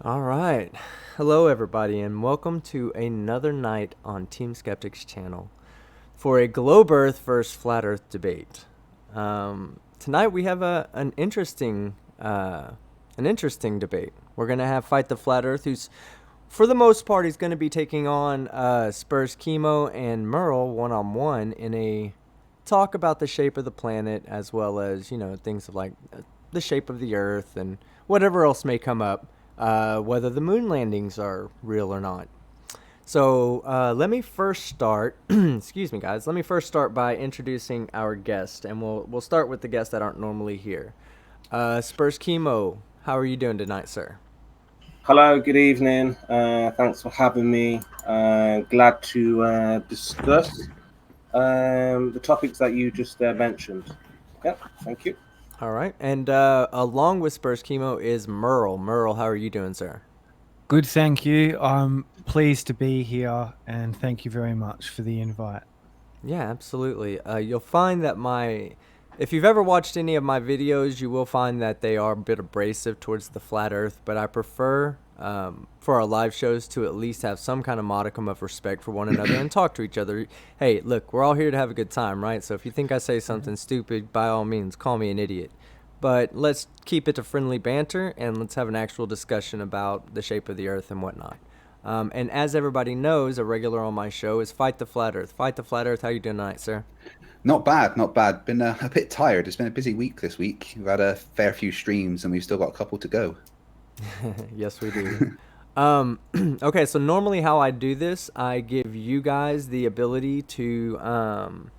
All right. Hello, everybody, and welcome to another night on Team Skeptic's channel for a globe Earth versus flat Earth debate. Tonight we have an interesting debate. We're gonna have Fight the Flat Earth, who's for the most part he's gonna be taking on Spurskimo and Merle one-on-one in a talk about the shape of the planet, as well as things of like the shape of the Earth and whatever else may come up, whether the moon landings are real or not. So let me first start. Excuse me, guys. Let me first start by introducing our guest, and we'll start with the guests that aren't normally here. Spurs Chemo, how are you doing tonight, sir? Hello, good evening. Thanks for having me. Glad to discuss the topics that you just mentioned. Yeah, thank you. All right, and along with Spurs Chemo is Merle. Merle, how are you doing, sir? Good, thank you. I'm pleased to be here and thank you very much for the invite. Yeah, absolutely. You'll find that if you've ever watched any of my videos, you will find that they are a bit abrasive towards the flat Earth, but I prefer for our live shows to at least have some kind of modicum of respect for one another and talk to each other. Hey, look, we're all here to have a good time, right? So if you think I say something stupid, by all means, call me an idiot. But let's keep it to friendly banter and let's have an actual discussion about the shape of the Earth and whatnot. And as everybody knows, a regular on my show is Fight the Flat Earth. Fight the Flat Earth, how you doing tonight, sir? Not bad, not bad. Been a bit tired. It's been a busy week this week. We've had a fair few streams and we've still got a couple to go. Yes, we do. Okay, so normally how I do this, I give you guys the ability to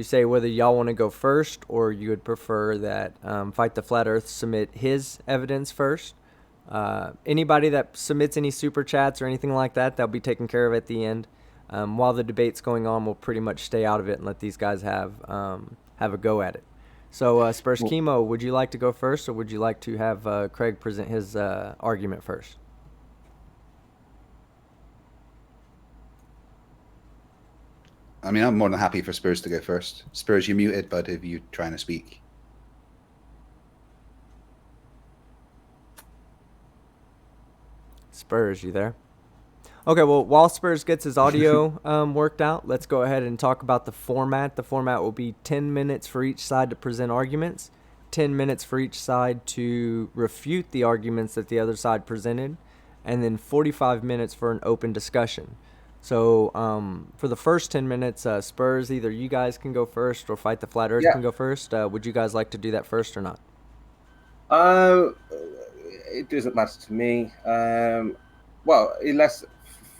say whether y'all want to go first or you would prefer that Fight the Flat Earth submit his evidence first. Anybody that submits any super chats or anything like that, that'll be taken care of at the end. While the debate's going on, we'll pretty much stay out of it and let these guys have a go at it. So, Spurs Well, Chemo, would you like to go first, or would you like to have Craig present his argument first? I mean, I'm more than happy for Spurs to go first. Spurs, you're muted, bud, if you're trying to speak. Spurs, you there? Okay, well, while Spurs gets his audio worked out, let's go ahead and talk about the format. The format will be 10 minutes for each side to present arguments, 10 minutes for each side to refute the arguments that the other side presented, and then 45 minutes for an open discussion. So for the first 10 minutes, Spurs, either you guys can go first or Fight the Flat Earth yeah. can go first. Would you guys like to do that first or not? Uh, it doesn't matter to me. Well, unless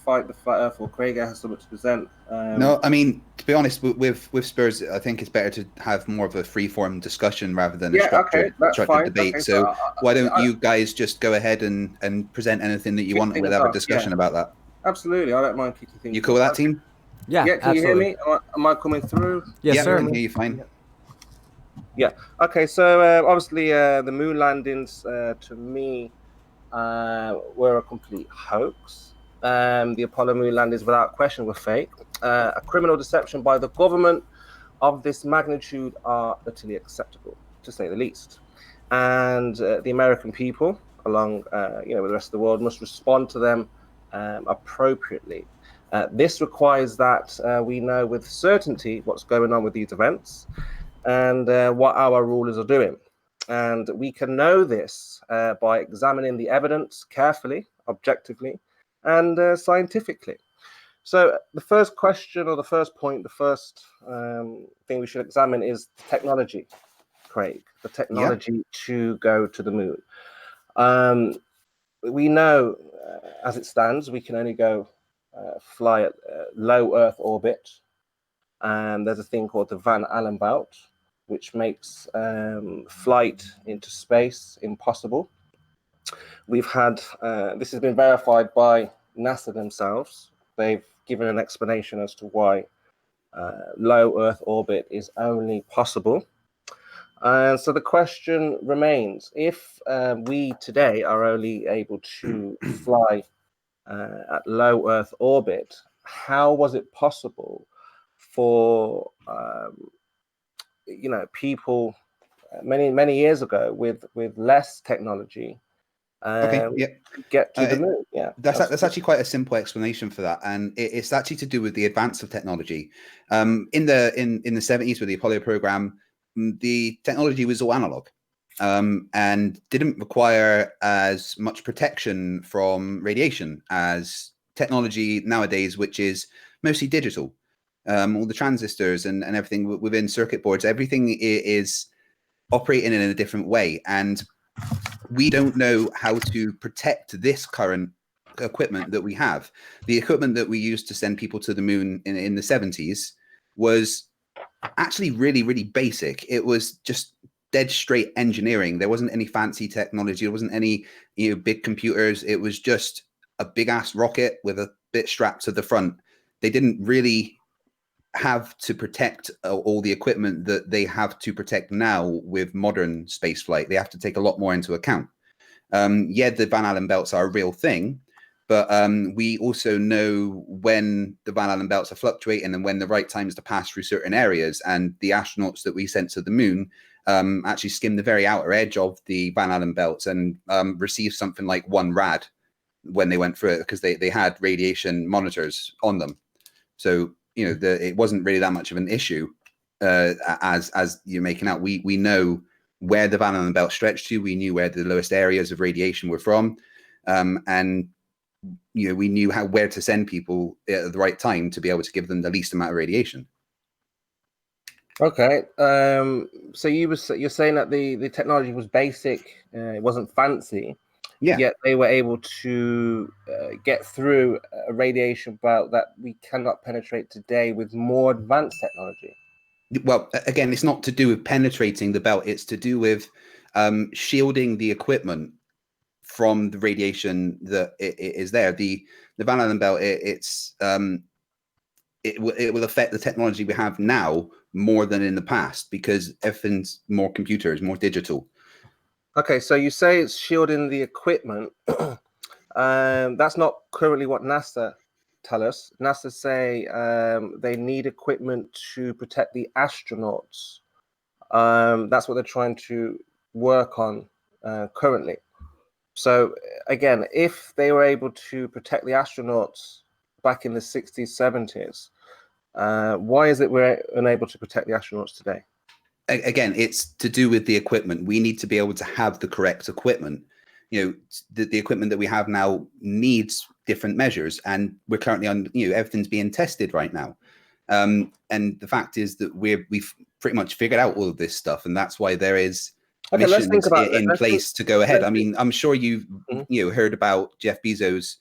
Fight the Flat Earth or Craig has something to present. No, I mean, to be honest, with Spurs, I think it's better to have more of a free-form discussion rather than a Yeah, okay, that's structured fine. debate. Okay, So why don't I you guys just go ahead and present anything that you kick want, and we'll things have a off. Yeah, discussion about that. absolutely. I don't mind kicking You things cool off. with that, Okay. team? Yeah, Yeah, can you hear absolutely. me? Am I coming through? Yes, Yeah, we sir. can hear you fine. Yeah. Okay. So obviously, the moon landings to me were a complete hoax. The Apollo moon landings, without question, were fake. A criminal deception by the government of this magnitude are utterly acceptable, to say the least. And the American people, along with the rest of the world, must respond to them appropriately. This requires that we know with certainty what's going on with these events and what our rulers are doing. And we can know this by examining the evidence carefully, objectively, and scientifically. So the first question or the first point, the first thing we should examine is technology, Craig, the Yeah. technology to go to the moon. We know, as it stands, we can only go fly at low Earth orbit. And there's a thing called the Van Allen belt, which makes flight into space impossible. We've had this has been verified by NASA themselves. They've given an explanation as to why low Earth orbit is only possible. And so the question remains, if we today are only able to fly at low Earth orbit, how was it possible for people many years ago with less technology Okay, yeah. to get to the moon. Yeah, that's actually quite a simple explanation for that, and it's actually to do with the advance of technology. In the 70s with the Apollo program, the technology was all analog, and didn't require as much protection from radiation as technology nowadays, which is mostly digital. All the transistors and everything within circuit boards, everything is operating in a different way, and we don't know how to protect this current equipment that we have. The equipment that we used to send people to the moon in the 70s was actually really, really basic. It was just dead straight engineering. There wasn't any fancy technology. There wasn't any big computers. It was just a big ass rocket with a bit strapped to the front. They didn't really have to protect all the equipment that they have to protect now with modern space flight. They have to take a lot more into account. Yeah, the Van Allen belts are a real thing, but we also know when the Van Allen belts are fluctuating and when the right time is to pass through certain areas. And the astronauts that we sent to the moon actually skimmed the very outer edge of the Van Allen belts and received something like 1 rad when they went through it, because they had radiation monitors on them. So it wasn't really that much of an issue as you're making out. We know where the Van Allen belt stretched to. We knew where the lowest areas of radiation were from, and we knew where to send people at the right time to be able to give them the least amount of radiation. Okay, so you're saying that the technology was basic, it wasn't fancy, Yeah. yet they were able to get through a radiation belt that we cannot penetrate today with more advanced technology. Well, again, it's not to do with penetrating the belt. It's to do with shielding the equipment from the radiation that it is there. The Van Allen belt, it will affect the technology we have now more than in the past, because everything's more computers, more digital. Okay, so you say it's shielding the equipment. That's not currently what NASA tell us. NASA say they need equipment to protect the astronauts. That's what they're trying to work on currently. So again, if they were able to protect the astronauts back in the 60s, 70s, why is it we're unable to protect the astronauts today? Again, it's to do with the equipment. We need to be able to have the correct equipment. The equipment that we have now needs different measures, and we're currently on, everything's being tested right now. And the fact is that we've pretty much figured out all of this stuff, and that's why there is missions in place to go ahead. I mean, I'm sure you've heard about Jeff Bezos'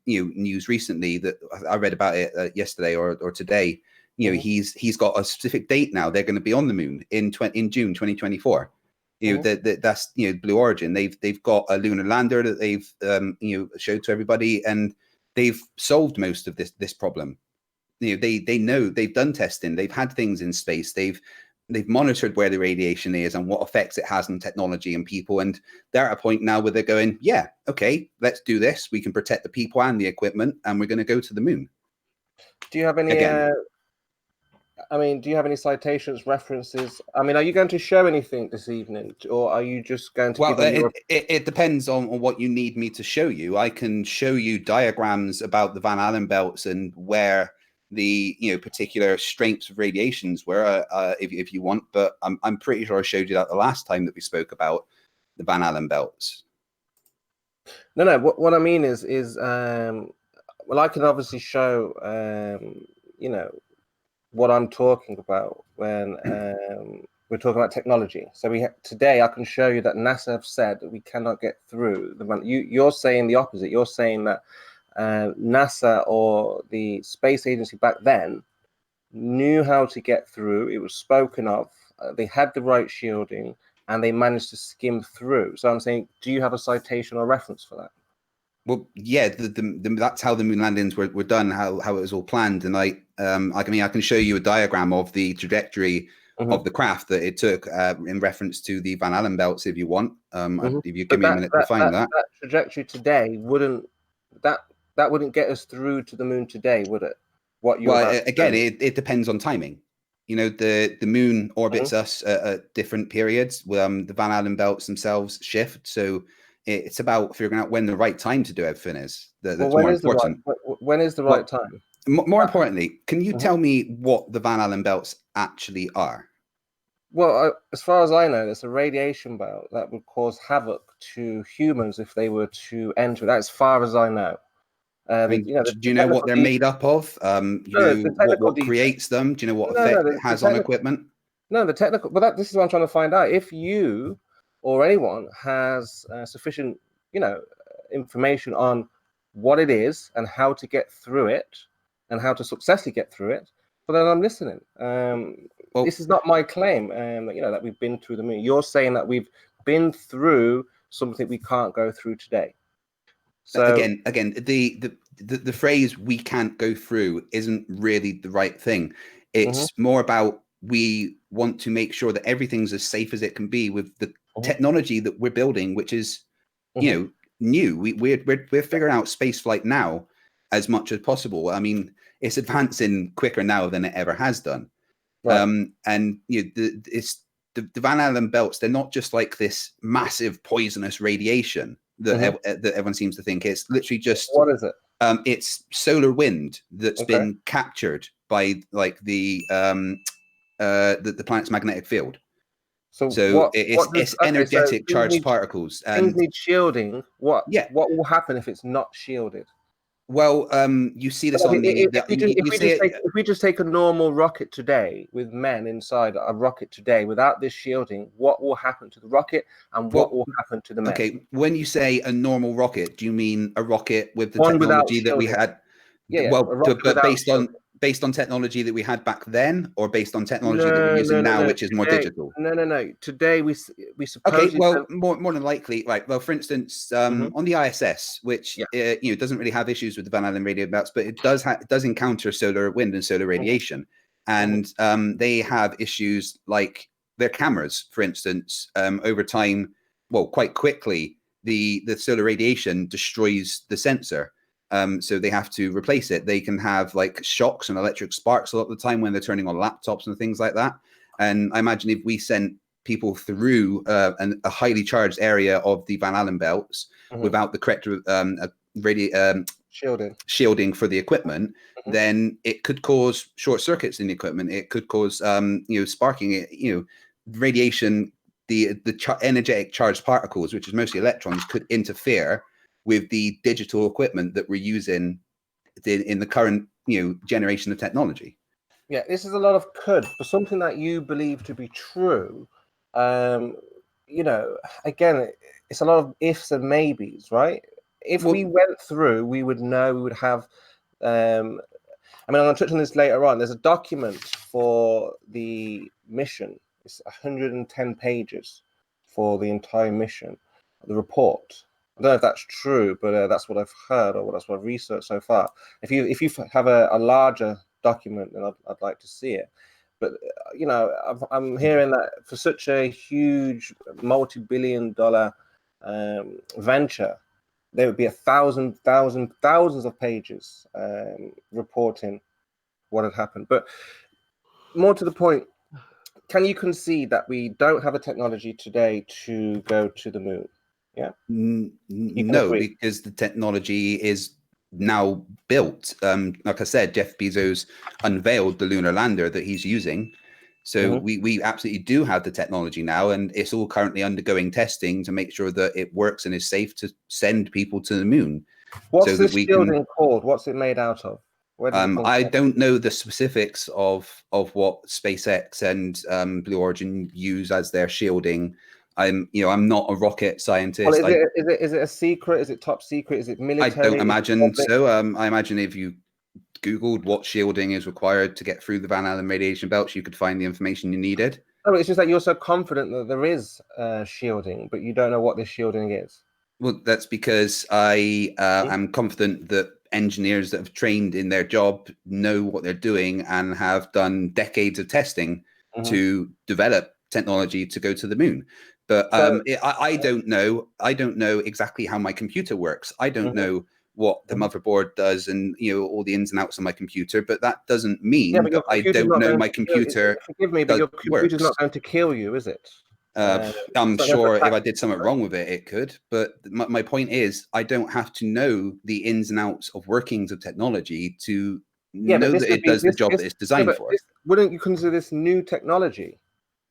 news recently. That I read about it yesterday or today. He's got a specific date now. They're going to be on the moon in June 2024. That's Blue Origin. They've got a lunar lander that they've showed to everybody, and they've solved most of this problem. They know, they've done testing, they've had things in space, they've monitored where the radiation is and what effects it has on technology and people, and they're at a point now where they're going, yeah, okay, let's do this. We can protect the people and the equipment, and we're going to go to the moon. Do you have any? Do you have any citations, references? I mean, are you going to show anything this evening, or are you just going to? Well, it depends on what you need me to show you. I can show you diagrams about the Van Allen belts and where the particular strengths of radiations were, if you want. But I'm pretty sure I showed you that the last time that we spoke about the Van Allen belts. No. What I mean is well, I can obviously show what I'm talking about when we're talking about technology. So today I can show you that NASA have said that we cannot get through the man. You're saying the opposite. You're saying that NASA or the space agency back then knew how to get through. It was spoken of. They had the right shielding, and they managed to skim through. So I'm saying, do you have a citation or reference for that? Well, yeah, that's how the moon landings were done, how it was all planned. And I can show you a diagram of the trajectory of the craft that it took in reference to the Van Allen belts, if you want. If you give me a minute to find that. That trajectory today wouldn't get us through to the moon today, would it? It depends on timing. The moon orbits us at different periods. The Van Allen belts themselves shift, so It's about figuring out when the right time to do everything is. That's Well, more important. When is the right time? More importantly, can you tell me what the Van Allen belts actually are? Well, as far as I know, there's a radiation belt that would cause havoc to humans if they were to enter. That's as far as I know. Do you know what they're made up of? Do you know what creates them? Do you know what effect it has on equipment? No, the technical. But this is what I'm trying to find out. If you or anyone has sufficient, information on what it is and how to get through it and how to successfully get through it, well, then I'm listening. This is not my claim. That we've been through the moon. You're saying that we've been through something we can't go through today. So again, the phrase "we can't go through" isn't really the right thing. It's more about we want to make sure that everything's as safe as it can be with the technology that we're building, which is new. We're figuring out space flight now as much as possible. I mean, it's advancing quicker now than it ever has done. Right. And the Van Allen belts, they're not just like this massive poisonous radiation that everyone seems to think. It's literally just, what is it? It's solar wind that's been captured by like the planet's magnetic field. So it's energetic charged particles. Things need shielding. What will happen if it's not shielded? Well, you see this on the. If we just take a normal rocket today with men inside a rocket today without this shielding, what will happen to the rocket and what will happen to the men? Okay, when you say a normal rocket, do you mean a rocket with the technology that we had? Yeah, but based on technology that we had back then, or based on technology that we're using now, which is more digital? No. Today we suppose. Okay, well, more than likely, right? Well, for instance, on the ISS, which doesn't really have issues with the Van Allen radio belts, but it does encounter solar wind and solar radiation, and they have issues like their cameras, for instance, over time. Well, quite quickly, the solar radiation destroys the sensor. So they have to replace it. They can have like shocks and electric sparks a lot of the time when they're turning on laptops and things like that. And I imagine if we sent people through a highly charged area of the Van Allen belts without the correct shielding for the equipment, then it could cause short circuits in the equipment. It could cause sparking. Radiation, the energetic charged particles, which is mostly electrons, could interfere with the digital equipment that we're using in the current generation of technology. Yeah, this is a lot of could for something that you believe to be true. Again, it's a lot of ifs and maybes, right? If we went through, we would know, we would have. I'm going to touch on this later on. There's a document for the mission. It's 110 pages for the entire mission, the report. I don't know if that's true, but that's what I've heard, or that's what I've researched so far. If you have a larger document, then I'd like to see it. But I'm hearing that for such a huge multi-billion-dollar venture, there would be thousands of pages reporting what had happened. But more to the point, can you concede that we don't have a technology today to go to the moon? Yeah. No, because the technology is now built. Like I said, Jeff Bezos unveiled the lunar lander that he's using. So we absolutely do have the technology now, and it's all currently undergoing testing to make sure that it works and is safe to send people to the moon. What's this shielding called? What's it made out of? I don't know the specifics of what SpaceX and Blue Origin use as their shielding. I'm not a rocket scientist. Well, is it a secret? Is it top secret? Is it military? I don't imagine so. I imagine if you Googled what shielding is required to get through the Van Allen radiation belts, you could find the information you needed. Oh, it's just that you're so confident that there is shielding, but you don't know what this shielding is. Well, that's because I am confident that engineers that have trained in their job know what they're doing and have done decades of testing to develop technology to go to the moon. But I don't know. I don't know exactly how my computer works. I don't know what the motherboard does and all the ins and outs of my computer. But that doesn't mean that I don't know my computer. Forgive me, but your computer's not going to kill you, is it? I'm so sure if that's- I did something wrong with it, it could. But my point is, I don't have to know the ins and outs of workings of technology to know that it does the job that it's designed for. Wouldn't you consider this new technology?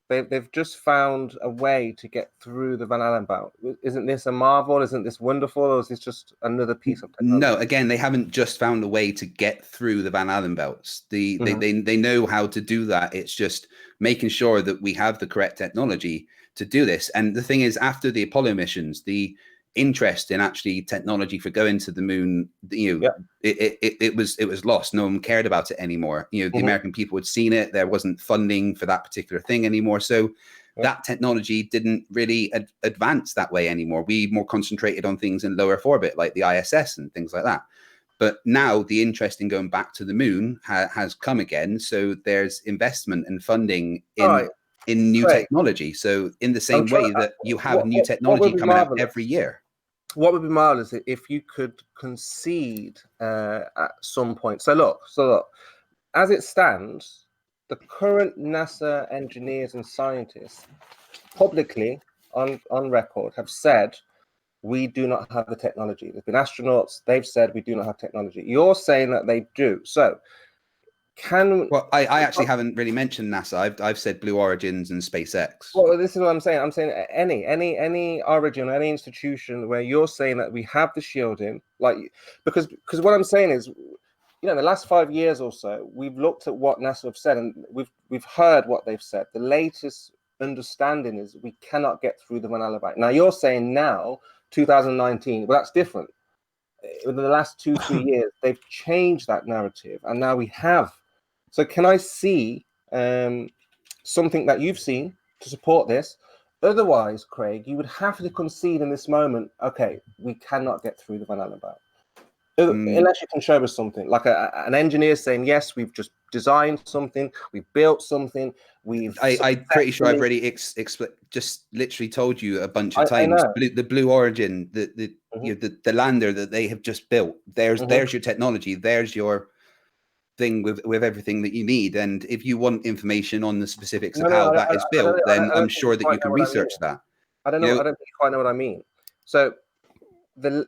They've just found a way to get through the Van Allen belt. Isn't this a marvel? Isn't this wonderful? Or is this just another piece of technology? No, again, they haven't just found a way to get through the Van Allen belts. They know how to do that. It's just making sure that we have the correct technology to do this. And the thing is, after the Apollo missions, the interest in actually technology for going to the moon, it was lost. No one cared about it anymore. The American people had seen it. There wasn't funding for that particular thing anymore. So that technology didn't really advance that way anymore. We more concentrated on things in low Earth orbit, like the ISS and things like that. But now the interest in going back to the moon has come again. So there's investment and funding in new technology. So in the same way that you have new technology coming out every year. What would be marvelous if you could concede at some point. So look, as it stands, the current NASA engineers and scientists publicly on record have said we do not have the technology. There's been astronauts, they've said we do not have technology. You're saying that they do. So I actually haven't really mentioned NASA. I've said Blue Origins and SpaceX. Well, this is what I'm saying. I'm saying any origin, any institution where you're saying that we have the shielding, because what I'm saying is, in the last 5 years or so, we've looked at what NASA have said, and we've heard what they've said. The latest understanding is we cannot get through the Van Allen belt. Now you're saying now 2019, well, that's different. In the last 2-3 years, they've changed that narrative, and now we have. So can I see something that you've seen to support this? Otherwise, Craig, you would have to concede in this moment, okay, we cannot get through the Van Allen belt. Unless you can show us something, like an engineer saying, yes, we've just designed something, we've built something, I'm pretty sure I've already just literally told you a bunch of times. The Blue Origin, the lander that they have just built. There's your technology. There's your thing with everything that you need. And if you want information on the specifics of how that is built, then I'm sure that you can research that. I don't think you quite know what I mean. So the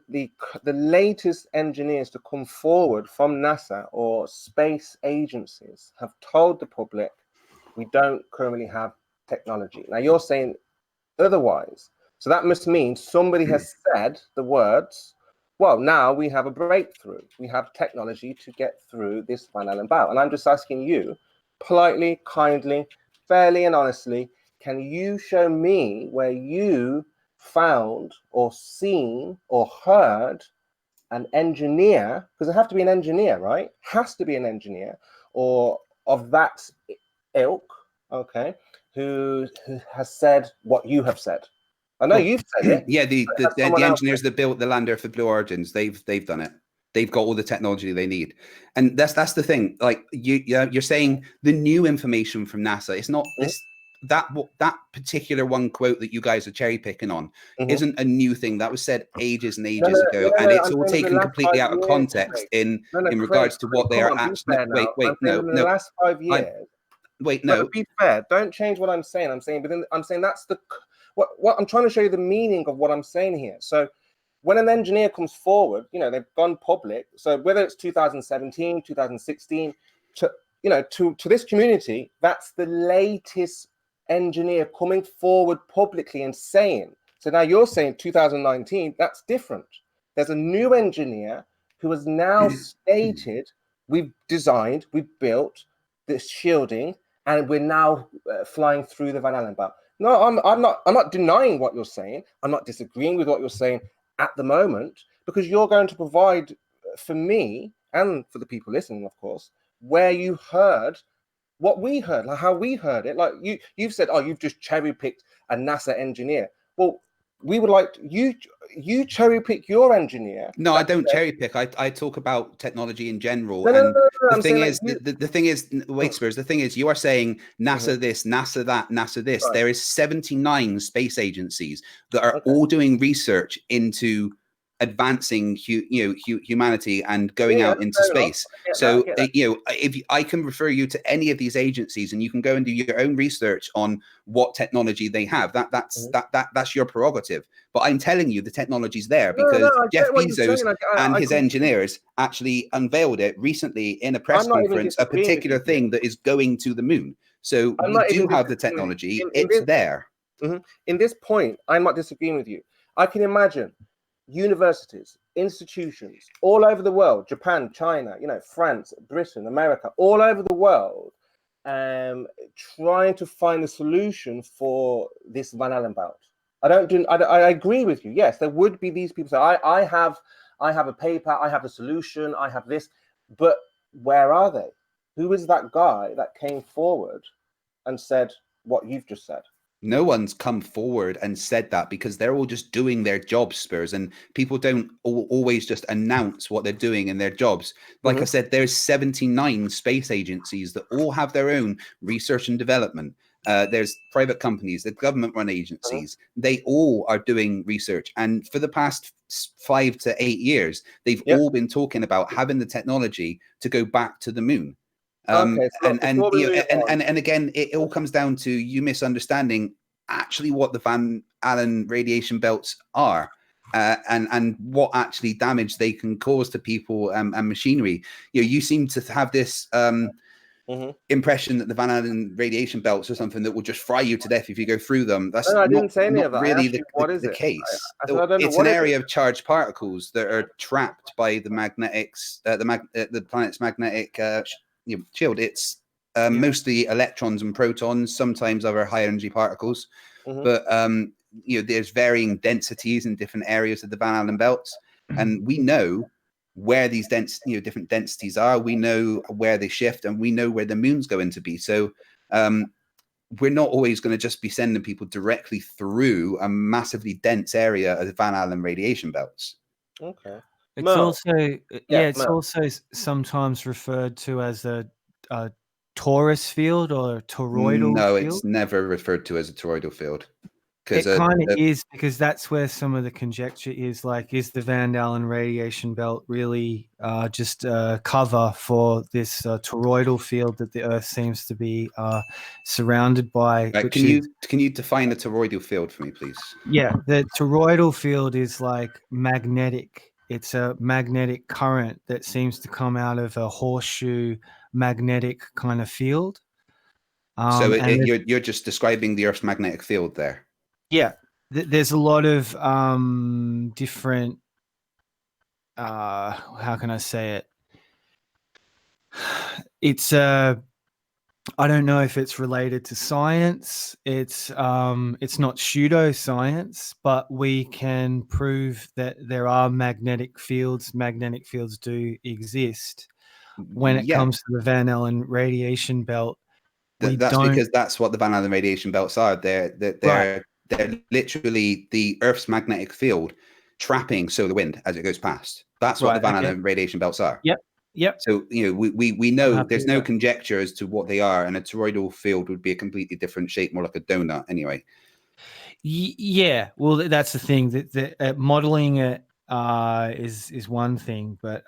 latest engineers to come forward from NASA or space agencies have told the public we don't currently have technology. Now you're saying otherwise. So that must mean somebody has said the words, well, now we have a breakthrough. We have technology to get through this Van Allen belt. And I'm just asking you, politely, kindly, fairly and honestly, can you show me where you found or seen or heard an engineer, because it have to be an engineer, right? Has to be an engineer or of that ilk, okay, who has said what you have said. I know you've said it. Yeah, the engineers that built the lander for Blue Origins, they've done it. They've got all the technology they need, and that's the thing. Like you're saying, the new information from NASA. It's not that particular one quote that you guys are cherry picking on isn't a new thing. That was said ages and ages ago, and it's all taken completely out of context in regards to what they are actually. Wait, no. In the last 5 years. Be fair. Don't change what I'm saying. I'm saying that's the. What I'm trying to show you the meaning of what I'm saying here. So when an engineer comes forward, they've gone public. So whether it's 2017, 2016, to this community, that's the latest engineer coming forward publicly and saying. So now you're saying 2019, that's different. There's a new engineer who has now stated, we've designed, we've built this shielding, and we're now flying through the Van Allen belt. No, I'm not denying what you're saying. I'm not disagreeing with what you're saying at the moment, because you're going to provide for me and for the people listening, of course, where you heard what we heard, like how we heard it. Like you've said, oh, you've just cherry picked a NASA engineer. Well, we would like you cherry pick your engineer. No, I don't cherry pick. I talk about technology in general. The thing is, wait, Spurs. The thing is, you are saying NASA this, NASA that, NASA this. Right. There is 79 space agencies that are all doing research into advancing humanity and going out into space. So if I can refer you to any of these agencies and you can go and do your own research on what technology they have, that's your prerogative. But I'm telling you the technology's there because Jeff Bezos and his engineers actually unveiled it recently in a press conference, a particular thing that is going to the moon. So we do have the technology, it's there. In this point, I'm not disagreeing with you. I can imagine universities, institutions all over the world, Japan, China, France, Britain, America, all over the world, trying to find a solution for this Van Allen belt. I agree with you. Yes, there would be these people say, I have a paper, I have a solution, I have this, but where are they? Who is that guy that came forward and said what you've just said? No one's come forward and said that because they're all just doing their jobs, Spurs, and people don't always just announce what they're doing in their jobs. Like I said, there's 79 space agencies that all have their own research and development. There's private companies, there's government-run agencies. They all are doing research. And for the past 5 to 8 years, they've all been talking about having the technology to go back to the moon. And again, it all comes down to you misunderstanding actually what the Van Allen radiation belts are, and what actually damage they can cause to people and machinery. You seem to have this impression that the Van Allen radiation belts are something that will just fry you to death if you go through them. That's not really the case. It's an area of charged particles that are trapped by the magnetics, the planet's magnetic shield. It's mostly electrons and protons, sometimes other high energy particles, but there's varying densities in different areas of the Van Allen belts, and we know where these different densities are. We know where they shift, and we know where the moon's going to be. So we're not always going to just be sending people directly through a massively dense area of the Van Allen radiation belts. Okay. It's also sometimes referred to as a torus field or a toroidal field. No, it's never referred to as a toroidal field. It kind of is, because that's where some of the conjecture is. Like, is the Van Allen radiation belt really just a cover for this toroidal field that the Earth seems to be surrounded by? Can you define the toroidal field for me, please? Yeah, the toroidal field is like magnetic. It's a magnetic current that seems to come out of a horseshoe magnetic kind of field. So you're just describing the Earth's magnetic field there. Yeah, there's a lot of different. How can I say it? It's I don't know if it's related to science. It's not pseudoscience, but we can prove that there are magnetic fields. Magnetic fields do exist. When it comes to the Van Allen radiation belt, because that's what the Van Allen radiation belts are. They're literally the Earth's magnetic field trapping solar wind as it goes past. That's what the Van Allen radiation belts are. Yep. So we know there's no conjecture as to what they are, and a toroidal field would be a completely different shape, more like a donut anyway. Yeah, well, that's the thing. That modeling it is one thing, but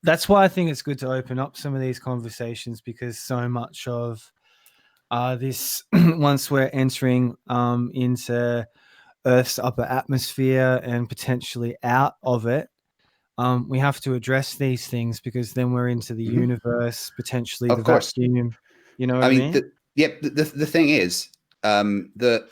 that's why I think it's good to open up some of these conversations, because so much of this, once we're entering into Earth's upper atmosphere and potentially out of it, we have to address these things, because then we're into the universe, potentially the vacuum. You know what I mean? The thing is that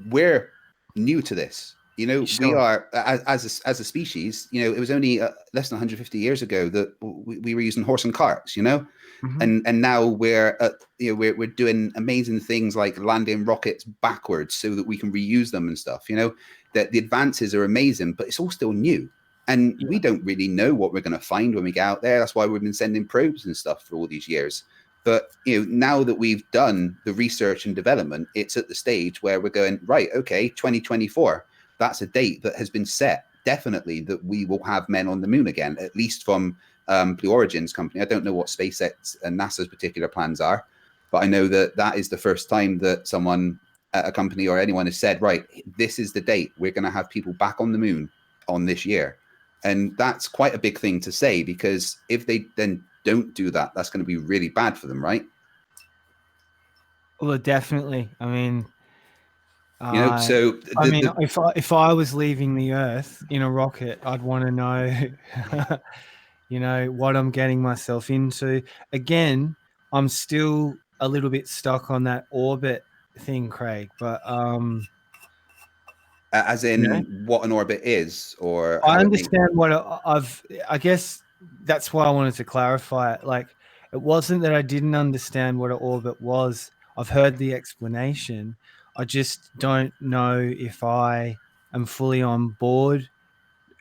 we're new to this. We are as a species. It was only less than 150 years ago that we were using horse and carts. And now we're we're doing amazing things like landing rockets backwards so that we can reuse them and stuff. That the advances are amazing, but it's all still new. And we don't really know what we're going to find when we get out there. That's why we've been sending probes and stuff for all these years. But now that we've done the research and development, it's at the stage where we're going, right, okay, 2024. That's a date that has been set, definitely, that we will have men on the moon again, at least from Blue Origin's company. I don't know what SpaceX and NASA's particular plans are, but I know that is the first time that someone at a company or anyone has said, right, this is the date. We're going to have people back on the moon on this year. And that's quite a big thing to say, because if they then don't do that, that's going to be really bad for them, right? Well, definitely. I mean, So if I was leaving the Earth in a rocket, I'd want to know, what I'm getting myself into. Again, I'm still a little bit stuck on that orbit thing, Craig. But as in what an orbit is, or I how understand what I guess that's why I wanted to clarify it. Like, it wasn't that I didn't understand what an orbit was. I've heard the explanation. I just don't know if I am fully on board.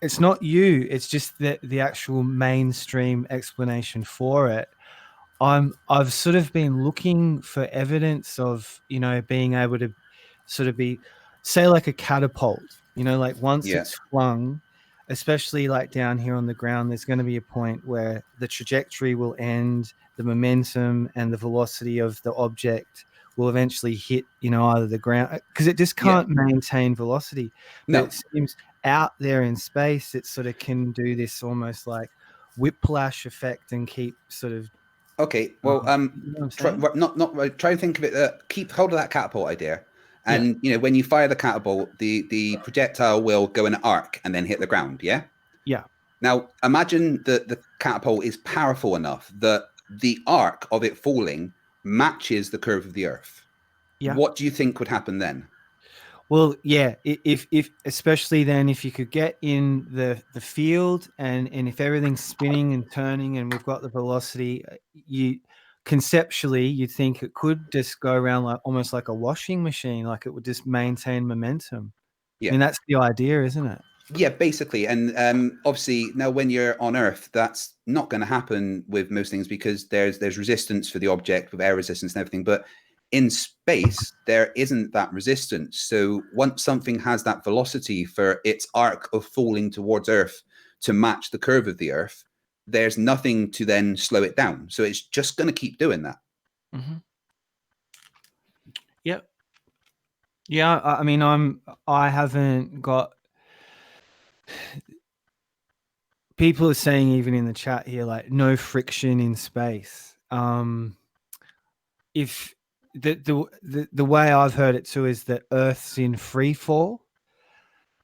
It's not you. It's just the actual mainstream explanation for it. I've sort of been looking for evidence of, being able to sort of be, say, like a catapult, like once it's flung, especially like down here on the ground, there's going to be a point where the trajectory will end, the momentum and the velocity of the object will eventually hit, either the ground, because it just can't maintain velocity. But it seems out there in space, it sort of can do this almost like whiplash effect and keep sort of. Okay, well, try to think of it. Keep hold of that catapult idea, and when you fire the catapult, the projectile will go in an arc and then hit the ground. Yeah. Yeah. Now imagine that the catapult is powerful enough that the arc of it falling matches the curve of the Earth. Yeah. What do you think would happen then? Well, yeah, if especially then if you could get in the field and if everything's spinning and turning and we've got the velocity, you conceptually you'd think it could just go around like almost like a washing machine, like it would just maintain momentum. Yeah. I mean, that's the idea, isn't it? Yeah, basically. And obviously now when you're on Earth, that's not going to happen with most things, because there's resistance for the object with air resistance and everything. But in space, there isn't that resistance. So once something has that velocity for its arc of falling towards Earth to match the curve of the Earth, there's nothing to then slow it down. So it's just going to keep doing that. Mm-hmm. Yep. Yeah. I mean, I haven't got. People are saying even in the chat here, like no friction in space. If the way I've heard it too is that Earth's in free fall.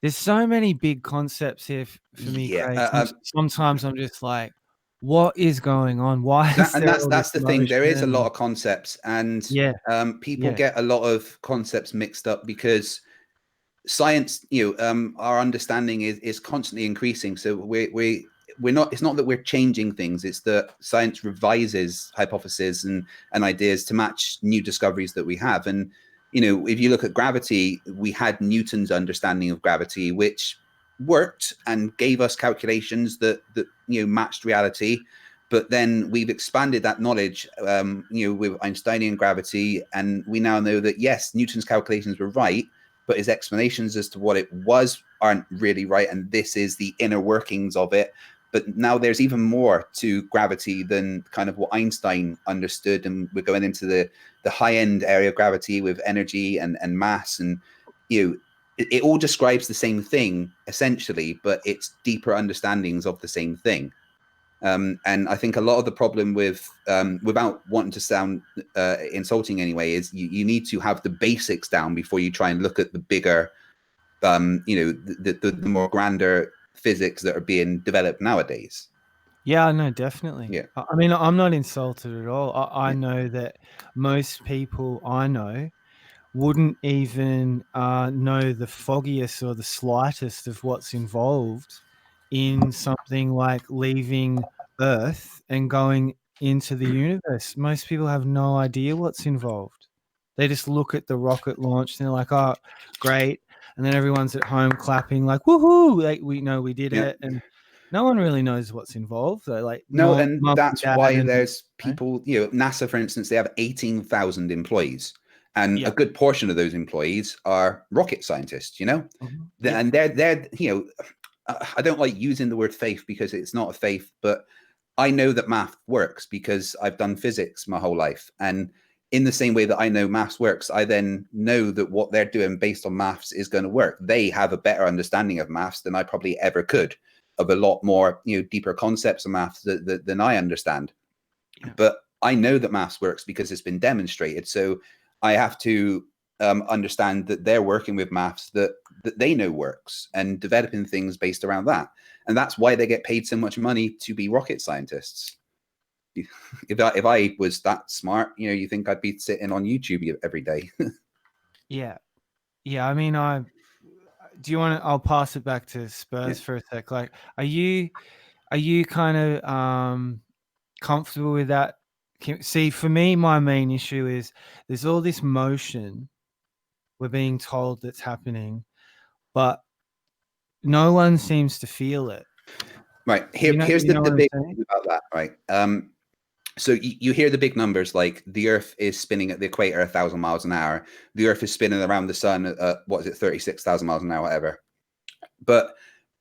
There's so many big concepts here for me, Craig. Sometimes I'm just like, what is going on? Why? That's the thing. There is a lot of concepts, and people get a lot of concepts mixed up because science, our understanding is constantly increasing. So we're not. It's not that we're changing things. It's that science revises hypotheses and ideas to match new discoveries that we have. And if you look at gravity, we had Newton's understanding of gravity, which worked and gave us calculations that matched reality. But then we've expanded that knowledge, with Einsteinian gravity, and we now know that yes, Newton's calculations were right, but his explanations as to what it was aren't really right, and this is the inner workings of it. But now there's even more to gravity than kind of what Einstein understood, and we're going into the high-end area of gravity with energy and mass, and it all describes the same thing essentially, but it's deeper understandings of the same thing. And I think a lot of the problem with, without wanting to sound insulting anyway, is you need to have the basics down before you try and look at the bigger, the more grander physics that are being developed nowadays. Yeah, no, definitely. Yeah. I mean, I'm not insulted at all. I know that most people I know wouldn't even know the foggiest or the slightest of what's involved in something like leaving Earth and going into the universe. Most people have no idea what's involved. They just look at the rocket launch and they're like, oh, great. And then everyone's at home clapping like, woohoo, like, we know we did it. And no one really knows what's involved. So, like, and that's why there's people, NASA, for instance, they have 18,000 employees. And a good portion of those employees are rocket scientists, and they're, I don't like using the word faith because it's not a faith, but I know that math works because I've done physics my whole life. And in the same way that I know maths works, I then know that what they're doing based on maths is going to work. They have a better understanding of maths than I probably ever could, of a lot more, deeper concepts of maths than I understand. Yeah. But I know that maths works because it's been demonstrated. So I have to understand that they're working with maths that they know works and developing things based around that. And that's why they get paid so much money to be rocket scientists. If I was that smart, you think I'd be sitting on YouTube every day. Yeah. I mean, do you want to? I'll pass it back to Spurs for a sec. Like, are you kind of comfortable with that? See, for me, my main issue is there's all this motion we're being told that's happening, but no one seems to feel it. Right. Here's the big thing about that, right? So you hear the big numbers, like the Earth is spinning at the equator 1,000 miles an hour. The Earth is spinning around the sun at, 36,000 miles an hour, whatever. But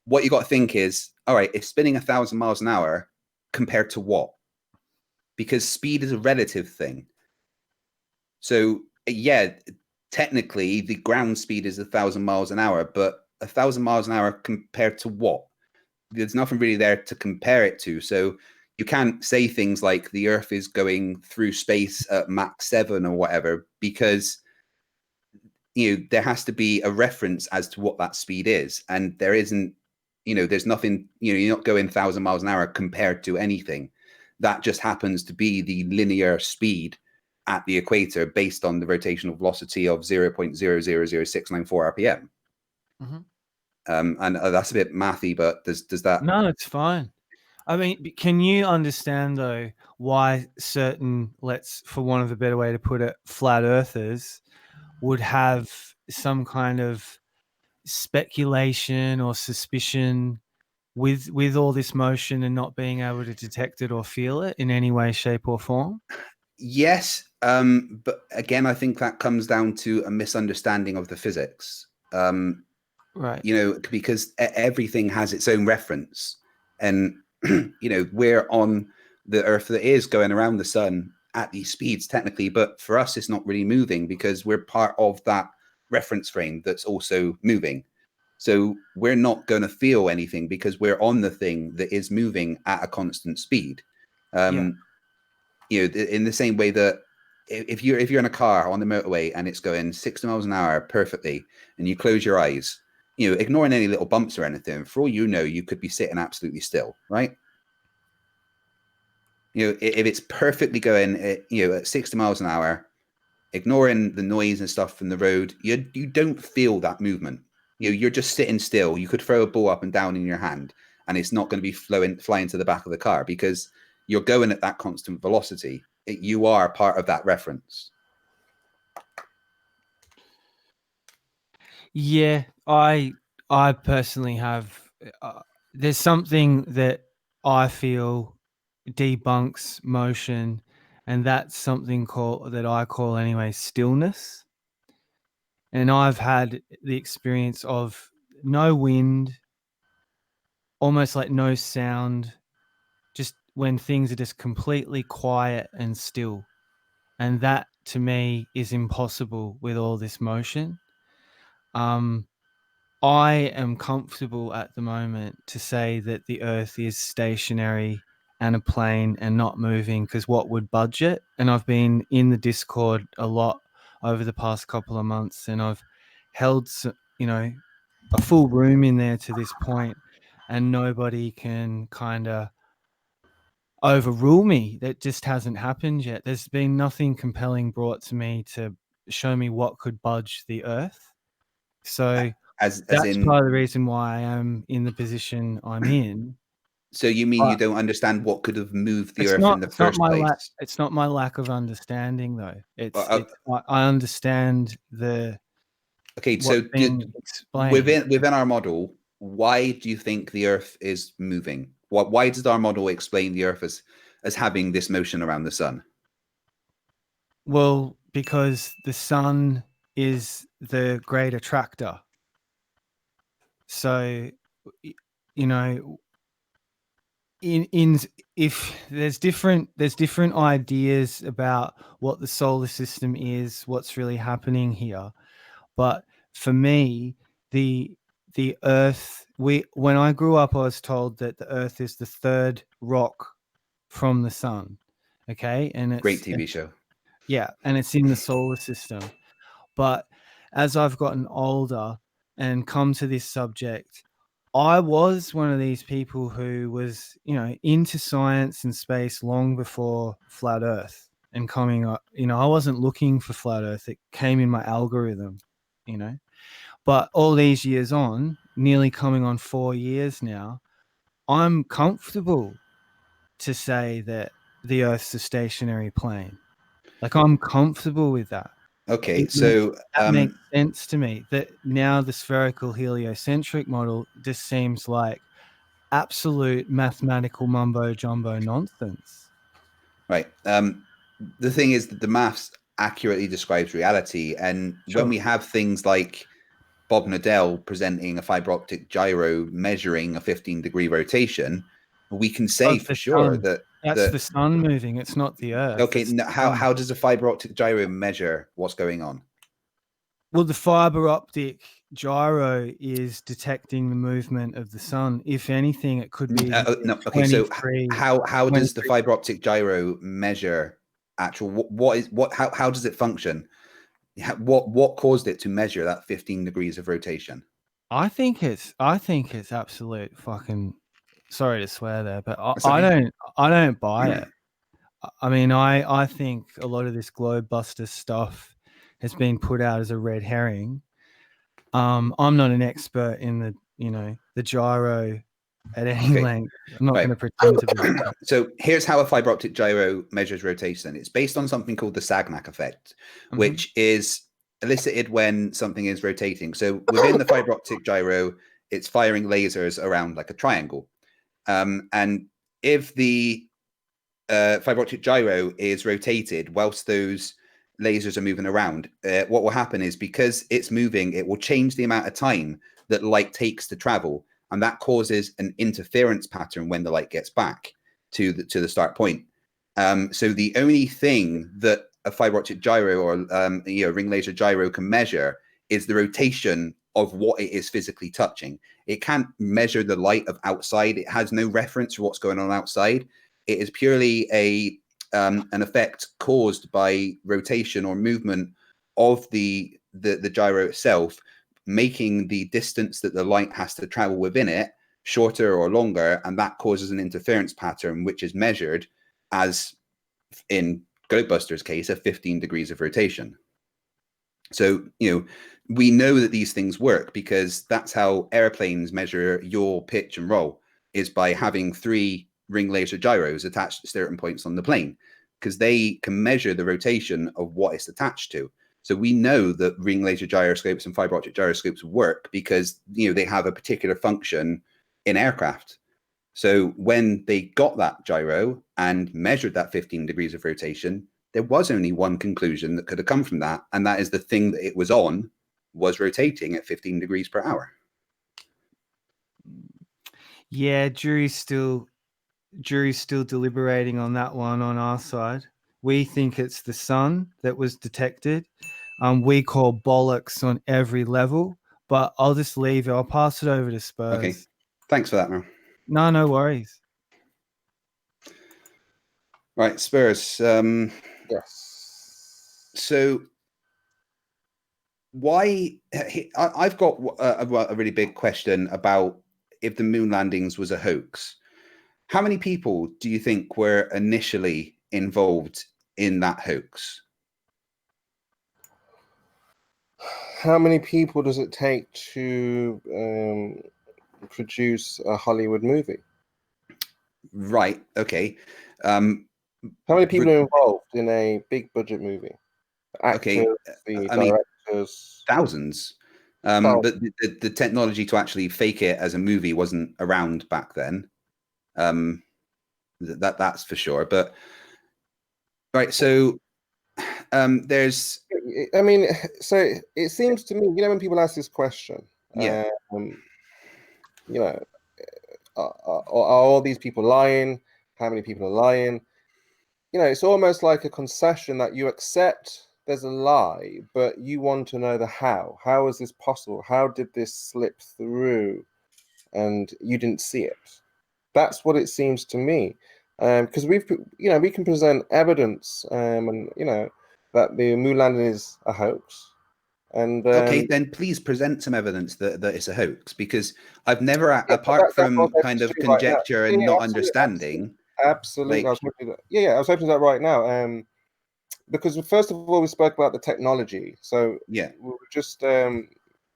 what you got to think is, all right, it's spinning 1,000 miles an hour compared to what? Because speed is a relative thing. So yeah, technically the ground speed is 1,000 miles an hour, but 1,000 miles an hour compared to what? There's nothing really there to compare it to. So you can't say things like the Earth is going through space at Mach 7 or whatever, because there has to be a reference as to what that speed is, and there isn't. There's nothing. You're not going 1,000 miles an hour compared to anything. That just happens to be the linear speed at the equator based on the rotational velocity of 0.0000694 RPM. Mm-hmm. And that's a bit mathy, but does that? No, it's fine. I mean, can you understand though why certain, for want of a better way to put it, flat earthers would have some kind of speculation or suspicion with all this motion and not being able to detect it or feel it in any way, shape, or form? Yes, but again, I think that comes down to a misunderstanding of the physics. Right. Because everything has its own reference, and we're on the Earth that is going around the sun at these speeds technically, but for us it's not really moving because we're part of that reference frame that's also moving. So we're not going to feel anything because we're on the thing that is moving at a constant speed. In the same way that if you're in a car on the motorway and it's going 60 miles an hour perfectly, and you close your eyes, ignoring any little bumps or anything, for all you could be sitting absolutely still, right? If it's perfectly going at 60 miles an hour, ignoring the noise and stuff from the road, you don't feel that movement. You're just sitting still. You could throw a ball up and down in your hand and it's not going to be flying to the back of the car because you're going at that constant velocity. You are part of that reference. Yeah, I personally have. There's something that I feel debunks motion, and that's something that I call anyway stillness. And I've had the experience of no wind, almost like no sound, just when things are just completely quiet and still. And that to me is impossible with all this motion. I am comfortable at the moment to say that the Earth is stationary and a plane and not moving, because what would budge it? And I've been in the Discord a lot over the past couple of months, and I've held, a full room in there to this point, and nobody can kind of overrule me. That just hasn't happened yet. There's been nothing compelling brought to me to show me what could budge the Earth. So as that's in, part of the reason why I am in the position I'm in. So you mean you don't understand what could have moved the Earth in the first place? It's not my lack of understanding, though. I understand the. Okay, so within our model, why do you think the Earth is moving? Why does our model explain the Earth as having this motion around the sun? Well, because the sun is the great attractor. So, in if there's different ideas about what the solar system is, what's really happening here. But for me, the Earth, when I grew up, I was told that the Earth is the third rock from the sun. Okay, and Great TV show. yeah, and it's in the solar system. But as I've gotten older and come to this subject, I was one of these people who was, into science and space long before flat Earth and coming up. I wasn't looking for flat Earth. It came in my algorithm, But all these years on, nearly coming on 4 years now, I'm comfortable to say that the Earth's a stationary plane. Like, I'm comfortable with that. Okay, so That makes sense to me. That now the spherical heliocentric model just seems like absolute mathematical mumbo jumbo nonsense. right. The thing is that the maths accurately describes reality, and Sure. when we have things like Bob Nadell presenting a fiber optic gyro measuring a 15-degree rotation, we can say for sure sun. that That's the sun moving. It's not the Earth. Okay, how does a fiber optic gyro measure what's going on? Well, the fiber optic gyro is detecting the movement of the sun. If anything, it could be No. Okay, so how does the fiber optic gyro measure actual how does it function? What caused it to measure that 15 degrees of rotation? I think it's absolute fucking, sorry to swear there, but I don't buy it. I mean, I think a lot of this globe buster stuff has been put out as a red herring. I'm not an expert in the gyro at any length. I'm not going to pretend to be. So here's how a fiber optic gyro measures rotation. It's based on something called the Sagnac effect, which is elicited when something is rotating. So within the fiber optic gyro, it's firing lasers around like a triangle. And if the fiber optic gyro is rotated whilst those lasers are moving around, what will happen is, because it's moving, it will change the amount of time that light takes to travel, and that causes an interference pattern when the light gets back to the start point. So the only thing that a fiber optic gyro or ring laser gyro can measure is the rotation of what it is physically touching. It can't measure the light of outside. It has no reference for what's going on outside. It is purely an effect caused by rotation or movement of the gyro itself, making the distance that the light has to travel within it shorter or longer, and that causes an interference pattern, which is measured as, in Globebuster's case, a 15 degrees of rotation. So, we know that these things work because that's how airplanes measure yaw, pitch, and roll, is by having 3 ring laser gyros attached to certain points on the plane, because they can measure the rotation of what it's attached to. So we know that ring laser gyroscopes and fiber optic gyroscopes work because they have a particular function in aircraft. So when they got that gyro and measured that 15 degrees of rotation, there was only one conclusion that could have come from that, and that is the thing that it was on was rotating at 15 degrees per hour. Yeah, jury's still deliberating on that one on our side. We think it's the sun that was detected. We call bollocks on every level, but I'll just leave it. I'll pass it over to Spurs. Okay. Thanks for that, Mel. No worries. Right, Spurs. Yes. So why? I've got a really big question about if the moon landings was a hoax. How many people do you think were initially involved in that hoax? How many people does it take to produce a Hollywood movie? Right. Okay. How many people are involved in a big budget movie? Actors, the directors. Thousands. But the technology to actually fake it as a movie wasn't around back then. That's for sure. But right, so there's. I mean, so it seems to me, when people ask this question, yeah. are all these people lying? How many people are lying? You know, it's almost like a concession that you accept there's a lie, but you want to know the how. How is this possible? How did this slip through and you didn't see it? That's what it seems to me. Because we can present evidence, and that the moon landing is a hoax. And okay, then please present some evidence that it's a hoax, because I've never, apart that's from what I kind was of hoping to do right now. conjecture and not Absolutely, understanding. absolutely. Like, I was hoping that. Yeah, I was hoping that right now. Because first of all, we spoke about the technology, so yeah, we were just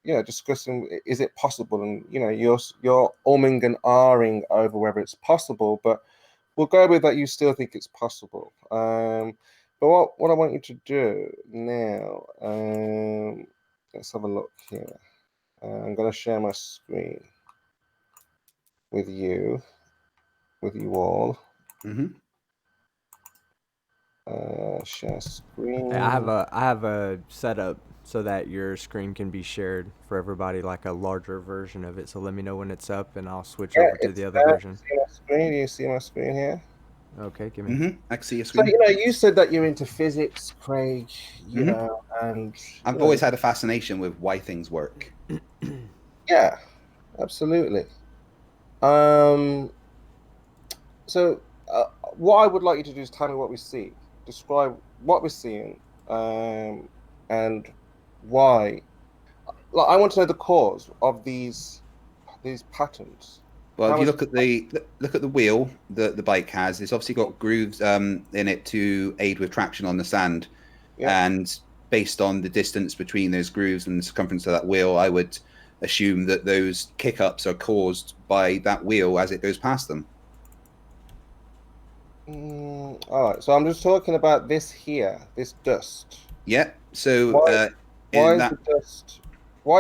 discussing, is it possible, and you're umming and ahhing over whether it's possible, but we'll go with that. You still think it's possible. But what I want you to do now, let's have a look here. I'm going to share my screen with you all. mm-hmm. Share screen. I have a setup so that your screen can be shared for everybody, like a larger version of it. So let me know when it's up, and I'll switch over to the other version. See my screen? You see my screen here? Okay, give me. Mm-hmm. I can see your So screen. you said that you're into physics, Craig. You know, and I've always had a fascination with why things work. Yeah, absolutely. So what I would like you to do is tell me what we see. Describe what we're seeing, and why. Like, I want to know the cause of these patterns. Well, if you look at the wheel that the bike has, it's obviously got grooves in it to aid with traction on the sand. Yeah. And based on the distance between those grooves and the circumference of that wheel, I would assume that those kick-ups are caused by that wheel as it goes past them. All right. So I'm just talking about this here, this dust. Yeah. So why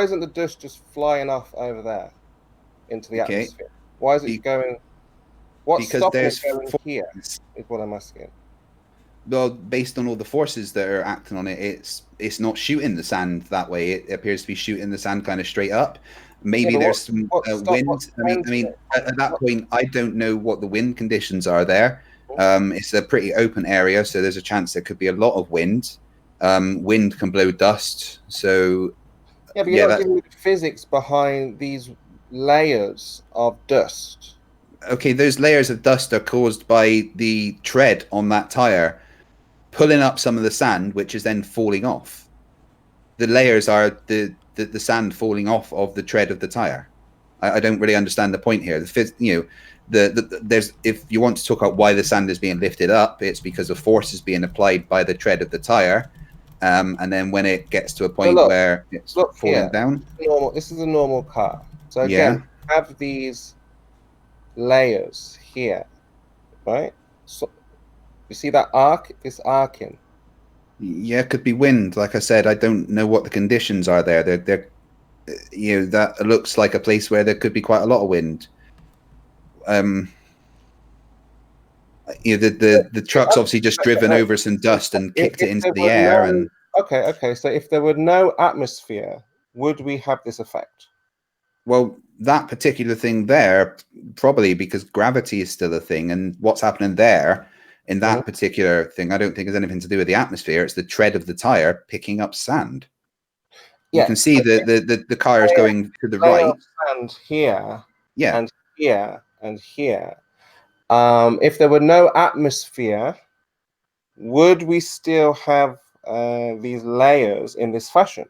isn't the dust just flying off over there into the atmosphere? Why is it going? What's stopping it going here? Is what I'm asking. Well, based on all the forces that are acting on it, it's not shooting the sand that way. It appears to be shooting the sand kind of straight up. Maybe there's some wind. I mean, at that point, I don't know what the wind conditions are there. It's a pretty open area, so there's a chance there could be a lot of wind. Wind can blow dust, so yeah, but you're not giving me the physics behind these layers of dust. Okay, those layers of dust are caused by the tread on that tire pulling up some of the sand, which is then falling off. The layers are the sand falling off of the tread of the tire. I don't really understand the point here. There's, if you want to talk about why the sand is being lifted up, it's because of forces being applied by the tread of the tire, and then when it gets to a point where it's falling down. This is a normal car. So again, have these layers here, right? So you see that arc? It's arcing. Yeah, it could be wind. Like I said, I don't know what the conditions are there. They're that looks like a place where there could be quite a lot of wind. The truck's obviously just driven over some dust and kicked it into the air. Okay. So if there were no atmosphere, would we have this effect? Well, that particular thing there, probably, because gravity is still a thing, and what's happening there in that particular thing, I don't think has anything to do with the atmosphere. It's the tread of the tire picking up sand. You can see the car is going to the right. Sand here, yeah, and here, and here. If there were no atmosphere, would we still have these layers in this fashion?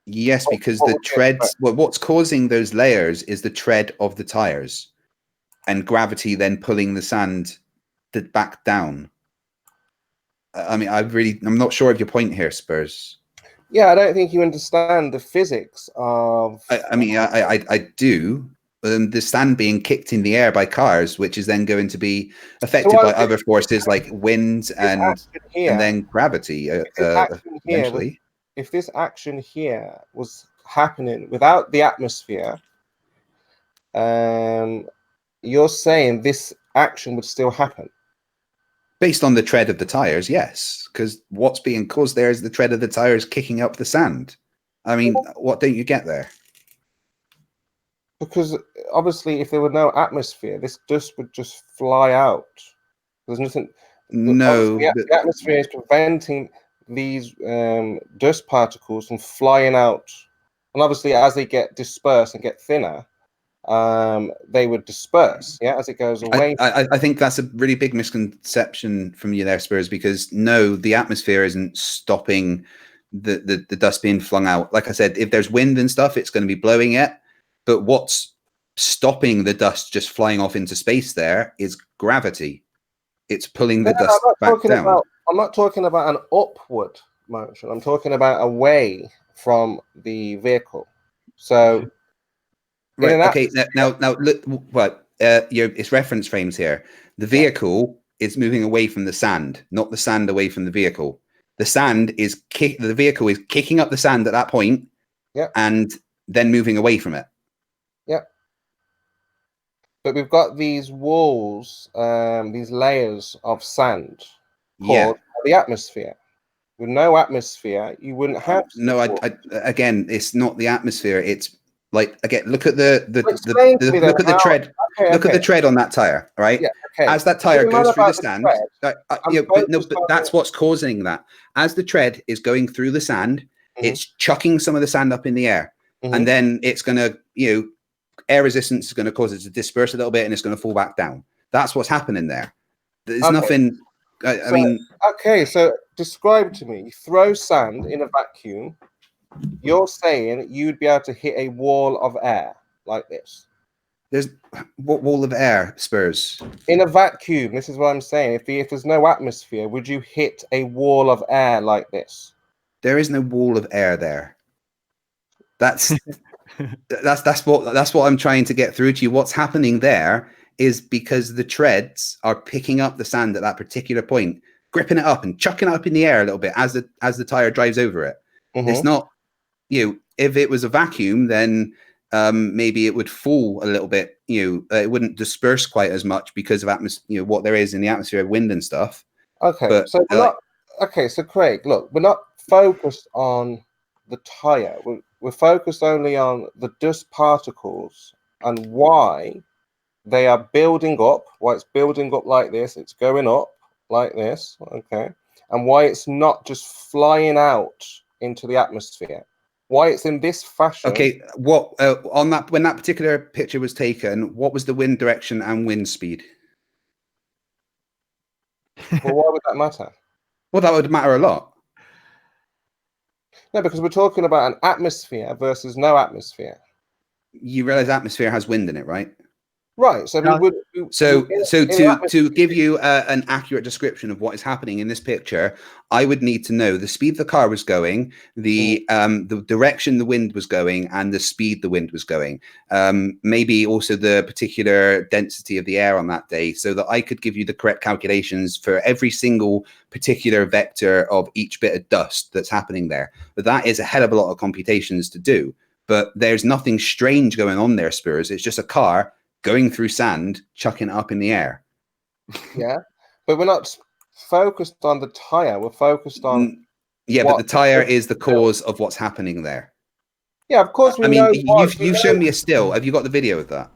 Yes, because the treads, what's causing those layers is the tread of the tires and gravity then pulling the sand back down. I mean, I'm not sure of your point here, Spurs. Yeah, I don't think you understand the physics of... I do. The sand being kicked in the air by cars, which is then going to be affected by other forces like wind and then gravity eventually. If this action here was happening without the atmosphere, you're saying this action would still happen? Based on the tread of the tires, yes. Because what's being caused there is the tread of the tires kicking up the sand. I mean, what don't you get there? Because obviously, if there were no atmosphere, this dust would just fly out. There's nothing. No, The atmosphere is preventing these dust particles from flying out. And obviously, as they get dispersed and get thinner, they would disperse. Yeah, as it goes away. I think that's a really big misconception from you there, Spurs, because no, the atmosphere isn't stopping the dust being flung out. Like I said, if there's wind and stuff, it's going to be blowing it. But what's stopping the dust just flying off into space there is gravity. It's pulling the dust back down. I'm not talking about an upward motion. I'm talking about away from the vehicle. So, right. Okay. Now, look. What? It's reference frames here. The vehicle is moving away from the sand, not the sand away from the vehicle. The sand is the vehicle is kicking up the sand at that point, and then moving away from it. Yeah. But we've got these walls, these layers of sand called the atmosphere. With no atmosphere, you wouldn't have. No, again, it's not the atmosphere. It's like, again, look at the tread. Look at the tread on that tire, right? Yeah, okay. As that tire goes through the sand, but that's what's causing that. As the tread is going through the sand, it's chucking some of the sand up in the air, and then it's going to, air resistance is going to cause it to disperse a little bit, and it's going to fall back down. That's what's happening there. There's nothing. I mean, okay. So describe to me. You throw sand in a vacuum. You're saying you'd be able to hit a wall of air like this. There's what wall of air, Spurs? In a vacuum. This is what I'm saying. If there's no atmosphere, would you hit a wall of air like this? There is no wall of air there. That's what I'm trying to get through to you. What's happening there is because the treads are picking up the sand at that particular point, gripping it up and chucking it up in the air a little bit as the tire drives over it. It's not, if it was a vacuum, then maybe it would fall a little bit. It wouldn't disperse quite as much because of what there is in the atmosphere of wind and stuff. Okay, but, so so Craig, look, we're not focused on the tire. We're focused only on the dust particles and why they are building up. Why it's building up like this? It's going up like this. Okay, and why it's not just flying out into the atmosphere. Why it's in this fashion. Okay, what on that when that particular picture was taken, what was the wind direction and wind speed? Well, why would that matter? Well, that would matter a lot. No, because we're talking about an atmosphere versus no atmosphere. You realize atmosphere has wind in it, right? Right. So to give you an accurate description of what is happening in this picture, I would need to know the speed the car was going, the direction the wind was going, and the speed the wind was going. Maybe also the particular density of the air on that day, so that I could give you the correct calculations for every single particular vector of each bit of dust that's happening there. But that is a hell of a lot of computations to do. But there's nothing strange going on there, Spurs. It's just a car going through sand, chucking it up in the air. Yeah, but we're not focused on the tire. We're focused on but the tire is the cause of what's happening there. Yeah, of course. You've shown me a still. Have you got the video of that?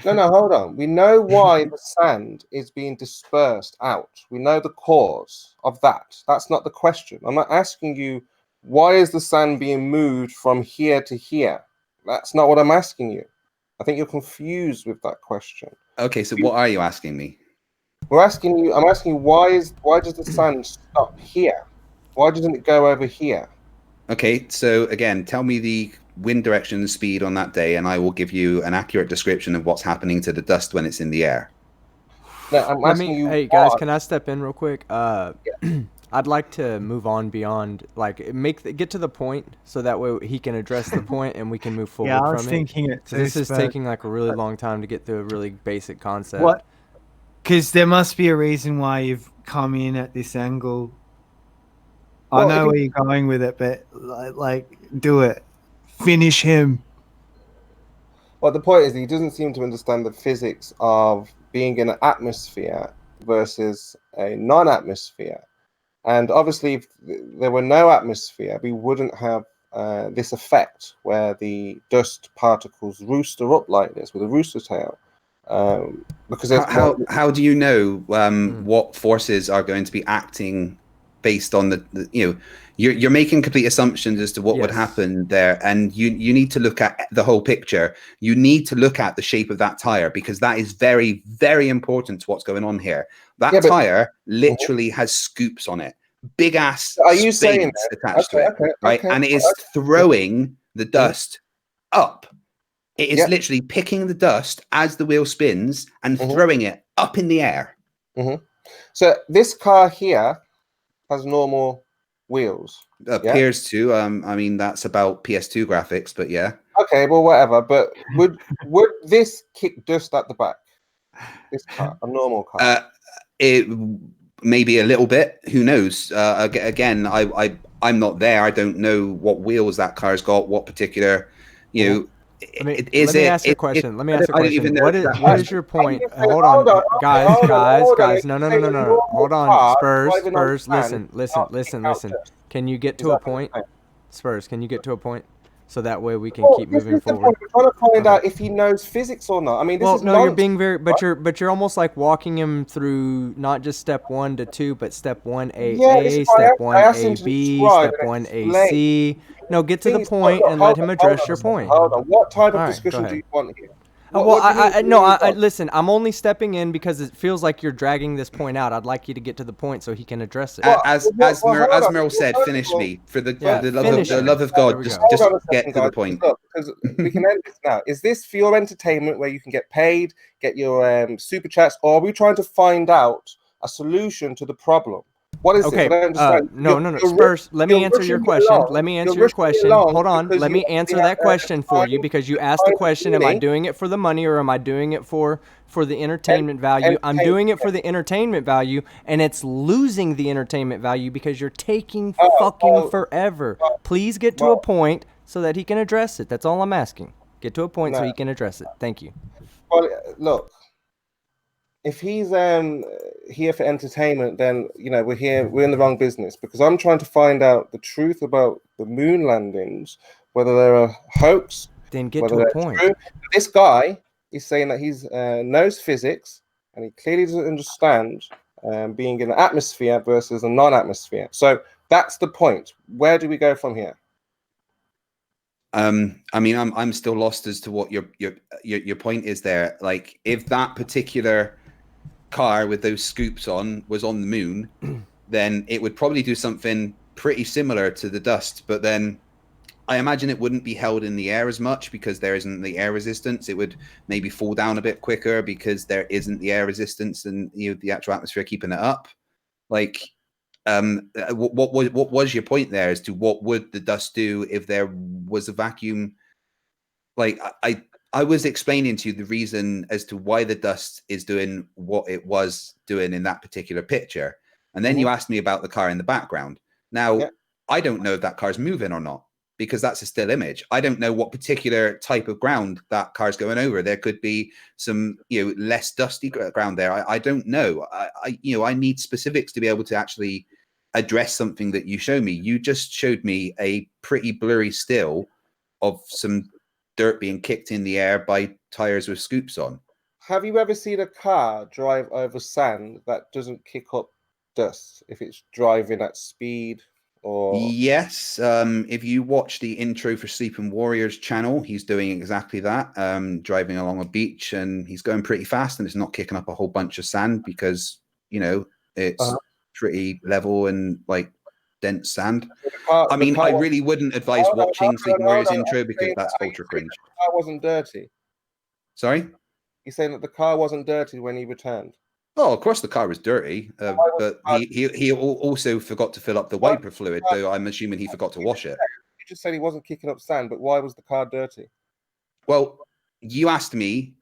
No, hold on. We know why the sand is being dispersed out. We know the cause of that. That's not the question. I'm not asking you why is the sand being moved from here to here. That's not what I'm asking you. I think you're confused with that question. Okay, so what are you asking me? I'm asking you why does the sand stop here? Why doesn't it go over here? Okay, so again, tell me the wind direction and speed on that day, and I will give you an accurate description of what's happening to the dust when it's in the air. No, I'm asking you. Hey guys, can I step in real quick? I'd like to move on beyond, get to the point, so that way he can address the point and we can move forward. Yeah, I was from thinking it too. This is taking a really long time to get through a really basic concept. What? Because there must be a reason why you've come in at this angle. I know where you're going with it, but do it. Finish him. Well, the point is he doesn't seem to understand the physics of being in an atmosphere versus a non-atmosphere. And obviously, if there were no atmosphere, we wouldn't have this effect where the dust particles rooster up like this with a rooster tail. Because how do you know what forces are going to be acting based on the you're making complete assumptions as to what would happen there, and you need to look at the whole picture. You need to look at the shape of that tire, because that is very, very important to what's going on here. That tire literally has scoops on it, big ass spades attached to it, right? And it is throwing the dust up. It is literally picking the dust as the wheel spins and throwing it up in the air. So this car here has normal wheels. Appears to. I mean, that's about PS2 graphics, but yeah. Okay, well, whatever. But would this kick dust at the back? This car, a normal car. It maybe a little bit. Who knows? Again, I'm not there. I don't know what wheels that car's got. What particular, Let me ask you a question. What is your point? Hold on, guys. No. Hold on, Spurs. Listen. Can you get to a point? Spurs, can you get to a point? So that way we can keep moving forward. We're trying to find out if he knows physics or not. I mean, you're being very, but you're almost like walking him through not just step 1 to 2, but step 1A, step 1AB, step 1AC. No, get to the point and let him address your point. Hold on. What type of discussion do you want here? Listen, I'm only stepping in because it feels like you're dragging this point out. I'd like you to get to the point so he can address it. As Merle said, finish me. For the love of God, just get to the point. Because we can end this now. Is this for your entertainment where you can get paid, get your super chats, or are we trying to find out a solution to the problem? What is okay? It? No. Spurs, let me answer your question. Hold on. Let me answer that question for you, because you asked the question, am I doing it for the money or am I doing it for the entertainment value? I'm doing it for the entertainment value, and it's losing the entertainment value because you're taking fucking forever. Please get to a point so that he can address it. That's all I'm asking. Get to a point so he can address it. Thank you. Well, look. If he's here for entertainment, then we're in the wrong business, because I'm trying to find out the truth about the moon landings, whether they're a hoax. Then get to a point. True. This guy is saying that he knows physics, and he clearly doesn't understand being in the atmosphere versus a non-atmosphere. So that's the point. Where do we go from here? I mean, I'm still lost as to what your point is there. Like, if that particular car with those scoops on was on the moon, then it would probably do something pretty similar to the dust, but then I imagine it wouldn't be held in the air as much because there isn't the air resistance. It would maybe fall down a bit quicker because there isn't the air resistance and the actual atmosphere keeping it up. Like, what was your point there as to what would the dust do if there was a vacuum? Like, I was explaining to you the reason as to why the dust is doing what it was doing in that particular picture. And then you asked me about the car in the background. Now, I don't know if that car's moving or not, because that's a still image. I don't know what particular type of ground that car's going over. There could be some, less dusty ground there. I don't know. I need specifics to be able to actually address something that you show me. You just showed me a pretty blurry still of some dirt being kicked in the air by tires with scoops on. Have you ever seen a car drive over sand that doesn't kick up dust if it's driving at speed? Or yes, if you watch the intro for Sleeping Warriors channel, he's doing exactly that, driving along a beach, and he's going pretty fast, and it's not kicking up a whole bunch of sand because it's pretty level and like dense sand. I mean, I really wouldn't advise watching Sleeping Warriors intro because that's ultra cringe. The car wasn't dirty. Sorry? You're saying that the car wasn't dirty when he returned? Oh, of course the car was dirty, but he also forgot to fill up the wiper fluid, so I'm assuming he forgot to wash it. You just said he wasn't kicking up sand, but why was the car dirty? Well, you asked me,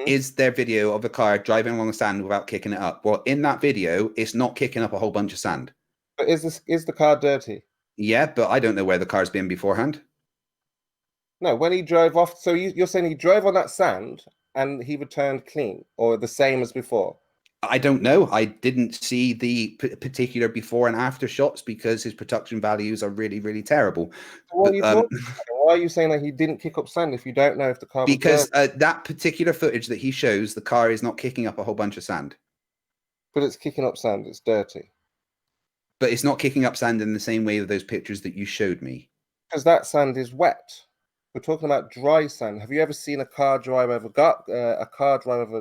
is there video of a car driving along the sand without kicking it up? Well, in that video, it's not kicking up a whole bunch of sand. But is the car dirty? Yeah, but I don't know where the car's been beforehand. No, when he drove off, so you're saying he drove on that sand and he returned clean, or the same as before? I don't know. I didn't see the particular before and after shots because his production values are really, really terrible. So what are you talking about? Why are you saying that he didn't kick up sand if you don't know if the car was Because dirty? that particular footage that he shows, the car is not kicking up a whole bunch of sand. But it's kicking up sand. It's dirty. But it's not kicking up sand in the same way of those pictures that you showed me. Because that sand is wet. We're talking about dry sand. Have you ever seen a car drive over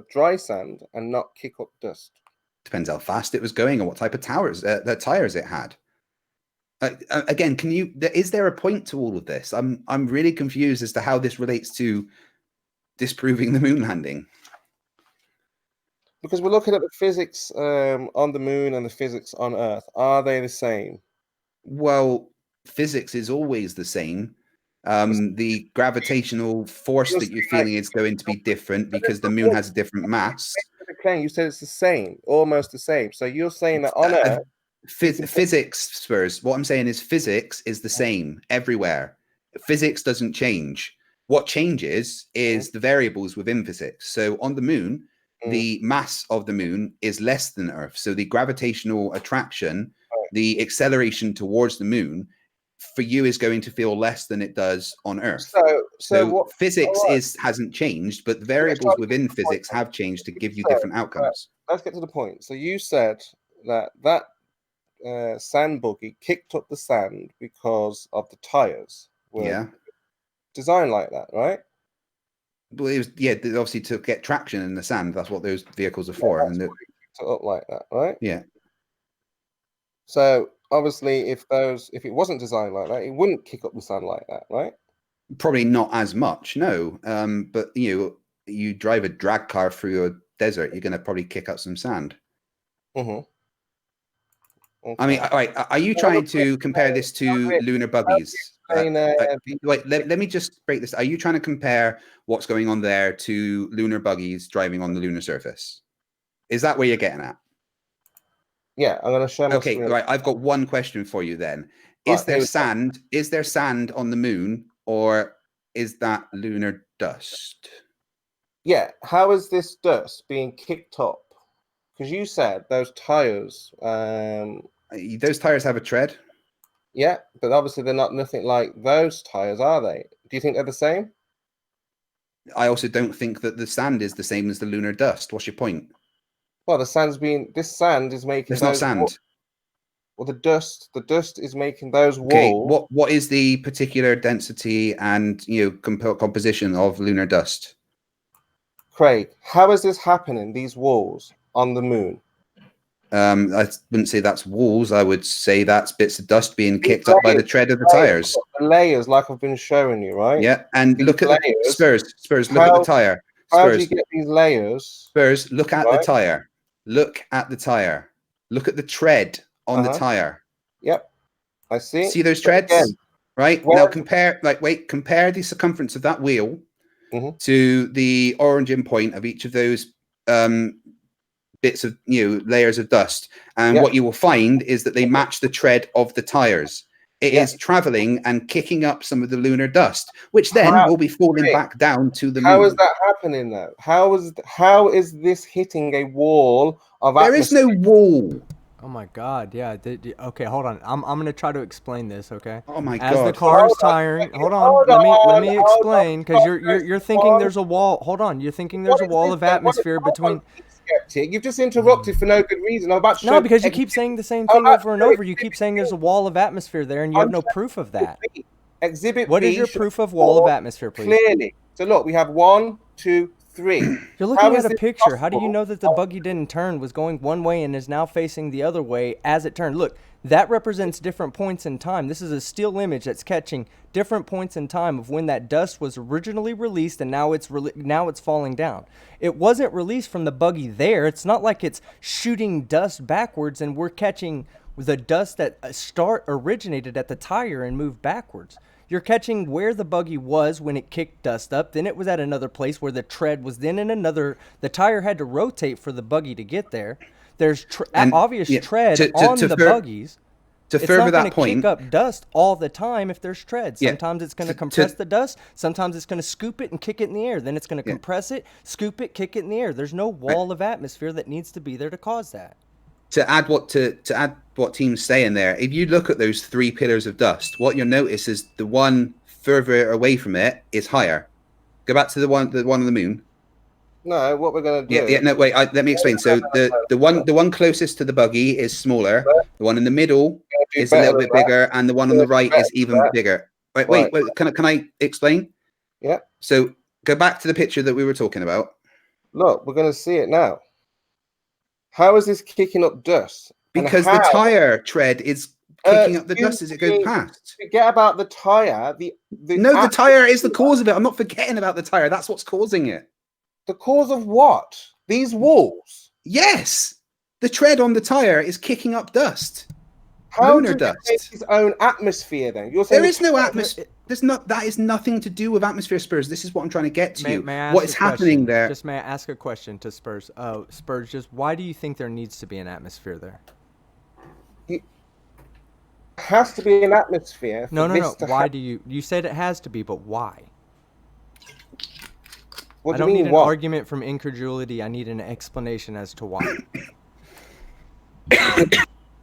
dry sand and not kick up dust? Depends how fast it was going and what type of tires it had. Again, is there a point to all of this? I'm really confused as to how this relates to disproving the moon landing. Because we're looking at the physics on the moon and the physics on Earth. Are they the same? Well, physics is always the same. The gravitational force that you're feeling is going to be different because the moon has a different mass. You said it's the same, almost the same. So you're saying that on Earth, physics, Spurs. What I'm saying is physics is the same everywhere. Physics doesn't change. What changes is the variables within physics. So on the moon, the mass of the moon is less than Earth. So the gravitational attraction, the acceleration towards the moon, for you is going to feel less than it does on Earth. So what, physics hasn't changed, but the variables within physics have changed to give you different outcomes. Let's get to the point. So you said that sand buggy kicked up the sand because of the tires were designed like that, right? Well, it was obviously to get traction in the sand. That's what those vehicles are for. And kicked it up like that, right? Yeah. So obviously, if it wasn't designed like that, it wouldn't kick up the sand like that, right? Probably not as much, no. But you drive a drag car through a desert, you're going to probably kick up some sand. Okay. I mean, all right, are you trying to compare this to lunar buggies? Wait, let me just break this. Are you trying to compare what's going on there to lunar buggies driving on the lunar surface? Is that where you're getting at? Yeah, I'm going to show my Okay, screen. right. I've got one question for you then. Is there sand? Is there sand on the moon, or is that lunar dust? Yeah. How is this dust being kicked up? Because you said those tires. Those tires have a tread. Yeah, but obviously they're not nothing like those tires, are they? Do you think they're the same? I also don't think that the sand is the same as the lunar dust. What's your point? Well, this sand is making. It's not sand. Well, the dust is making those walls. Okay, what is the particular density and composition of lunar dust? Craig, how is this happening? These walls on the moon. I wouldn't say that's walls. I would say that's bits of dust being kicked up by the tread of the tires. The layers, like I've been showing you, right? Yeah, and look at the Spurs. Look at the tire. How do you get these layers? Spurs, look at the tire. Look at the tire. Look at the tread on the tire. Yep, I see. See those treads? Right now, compare the circumference of that wheel to the origin point of each of those bits of layers of dust, and what you will find is that they match the tread of the tires. It is traveling and kicking up some of the lunar dust, which then will be falling back down to the moon. How is that happening though? How is this hitting a wall of atmosphere? There is no wall. Oh my God! Yeah. Okay, hold on. I'm gonna try to explain this. Okay. Oh my God. As the car car is tiring, hold on. Let me explain, because you're thinking there's a wall. Hold on. You're thinking there's a wall of atmosphere between. Skeptic, you've just interrupted for no good reason. I'm about to No, because you keep saying the same thing over and over. You keep saying there's a wall of atmosphere there, and you have no proof of that. Exhibit What is your proof of wall of atmosphere, please? Clearly. So look, we have 1, 2, 3. You're looking at a picture. How do you know that the buggy didn't turn, was going one way, and is now facing the other way as it turned? Look, that represents different points in time. This is a still image that's catching different points in time of when that dust was originally released, and now it's falling down. It wasn't released from the buggy there. It's not like it's shooting dust backwards, and we're catching the dust that originated at the tire and moved backwards. You're catching where the buggy was when it kicked dust up. Then it was at another place where the tread was then in another. The tire had to rotate for the buggy to get there. There's obvious tread on the buggies. To It's further not going that to point, kick up dust all the time if there's tread. Yeah. Sometimes it's going to To- compress the dust. Sometimes it's going to scoop it and kick it in the air. Then it's going to Yeah. compress it, scoop it, kick it in the air. There's no wall of atmosphere that needs to be there to cause that. to add what Team's saying there, if you look at those 3 pillars of dust, what you'll notice is the one further away from it is higher. Go back to the one on the moon. No, what we're going to do? Yeah. No, wait. Let me explain. So the one closest to the buggy is smaller. The one in the middle is a little bit bigger, and the one on the right is even bigger. Wait. Can I explain? Yeah. So go back to the picture that we were talking about. Look, we're going to see it now. How is this kicking up dust? And Because the how- tire tread is kicking up the dust as it goes past. Forget about the tire. The tire is the cause of it. I'm not forgetting about the tire. That's what's causing it. The cause of what? These walls. Yes, the tread on the tire is kicking up dust. How Lunar does it dust. make its own atmosphere then? You're saying There is no atmosphere. That is nothing to do with atmosphere, Spurs. This is what I'm trying to get to you. May I ask What is a question? happening there? Just may I ask a question to Spurs? Spurs, just why do you think there needs to be an atmosphere there? It has to be an atmosphere. No. Why do you said it has to be, but why? What I do don't you need mean? an What? argument from incredulity. I need an explanation as to why.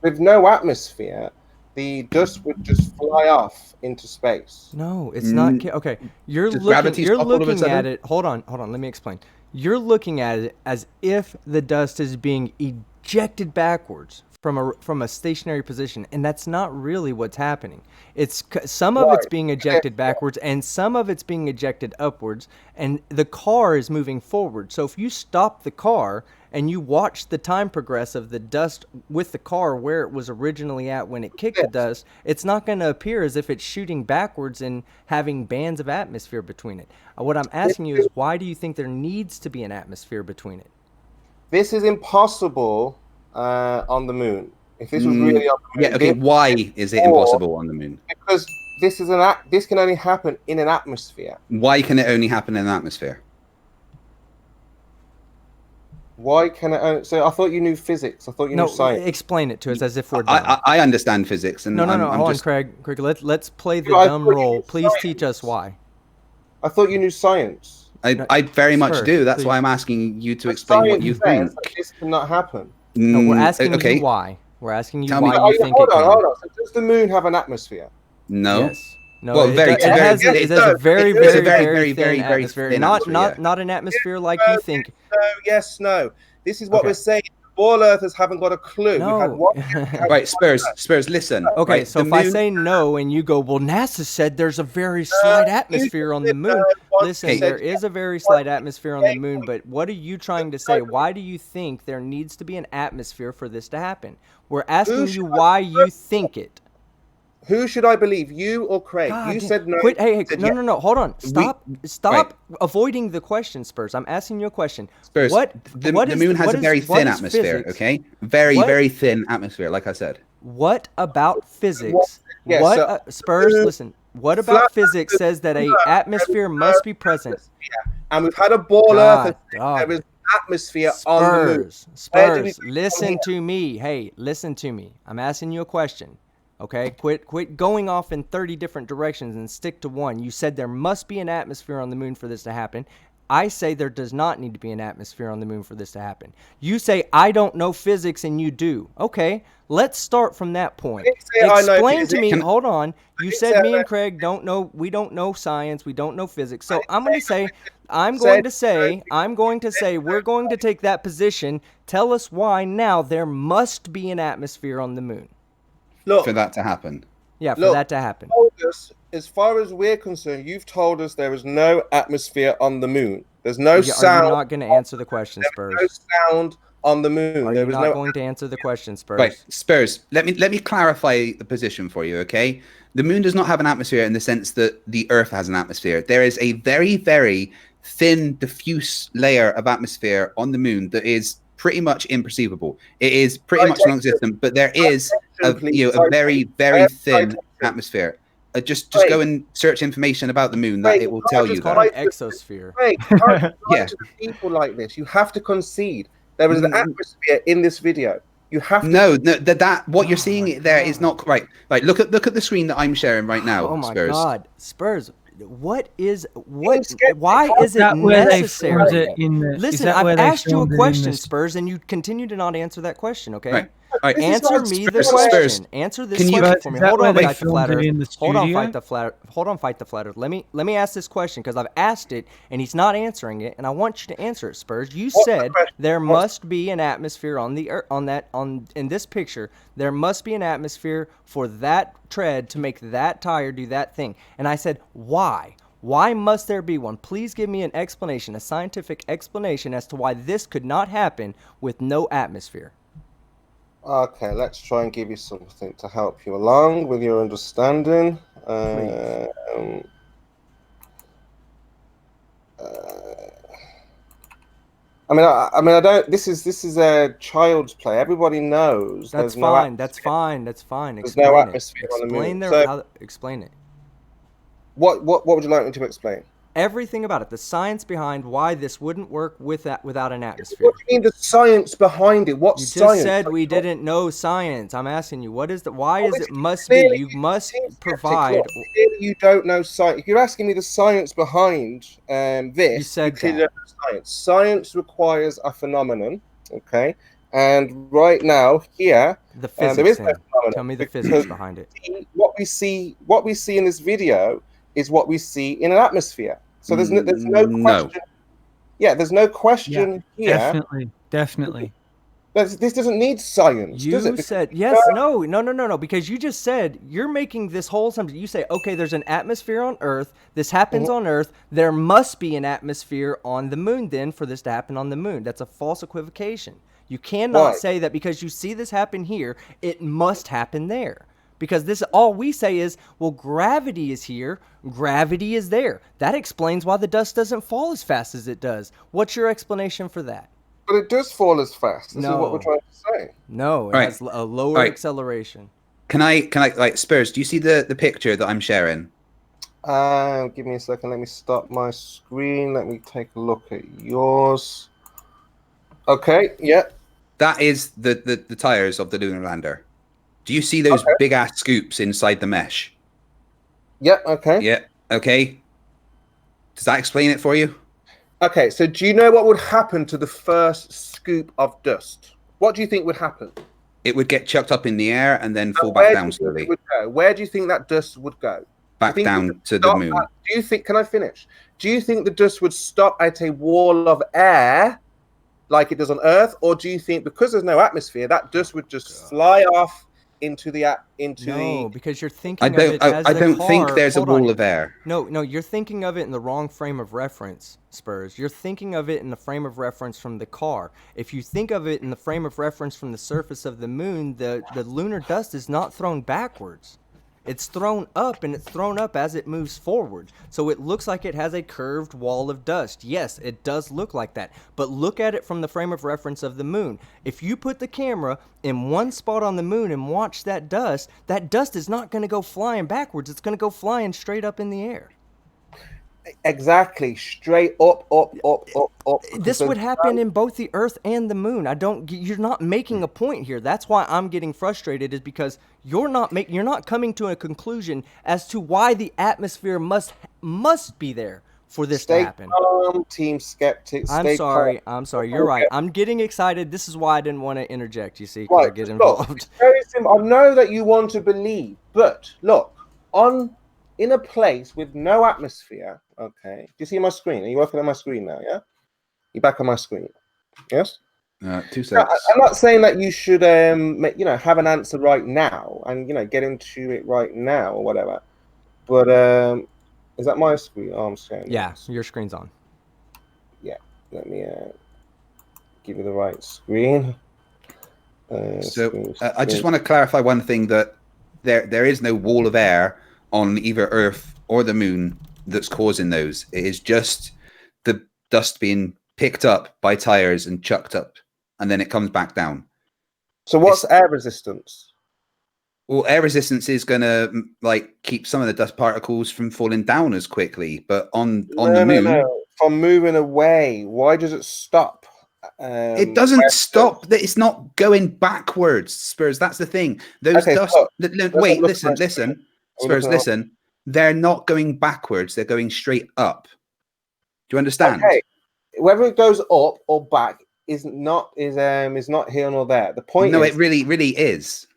With no atmosphere, the dust would just fly off into space. No, it's not. Okay, you're Does gravity stop all of a looking at sudden? it. Hold on. Let me explain. You're looking at it as if the dust is being ejected backwards from a stationary position, and that's not really what's happening. It's some of it's being ejected backwards, and some of it's being ejected upwards, and the car is moving forward. So if you stop the car and you watch the time progress of the dust with the car where it was originally at when it kicked the dust, it's not going to appear as if it's shooting backwards and having bands of atmosphere between it. What I'm asking you is, why do you think there needs to be an atmosphere between it? This is impossible on the moon. If this was really on the moon, Yeah. Okay. Why is it impossible on the moon? because this is this can only happen in an atmosphere. Why can it only happen in an atmosphere? Why can it? So I thought you knew physics. I thought you knew science. Explain it to us as if we're dumb. I understand physics, and No. I'm Hold on, just, Craig. Let's play the I dumb thought you role. knew Please teach us science. why. I thought you knew science. I very much Spurs, do. That's please. why I'm asking you to But explain what you science think. says that this cannot happen. No, we're asking okay. you why. We're asking you Tell me- why you think hold it can. on. So does the moon have an atmosphere? No. Yes. No, Well, it, very- it has very- it has a very, it's very, a very thin atmosphere. thin Not atmosphere, not yeah. not an atmosphere like No, you think. No, yes, no. This is what Okay. we're saying. Ball Earthers haven't got a clue. No. We've had one. Right, Spurs, listen. Okay, right, so the if I moon- say no and you go, well, NASA said there's a very slight atmosphere on the moon. Listen, Okay. there is a very slight atmosphere on the moon, but what are you trying to say? Why do you think there needs to be an atmosphere for this to happen? We're asking you why you think it. Who should I believe, you or Craig? God You damn- said no. Quit. Hey, I said no, yes. no. Hold on. Stop avoiding the question, Spurs. I'm asking you a question. Spurs, the moon has a very thin atmosphere, physics? okay? Very, What? very thin atmosphere, like I said. What about physics? Yeah, what so- Spurs? Listen. What about physics says that a atmosphere must be present? And we've had a ball God, Earth. dog. There is atmosphere on the moon. Where do we Spurs, come listen here? to me. Hey, listen to me. I'm asking you a question. Okay, quit going off in 30 different directions and stick to one. You said there must be an atmosphere on the moon for this to happen. I say there does not need to be an atmosphere on the moon for this to happen. You say I don't know physics and you do. Okay, let's start from that point. didn't say I know Explain to me. physics. Hold on. You didn't said say me I and Craig don't know. We don't know science. We don't know physics. So I'm going to say. I'm going to say we're going to take that position. Tell us why now there must be an atmosphere on the moon. Look, For that to happen. Yeah, for Look, that to happen. told us, as far as we're concerned, you've told us there is no atmosphere on the moon. There's no Are you sound. not going to answer the question, There's Spurs? no sound on the moon. Are There you is not no. going to answer the question, Spurs? Right, Spurs, let me clarify the position for you, okay? The moon does not have an atmosphere in the sense that the Earth has an atmosphere. There is a very, very thin, diffuse layer of atmosphere on the moon that is pretty much imperceivable. It is pretty much non-existent, but there is a very, very thin atmosphere. Just go and search information about the moon. That it will tell you It's called that. an exosphere. Wait, you can't Yeah. to people like this. You have to concede. There is an atmosphere in this video. You have to. No, that what you're seeing there is not right. Right, look at the screen that I'm sharing right now. Oh my Spurs. God, Spurs. Why is it that where they necessary? filmed it in the- is Listen, that where I've they asked you a filmed it in question, the- Spurs, and you continue to not answer that question. Okay. Right. Right. This is Answer not me the Spurs. question. Answer this Can you- question Spurs, for me. is that Hold where on, they fight the filmed flat it earth. in the Hold on, studio? fight the flat. Hold on, fight the flat earth. Let me ask this question because I've asked it and he's not answering it, and I want you to answer it, Spurs. You What's the said question? there must be an atmosphere on the earth, in this picture. There must be an atmosphere for that tread to make that tire do that thing, and I said why. Why must there be one? Please give me an explanation, a scientific explanation as to why this could not happen with no atmosphere. Okay, let's try and give you something to help you along with your understanding. Please. I mean, I don't. This is a child's play. Everybody knows. That's there's no fine. That's atmosphere. fine. That's fine. There's Explain no it. atmosphere on the Explain moon. So- explain it. What would you like me to explain? Everything about it. The science behind why this wouldn't work without an atmosphere. What do you mean the science behind it? What You just science? said we didn't know science. I'm asking you, what is the? Why is this it is must be? clearly- You must Skeptic, provide. look, clearly you don't know science. If you're asking me the science behind this, You said clearly that. don't know science. Science requires a phenomenon, okay? And right now here, The there physics. is no Then phenomenon tell me the because physics behind it. what we see in this video is what we see in an atmosphere. So there's no No. question. Yeah, there's no question here. Definitely. This doesn't need science, does it? You Because- said yes, no, because you just said you're making this whole something. You say, okay, there's an atmosphere on Earth. This happens on Earth. There must be an atmosphere on the moon then for this to happen on the moon. That's a false equivocation. You cannot Why? say that because you see this happen here, it must happen there. Because this, all we say is, well, gravity is here, gravity is there. That explains why the dust doesn't fall as fast as it does. What's your explanation for that? But it does fall as fast. This is No. what we're trying to say. No, it Right. has a lower Right. acceleration. Can I like Spurs? Do you see the picture that I'm sharing? Give me a second. Let me stop my screen. Let me take a look at yours. Okay. Yeah. That is the tires of the lunar lander. Do you see those big ass scoops inside the mesh? Yeah. Okay. Yeah. Okay. Does that explain it for you? Okay. So, do you know what would happen to the first scoop of dust? What do you think would happen? It would get chucked up in the air and then fall Where back do down you think slowly, it would go? Where do you think that dust would go? back think it down would to the stop moon. Do you think? Can I finish? Do you think the dust would stop at a wall of air, like it does on Earth, or do you think because there's no atmosphere, that dust would just fly off into the No, because you're thinking I of don't. it as I the don't think car. there's a Hold on. wall of air. No, you're thinking of it in the wrong frame of reference, Spurs. You're thinking of it in the frame of reference from the car. If you think of it in the frame of reference from the surface of the moon, the lunar dust is not thrown backwards. It's thrown up, and it's thrown up as it moves forward. So it looks like it has a curved wall of dust. Yes, it does look like that. But look at it from the frame of reference of the moon. If you put the camera in one spot on the moon and watch that dust is not going to go flying backwards. It's going to go flying straight up in the air. exactly straight up. This would happen in both the Earth and the moon. You're not making a point here. That's why I'm getting frustrated, is because you're not coming to a conclusion as to why the atmosphere must be there for this to happen. Calm, Team Skeptic. I'm sorry. You're right. I'm getting excited. This is why I didn't want to interject, you see, because I get involved. Look, very simple. I know that you want to believe, but look, in a place with no atmosphere, okay? Do you see my screen? Are you working on my screen now, yeah? You're back on my screen, yes? 2 Now, seconds. I'm not saying that you should, have an answer right now and, get into it right now or whatever. But is that my screen? Oh, I'm sharing. Yeah, your screen's on. Yeah, let me give you the right screen. So I just want to clarify one thing, that there is no wall of air on either Earth or the moon that's causing those. It is just the dust being picked up by tires and chucked up, and then it comes back down. So what's air resistance? Well, air resistance is going to keep some of the dust particles from falling down as quickly, but on the moon, from moving away. Why does it stop It doesn't stop. It's not going backwards, Spurs. That's the thing. Those Okay, dust. so Wait, look listen, at my screen. listen, Are we Spurs, looking at- listen. They're not going backwards. They're going straight up. Do you understand? Okay, whether it goes up or back is not here nor there. The point No, is, it really, really is.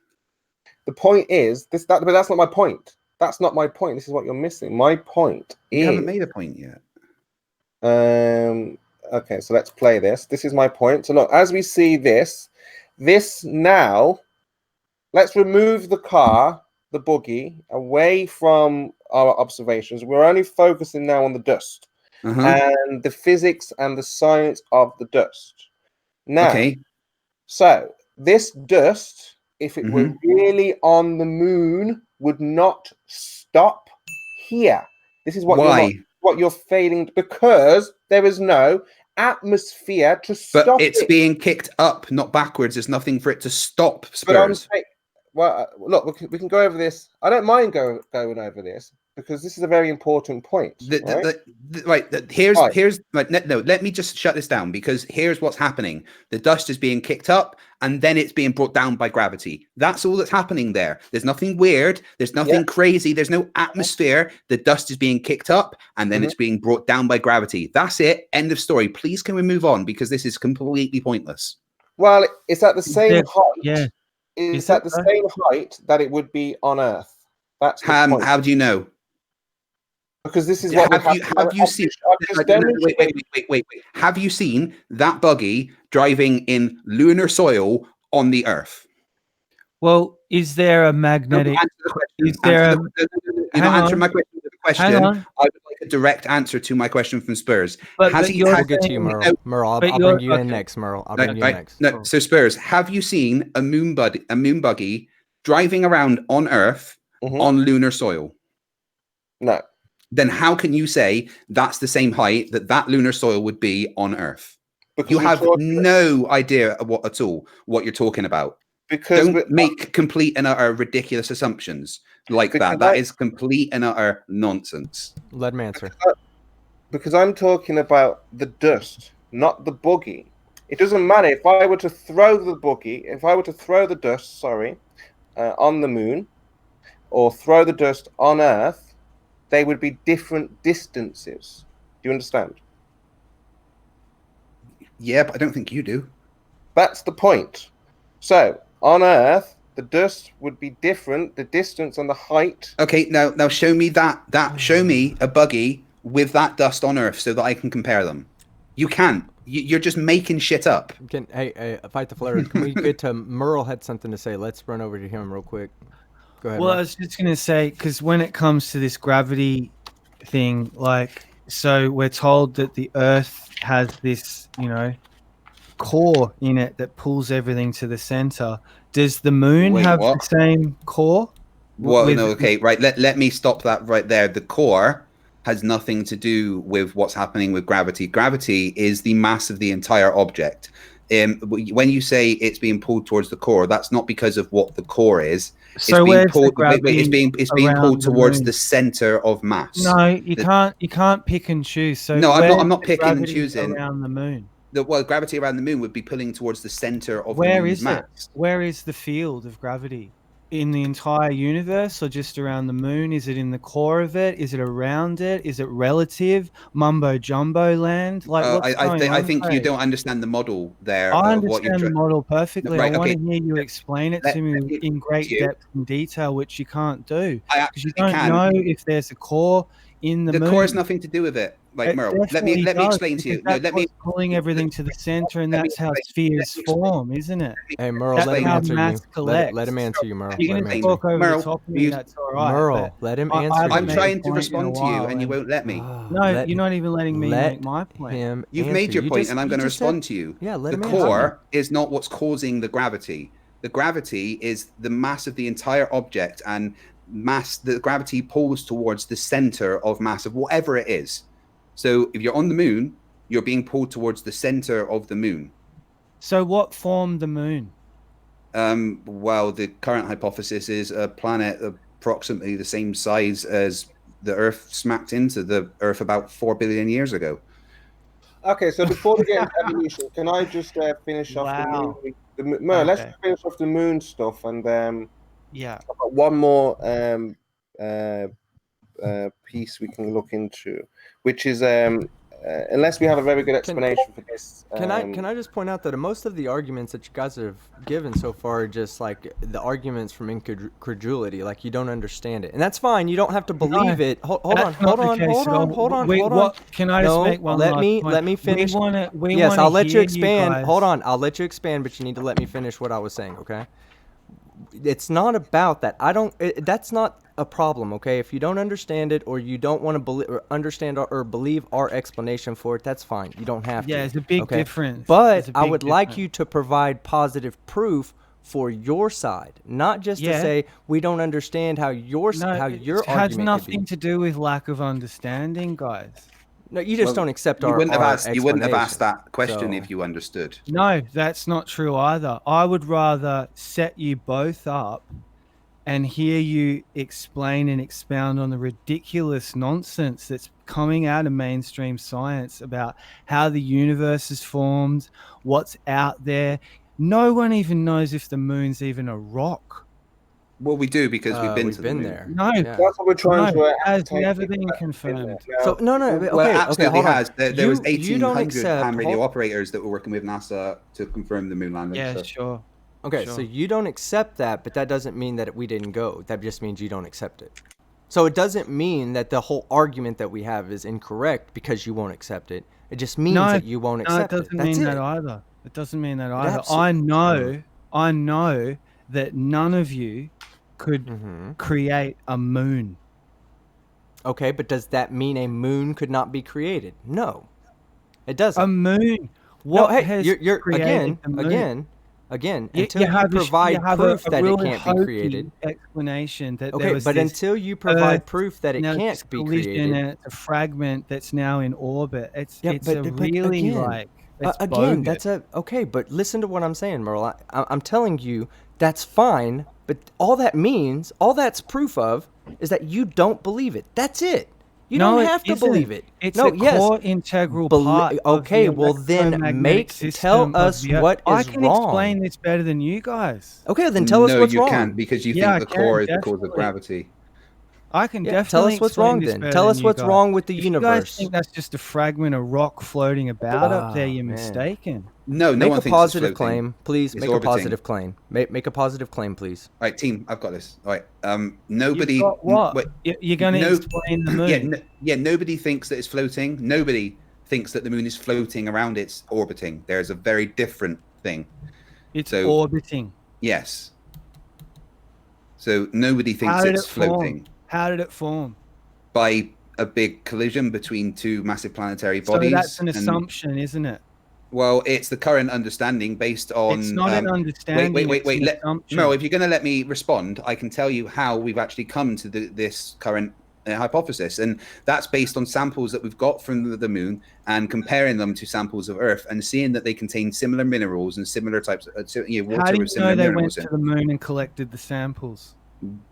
the point is this. But that's not my point. That's not my point. This is what you're missing. My point You is. haven't made a point yet. Okay, so let's play this. This is my point. So look, as we see this now, let's remove the buggy, away from our observations. We're only focusing now on the dust and the physics and the science of the dust. Now, Okay. so this dust, if it were really on the moon, would not stop here. This is what you're failing, because there is no atmosphere to stop it. But it's being kicked up, not backwards. There's nothing for it to stop, Spurs. Well, look, we can go over this. I don't mind going over this, because this is a very important point. Here's no. Let me just shut this down, because here's what's happening. The dust is being kicked up, and then it's being brought down by gravity. That's all that's happening there. There's nothing weird. There's nothing crazy. There's no atmosphere. The dust is being kicked up, and then it's being brought down by gravity. That's it. End of story. Please, can we move on, because this is completely pointless. Well, it's at the same height. Yeah. It's at the same height that it would be on Earth. That's the point. How do you know? Because this is what have you seen? Wait. Have you seen that buggy driving in lunar soil on the Earth? Well, is there a magnetic? Is there a? You're not answering my question with a question. I would like a direct answer to my question from Spurs. We'll get to you, Merle. Merle, I'll bring you in next, Merle. I'll bring you next. No, so Spurs, have you seen a moon buggy driving around on Earth on lunar soil? No. Then how can you say that's the same height that lunar soil would be on Earth? Because you have no idea at all what you're talking about. Because don't make complete and utter ridiculous assumptions like that. That is complete and utter nonsense. Let him answer. Because I'm talking about the dust, not the buggy. It doesn't matter if I were to throw the dust, on the moon, or throw the dust on Earth, they would be different distances. Do you understand? Yeah, but I don't think you do. That's the point. So on Earth, the dust would be different, the distance and the height. Okay, now show me show me a buggy with that dust on Earth so that I can compare them. You can't. You're just making shit up. Hey, Fight the Flare. Can we get to Merle had something to say? Let's run over to him real quick. Go ahead. Well, Merle. I was just going to say, because when it comes to this gravity thing, so we're told that the Earth has this, core in it that pulls everything to the center. Does the moon have the same core? Well, no, okay, right. Let me stop that right there. The core has nothing to do with what's happening with gravity. Gravity is the mass of the entire object. When you say it's being pulled towards the core, that's not because of what the core is. So it's being pulled towards the center of mass. No, you can't pick and choose. So no, I'm not picking and choosing. Around the moon. Gravity around the moon would be pulling towards the center of the moon's mass. Where is the field of gravity? In the entire universe, or just around the moon? Is it in the core of it? Is it around it? Is it relative? Mumbo jumbo land? I think you don't understand the model there. I understand the model perfectly. I want to hear you explain it to me in great depth and detail, which you can't do. Because you don't know if there's a core in the moon. The core has nothing to do with it. Merle, let me explain to you. No, pulling everything to the center, and that's how spheres form, isn't it? Hey, Merle, let him answer you. Let him answer you, Merle. You're going to talk over the top of me, that's all right. Merle, let him answer you. I'm trying to respond to you, and you won't let me. No, you're not even letting me make my point. You've made your point, and I'm going to respond to you. Yeah, let him answer. The core is not what's causing the gravity. The gravity is the mass of the entire object, and the gravity pulls towards the center of mass of whatever it is. So if you're on the moon, you're being pulled towards the center of the moon. So what formed the moon? Well, the current hypothesis is a planet approximately the same size as the Earth smacked into the Earth about 4 billion years ago. Okay, so before we get into evolution, can I just finish off Wow. the moon? No, let's Okay. finish off the moon stuff, and Yeah. I've got one more piece we can look into, which is unless we have a very good explanation for this. Can I just point out that most of the arguments that you guys have given so far are just like the arguments from incredulity, like you don't understand it, and that's fine. You don't have to believe it. Hold on. What can I just make one last point? Let me finish. Yes, I'll let you expand. Hold on, I'll let you expand, but you need to let me finish what I was saying, okay? It's not about that. That's not a problem, okay? If you don't understand it or you don't want to understand or believe our explanation for it, that's fine. You don't have to. Yeah, it's a big difference. But I would like you to provide positive proof for your side, not just to say we don't understand how your argument has nothing could be. to do with lack of understanding, guys. No, you just don't accept you our wouldn't have asked. You wouldn't have explanation. asked that question So- if you understood. No, that's not true either. I would rather set you both up and hear you explain and expound on the ridiculous nonsense that's coming out of mainstream science about how the universe is formed, what's out there. No one even knows if the moon's even a rock. Well, we do because we've been we've to been the moon. there. No, Yeah. That's what we're trying to. it has ascertain. never been confirmed. So no, okay, Well, it okay, absolutely hold on. has. There was You don't 1,800 accept. ham radio operators that were working with NASA to confirm the moon landing. Yeah, so. sure. Okay, so you don't accept that, but that doesn't mean that we didn't go. That just means you don't accept it. So it doesn't mean that the whole argument that we have is incorrect because you won't accept it. It just means that you won't accept it it. doesn't That's mean it. that either. It doesn't mean that either. absolutely- I know that none of you could create a moon. Okay, but does that mean a moon could not be created? No, it doesn't. A moon. What no, hey, has you're created the moon? again, You- until you you have a- provide you have proof a that it really can't be hokey created. explanation that there Okay, was but this until you provide Earth, proof that it now this can't be collision created. and it's a fragment that's now in orbit. It's Yeah, it's but- a but really again, like it's again, bogus. that's okay. But listen to what I'm saying, Merle. I'm telling you that's fine. But all that means, all that's proof of, is that you don't believe it. That's it. You No, don't it have to isn't. believe it. It's no, a core integral part. Okay, of the well then electromagnetic tell system of us the Earth. what I is can wrong. explain this better than you guys. Okay, then tell us No, what's you wrong. can't because you Yeah, I think the can, core is the cause of definitely. gravity. I can Yeah, definitely tell us what's explain wrong this then. better Tell than us you what's guys. wrong with the If you guys universe. think that's just a fragment of rock floating about up there, you're man. mistaken. No, no Make one a thinks positive it's floating. claim, please. It's Make orbiting. a positive claim. Make a positive claim, please. All right, team, I've got this. All right, nobody. You've got what? Wait, You're going to no- explain the moon. yeah, nobody thinks that it's floating. Nobody thinks that the moon is floating around its orbiting. There's a very different thing. It's So- orbiting. Yes. So nobody thinks How did it's it form? floating How did it form? by a big collision between two massive planetary So bodies. that's an and- assumption, isn't it? Well, it's the current understanding based on. It's not an understanding. Wait. It's an assumption. Merle, if you're going to let me respond, I can tell you how we've actually come to this current hypothesis, and that's based on samples that we've got from the moon and comparing them to samples of Earth and seeing that they contain similar minerals and similar types of How water do you with know similar they went minerals to in. the moon and collected the samples?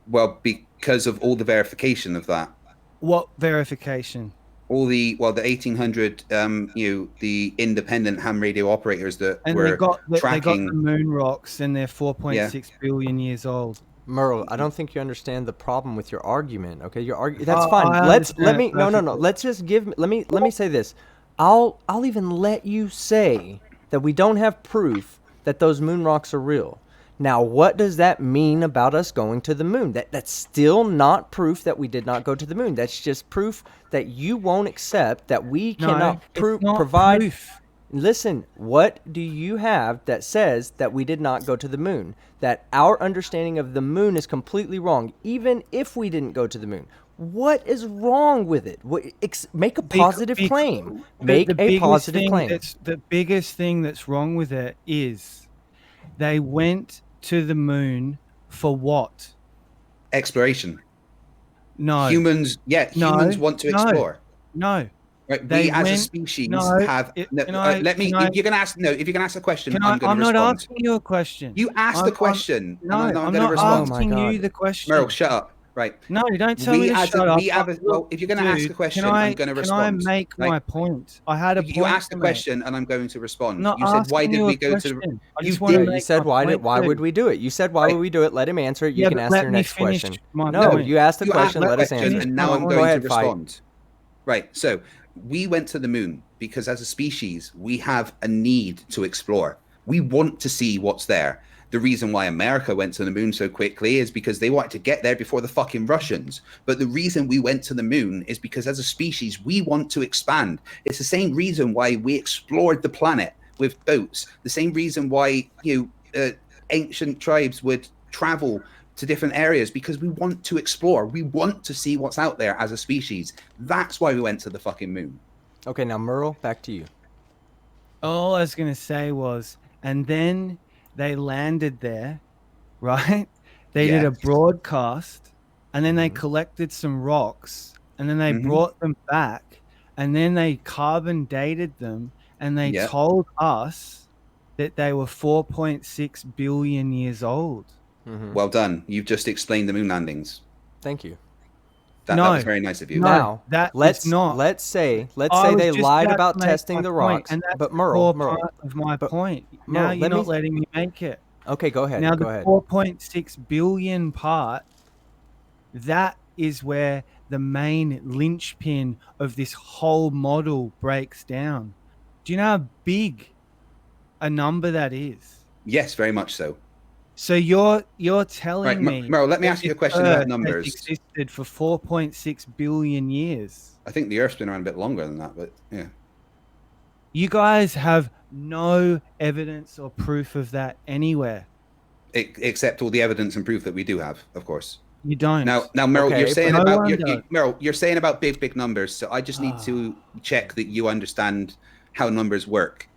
Well, because of all the verification of that. What verification? All the 1,800 the independent ham radio operators that And were they got tracking. the moon rocks, and they're 4.6 billion years old. Merle, I don't think you understand the problem with your argument. Okay, that's I fine. Let understand me it no. perfectly. Let's just let me say this. I'll even let you say that we don't have proof that those moon rocks are real. Now, what does that mean about us going to the moon? That's still not proof that we did not go to the moon. That's just proof that you won't accept that we cannot it's not provide. proof. Listen, what do you have that says that we did not go to the moon? That our understanding of the moon is completely wrong, even if we didn't go to the moon. What is wrong with it? Make a positive claim. Make a biggest positive thing claim. The biggest thing that's wrong with it is they went to the moon for what? Exploration. No. Humans want to explore. No. Right, They we as a went- species no, have. it- No, can I- let me. can I- If you're gonna ask, no. If you're gonna ask a question, Can I'm I, gonna I'm respond. not asking you a question. You asked the question. No, and I'm I'm gonna not respond. Oh my asking you God. the question. Merle, shut up. Right. No, don't tell me to shut up. Well, if you're going to ask a question, I'm going to respond. Can I make my point? I had a point. You asked the question, and I'm going to respond. I'm not You said, "Why did we go to?" question. I You just want to did. make You said my why point would too. we do it? You said why would we do it? Let him answer it. You Yeah, can but ask let your me next finish question. my No, point. you asked the You asked question. the Let us question, answer. and now I'm Go going ahead, to fight. respond. Right. So we went to the moon because, as a species, we have a need to explore. We want to see what's there. The reason why America went to the moon so quickly is because they wanted to get there before the fucking Russians. But the reason we went to the moon is because, as a species, we want to expand. It's the same reason why we explored the planet with boats. The same reason why ancient tribes would travel to different areas, because we want to explore. We want to see what's out there as a species. That's why we went to the fucking moon. Okay, now Merle, back to you. All I was going to say was, and then they landed there, right? They did a Yes. broadcast, and then they Mhm. collected some rocks, and then they Mhm. brought them back, and then they carbon dated them, and they Yeah. told us that they were 4.6 billion years old. Mhm. Well done. You've just explained the moon landings. Thank you. That No. was very nice of you. No, Now, that is let's not. say I was they just lied about about to make testing my the point, rocks, and that's but the Merle, core part of my but point. Merle, Now you're not letting me make it. Okay, go ahead. Now Go the ahead. 4.6 billion part, that is where the main linchpin of this whole model breaks down. Do you know how big a number that is? Yes, very much so. So you're telling Right, me Merle, let me that ask you a this question about Earth numbers. has existed for 4.6 billion years. I think the Earth's been around a bit longer than that, but yeah. You guys have no evidence or proof of that anywhere. Except all the evidence and proof that we do have, of course. You don't. Now, Merle, Okay, you're saying but- No about one does. Merle, you're saying about big numbers. So I just need to check that you understand how numbers work.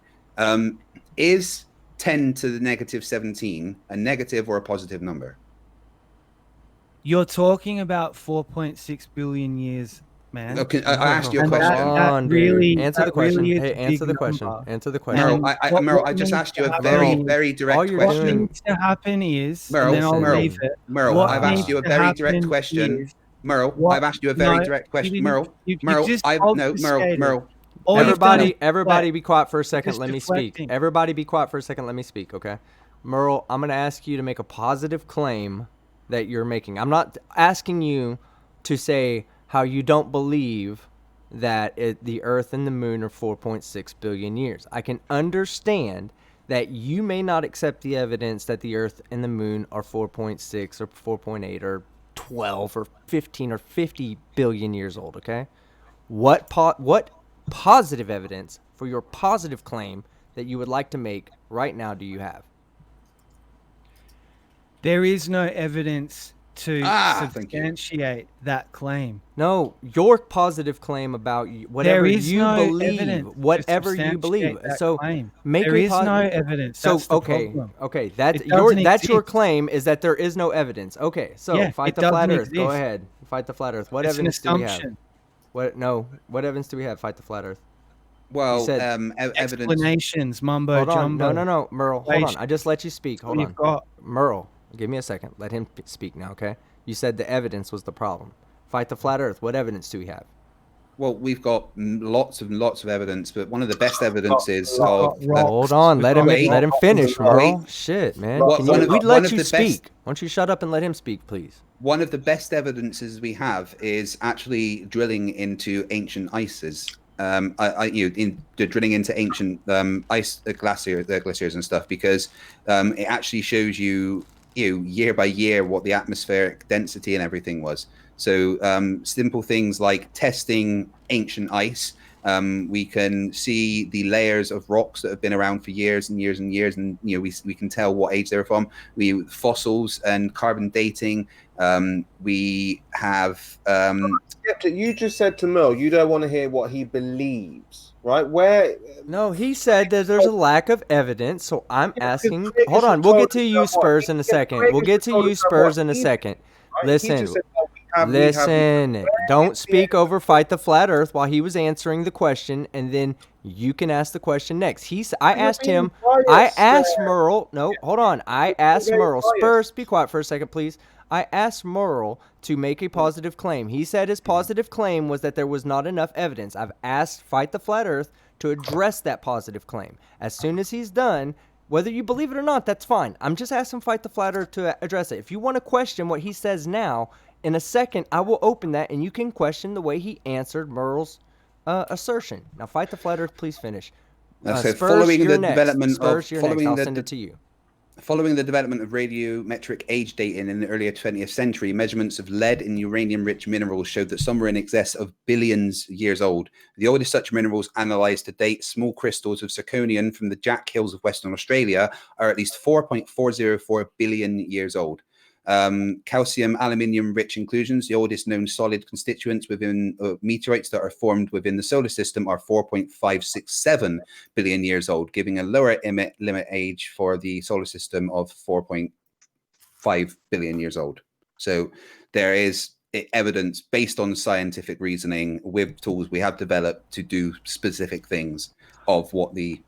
Is 10 to the negative 17 a negative or a positive number? You're talking about 4.6 billion years, man. Okay, I asked you a And question. on, dude. really, Answer the that really question. is Hey, a answer big the question. number. Answer the question. Merle, And Merle, what I just needs asked you to a happen very, is- very all direct you're What question. doing- needs to happen is, Merle, and then I'll Listen. leave it. Merle, What I've asked needs you a to very direct happen question. is- Merle, what- I've asked you a very no, direct you question. didn't- Merle, you Merle, just Merle, obfuscated. Merle. All you've done is Everybody deflect. be quiet for a second. Just Let me speak. deflecting. Everybody be quiet for a second. Let me speak, okay? Merle, I'm going to ask you to make a positive claim that you're making. I'm not asking you to say how you don't believe that the Earth and the Moon are 4.6 billion years. I can understand that you may not accept the evidence that the Earth and the Moon are 4.6 or 4.8 or 12 or 15 or 50 billion years old, okay? What positive evidence for your positive claim that you would like to make right now do you have? There is no evidence to Thank you. substantiate that claim. No, your positive claim about whatever There is you no believe, evidence to whatever you believe. substantiate that So claim. make There a is no evidence. So That's the okay, problem. okay, that's It doesn't your exist. claim is that there is no evidence. Okay, so Yeah, fight it the flat doesn't Earth. Go exist. ahead, fight the flat Earth. What It's an evidence do we have? assumption. What evidence do we have? Fight the flat Earth. Well, said- evidence. Explanations, mumbo Hold on, jumbo. no, Merle, hold on. I just let you speak. Hold You've on, got Merle, give me a second. Let him speak now, okay? You said the evidence was the problem. Fight the flat Earth. What evidence do we have? Well, we've got lots of evidence, but one of the best evidences got of rocks. Hold on, let him Wait. finish, Wait. Merle. Shit, man. What- Can one you, of- we'd one let of you the speak. best- Why don't you shut up and let him speak, please? one of the best evidences we have is actually drilling into ancient ices. Drilling into ancient ice glaciers and stuff, because it actually shows you year by year what the atmospheric density and everything was. So simple things like testing ancient ice. We can see the layers of rocks that have been around for years and years and years, and we can tell what age they're from. Fossils and carbon dating. We have Skeptic, you just said to Mel, you don't want to hear what he believes, right? Where? No, he said that there's a lack of evidence, so I'm asking. Craig Hold has on, we'll told get to us you, that what Spurs, he- in a yeah, second. Craig We'll has get to told you, us that Spurs, what in a he- second. right? He Listen, just said, oh, we have listen. Don't speak over Fight the Flat Earth while he was answering the question, and then you can ask the question next. I asked being him. biased I asked there. Merle. No, hold on. I asked being Merle. biased. Spurs, be quiet for a second, please. I asked Merle to make a positive claim. He said his positive claim was that there was not enough evidence. I've asked Fight the Flat Earth to address that positive claim. As soon as he's done, whether you believe it or not, that's fine. I'm just asking Fight the Flat Earth to address it. If you want to question what he says now, in a second, I will open that and you can question the way he answered Merle's assertion. Now, Fight the Flat Earth, please finish. So Spurs, following you're the next. development Spurs, of you're following next. I'll the send it to you. Following the development of radiometric age dating in the earlier 20th century, measurements of lead and uranium-rich minerals showed that some were in excess of billions years old. The oldest such minerals analysed to date, small crystals of zirconium from the Jack Hills of Western Australia, are at least 4.404 billion years old. Calcium, aluminium-rich inclusions, the oldest known solid constituents within meteorites that are formed within the solar system, are 4.567 billion years old, giving a lower limit age for the solar system of 4.5 billion years old. So there is evidence based on scientific reasoning with tools we have developed to do specific things of what the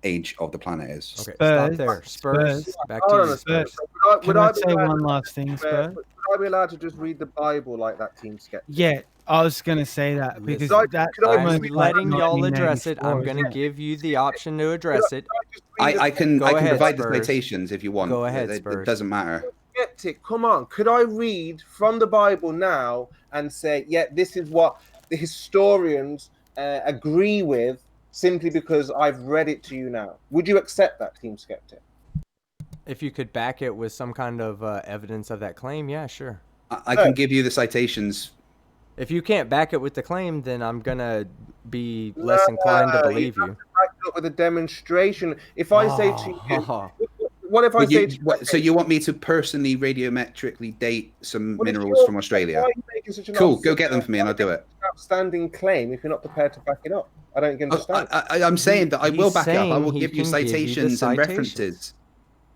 age of the planet is. Okay, stop there. Spurs, back to you, Spurs. Can I say one last thing, Spurs? Would I be allowed to just read the Bible like that, Team Skeptic? Yeah, I was going to say that because Listen, that I'm letting y'all address it. I'm going to yeah. give you the option to address it. I can ahead, provide Spurs. the citations if you want. Go ahead, It Spurs. doesn't matter. Skeptic, come on. Could I read from the Bible now and say, yeah, this is what the historians agree with, simply because I've read it to you now? Would you accept that, Team Skeptic? If you could back it with some kind of evidence of that claim, yeah, sure. I can give you the citations. If you can't back it with the claim, then I'm going to be less inclined to believe you. Back it up with a demonstration. If I say to you, what if I say to you, so you want me to personally radiometrically date some minerals from Australia? Why are you making such an Cool, go get them for me and I'll do it. Outstanding claim if you're not prepared to back it up. I don't understand. I'm saying that I will He's back it up. I saying will he give you can give you the citations and citations. references.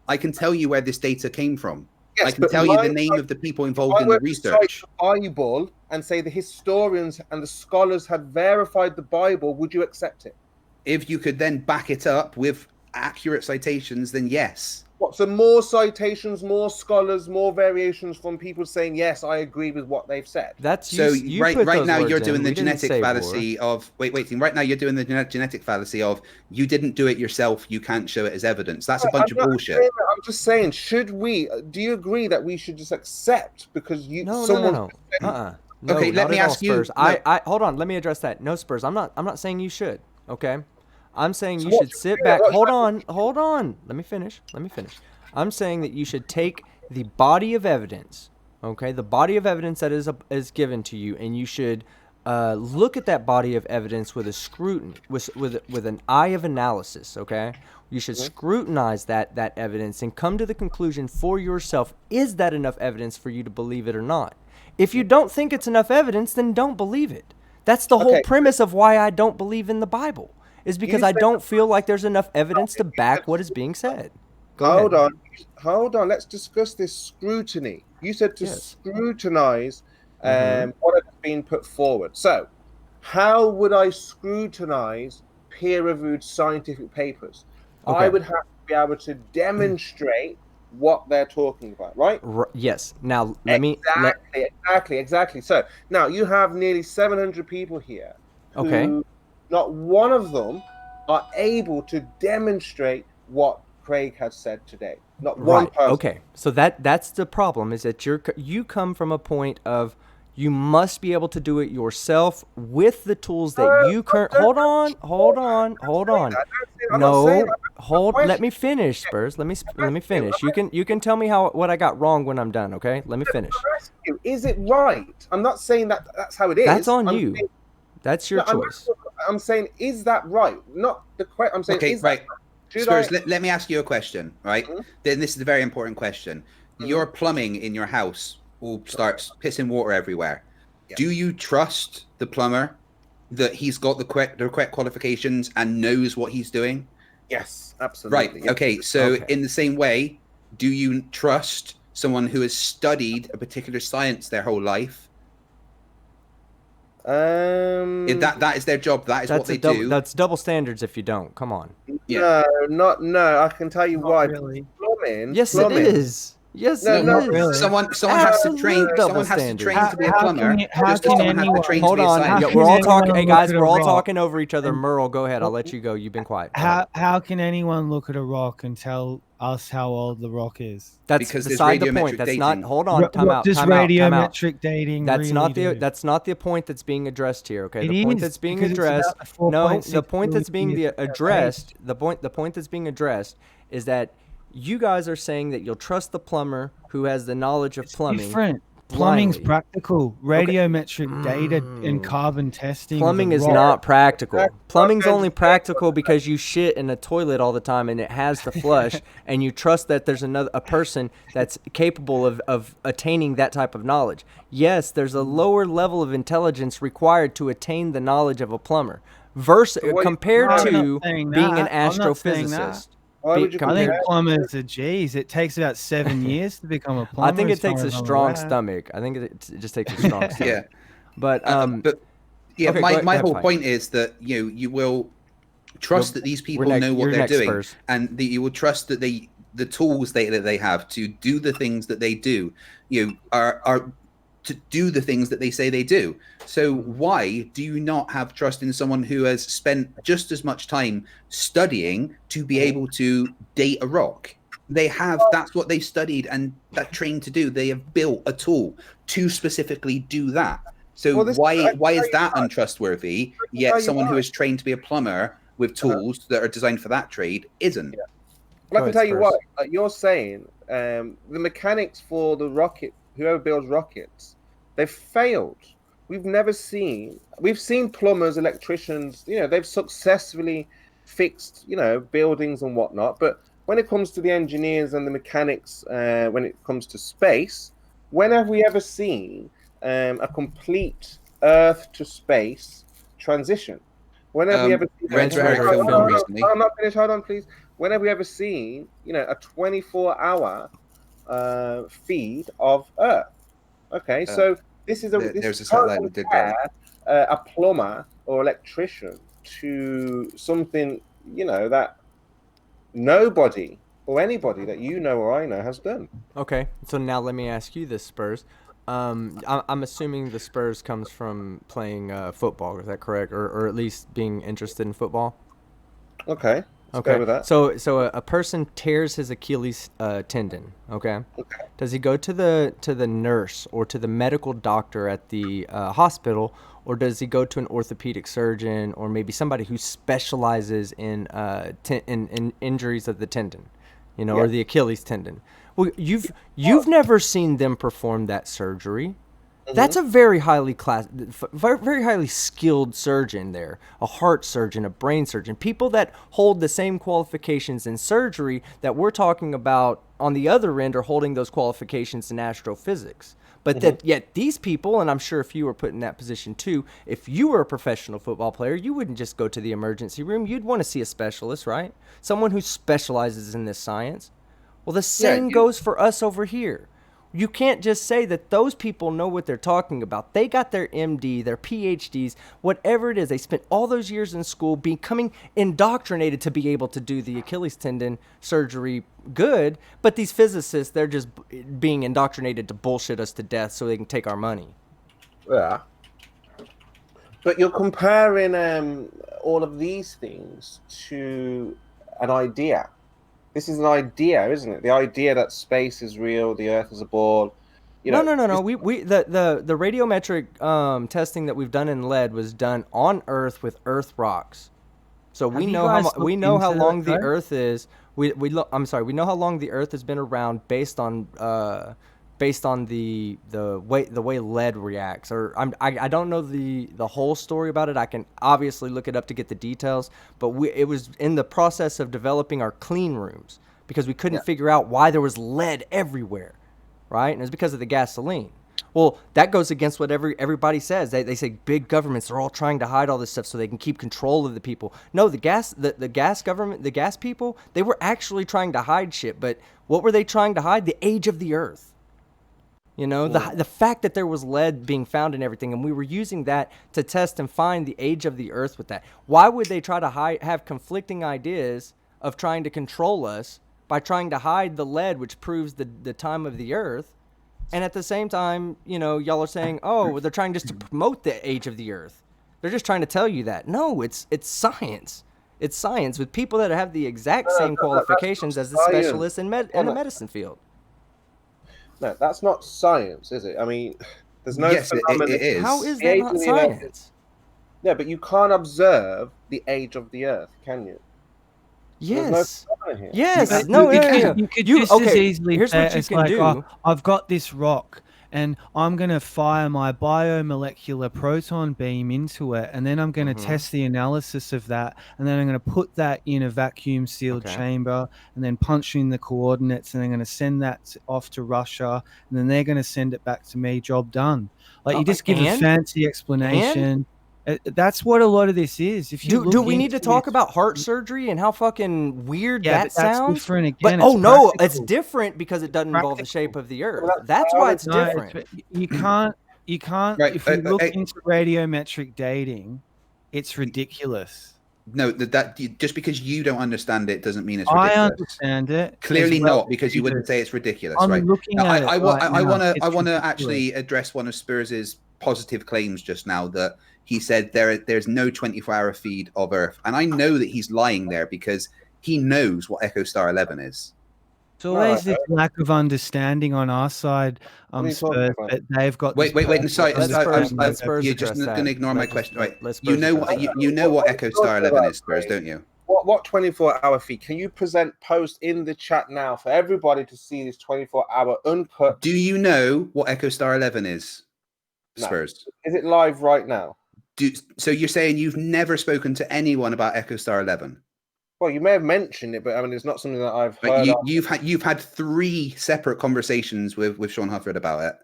I can tell you where this data came from. Yes, I can but tell you the name of the people involved in the research. I were to cite the Bible and say the historians and the scholars had verified the Bible, would you accept it? If you could then back it up with accurate citations, then yes. What, so more citations, more scholars, more variations from people saying, yes, I agree with what they've said. That's So you right put those now words you're in. doing We the didn't genetic say fallacy of right now you're doing the genetic fallacy of you didn't do it yourself, you can't show it as evidence. That's a bunch of bullshit. I'm just saying, do you agree that we should just accept because No. No, Okay, let me ask you- Spurs. I hold on. Let me address that. No, Spurs. I'm not saying you should. Okay, I'm saying you should sit back. Hold on. Let me finish. I'm saying that you should take the body of evidence. Okay, the body of evidence that is given to you, and you should look at that body of evidence with a scrutiny, with an eye of analysis. Okay, you should scrutinize that evidence and come to the conclusion for yourself: is that enough evidence for you to believe it or not? If you don't think it's enough evidence, then don't believe it. That's the whole premise of why I don't believe in the Bible, is because I don't feel like there's enough evidence to back what is being said. Hold on. Let's discuss this scrutiny. You said to scrutinize what has been put forward. So, how would I scrutinize peer-reviewed scientific papers? Okay. I would have to be able to demonstrate what they're talking about, right? Yes. Now, Exactly. So, now you have nearly 700 people here who Okay. not one of them are able to demonstrate what Craig has said today. Not one person. Okay. So that's the problem, is that you come from a point of you must be able to do it yourself with the tools that you currently. Hold on. Let me finish, Spurs. Let me finish. You can tell me what I got wrong when I'm done. Okay. Let me finish. Is it right? I'm not saying that's how it is. That's on you. That's your choice. I'm saying, is that right? Not the question. I'm saying, Okay, is right. That Spurs, let me ask you a question, right? Then this is a very important question. Your plumbing in your house all starts pissing water everywhere. Yeah. Do you trust the plumber that he's got the correct qualifications and knows what he's doing? Yes, absolutely. Right. Okay. So in the same way, do you trust someone who has studied a particular science their whole life? That is their job. That is what they do. That's double standards if you don't. Come on. No. I can tell you why. Really? Plumbing. Yes, it is. Yes, No, it no, is. really. Someone has to train. Absolute Someone double has to standard. train to be a How plumber. can you- how just as can someone has to anyone- train to Hold be a on. scientist. Yeah, How we're all can talking. Hey anyone guys, look at we're a all rock talking over each other. and- Merle, go ahead. I'll let you go. You've been quiet. Go ahead. How can anyone look at a rock and tell us how old the rock is? That's Because there's beside the point. radiometric That's dating. not. Hold on. What Time out. does Time out. Time out. radiometric dating That's really not do? that's not the point that's being addressed here. Okay, It the point is, that's being because it's about addressed. the No, 4.6 the point that's being billion years of addressed. The point that's being addressed is that you guys are saying that you'll trust the plumber who has the knowledge of plumbing. Different. Plumbing's blindly. practical. Radiometric data and carbon testing. of a Plumbing is rock. not practical. Plumbing's Okay. only practical because you shit in a toilet all the time and it has to flush, and you trust that there's a person that's capable of attaining that type of knowledge. Yes, there's a lower level of intelligence required to attain the knowledge of a plumber, compared I'm to not saying being an that. I'm not saying that. astrophysicist. Why would you I think compare? plumbers are G's. It takes about 7 years to become a plumber. I think it as far takes a as I'm strong aware. stomach. I think it just takes a strong stomach. Yeah. But But yeah, okay, my go ahead, whole fine. point is that you will trust that these people next- know what you're they're next, doing, Spurs. and that you will trust that the tools that they have to do the things that they do, are to do the things that they say they do. So why do you not have trust in someone who has spent just as much time studying to be able to date a rock? They have, that's what they studied and that trained to do. They have built a tool to specifically do that. So Well, this- why I- is that untrustworthy? tell Yet you someone who why. is trained to be a plumber with tools that are designed for that trade isn't. Well, I Go can ahead, tell you Spurs. what. Like you're saying, the mechanics for the rocket, whoever builds rockets, they've failed. We've seen plumbers, electricians, they've successfully fixed, buildings and whatnot. But when it comes to the engineers and the mechanics, when it comes to space, when have we ever seen a complete Earth to space transition? When have we ever seen Red Red Dragon film Dragon recently. I'm not finished. Hold on, please. When have we ever seen, a 24-hour feed of Earth? Okay, so this is There's a satellite that did that. a plumber or electrician to something, that nobody or anybody that you know or I know has done. Okay, so now let me ask you this, Spurs. I'm assuming the Spurs comes from playing football. Is that correct, or at least being interested in football? Okay, let's Okay. go with that. So a person tears his Achilles tendon. Okay. Does he go to the nurse or to the medical doctor at the hospital, or does he go to an orthopedic surgeon or maybe somebody who specializes in in injuries of the tendon, or the Achilles tendon? Well, you've never seen them perform that surgery. That's a very highly very highly skilled surgeon there, a heart surgeon, a brain surgeon, people that hold the same qualifications in surgery that we're talking about on the other end are holding those qualifications in astrophysics. But yet these people, and I'm sure if you were put in that position too, if you were a professional football player, you wouldn't just go to the emergency room. You'd want to see a specialist, right? Someone who specializes in this science. Well, the same goes for us over here. You can't just say that those people know what they're talking about. They got their MD, their PhDs, whatever it is. They spent all those years in school becoming indoctrinated to be able to do the Achilles tendon surgery good. But these physicists, they're just being indoctrinated to bullshit us to death so they can take our money. Yeah. But you're comparing all of these things to an idea. This is an idea, isn't it? The idea that space is real, the Earth is a ball. No. The radiometric testing that we've done in lead was done on Earth with Earth rocks. So we know how long the Earth is. We know how long the Earth has been around based on the way lead reacts. I don't know the whole story about it. I can obviously look it up to get the details, but it was in the process of developing our clean rooms because we couldn't figure out why there was lead everywhere, right? And it was because of the gasoline. Well, that goes against what everybody says. They say big governments are all trying to hide all this stuff so they can keep control of the people. No, the gas government, the gas people, they were actually trying to hide shit. But what were they trying to hide? The age of the Earth. The fact that there was lead being found in everything, and we were using that to test and find the age of the Earth with that. Why would they try to have conflicting ideas of trying to control us by trying to hide the lead, which proves the time of the Earth. And at the same time, you know, y'all are saying, oh, they're trying just to promote the age of the Earth. They're just trying to tell you that. No, it's science. It's science with people that have the exact same qualifications as the specialists in the medicine field. No, that's not science, is it? I mean, there's no Yes, phenomenon. it is. How is The that age not of the Earth science? Yeah, but you can't observe the age of the Earth, can you? Yes. There's no phenomenon here. Yes. But No. you could just as easily Here's say what you it's can like, do. oh, I've got this rock and I'm going to fire my biomolecular proton beam into it, and then I'm going to test the analysis of that, and then I'm going to put that in a vacuum sealed chamber and then punch in the coordinates, and I'm going to send that off to Russia, and then they're going to send it back to me, job done. Like, you just give a fancy explanation. That's what a lot of this is. If you do we need to talk about heart surgery and how fucking weird that sounds? Different again. But no, it's different because it doesn't involve the shape of the Earth. That's why it's different. You can't. Right, If you look into radiometric dating, it's ridiculous. No, that just because you don't understand it doesn't mean it's ridiculous. I understand it. Clearly not, because you wouldn't say it's ridiculous, I'm right? looking at I want to ridiculous. actually address one of Spurs's positive claims just now, that he said there's no 24-hour feed of Earth, and I know that he's lying there because he knows what Echo Star 11 is. It's always this lack of understanding on our side, Spurs, but they've got. Wait. Sorry, you're just going to ignore my question, right? You know what Echo Star 11 is, Spurs, don't you? What 24-hour feed? Can you post in the chat now for everybody to see this 24-hour uncut? Do you know what Echo Star 11 is, Spurs? No. Is it live right now? So you're saying you've never spoken to anyone about Echo Star 11? Well, you may have mentioned it, but I mean, it's not something that I've heard. You've had 3 separate conversations with Sean Hufford about it.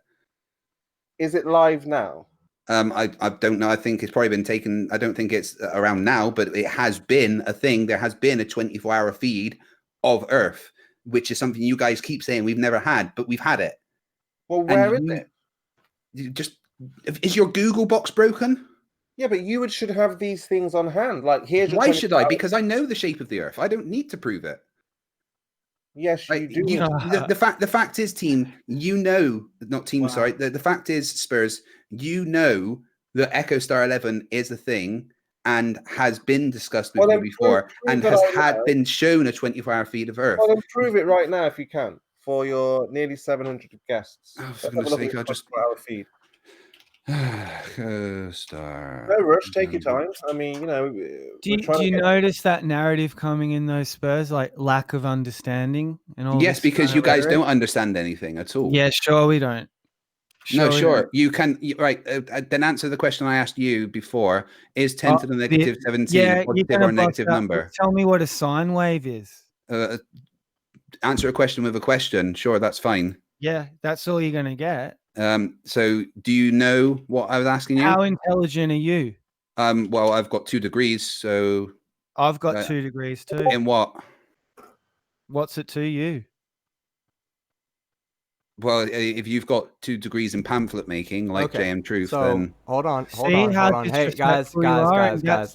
Is it live now? I don't know. I think it's probably been taken. I don't think it's around now, but it has been a thing. There has been a 24-hour feed of Earth, which is something you guys keep saying we've never had, but we've had it. Well, where is it? Is your Google box broken? Yeah, but you should have these things on hand. Like, here's your. Why should I? Because I know the shape of the Earth. I don't need to prove it. Yes, you do. The fact is, team, not team. Wow. Sorry. The fact is, Spurs, you know that Echo Star 11 is a thing and has been discussed with you before, and has been shown a 24-hour feed of Earth. Well, then prove it right now if you can for your nearly 700 guests. Oh, for goodness sake, I'll just. Feed. Star. No rush, take your time. I mean, do you notice that narrative coming in those Spurs, like lack of understanding and all? Yes, because you guys don't understand anything at all. Yeah, sure, we don't. Sure. You can, right. Then answer the question I asked you before: is 10 to the negative 17 a positive or a negative number? Tell me what a sine wave is. Answer a question with a question. Sure, that's fine. Yeah, that's all you're gonna get. So do you know what I was asking you? How intelligent are you? Well, I've got 2 degrees, so I've got 2 degrees too. In what? What's it to you? Well, if you've got 2 degrees in pamphlet making, like JM Truth, so, then hold on. Hey, guys, listen.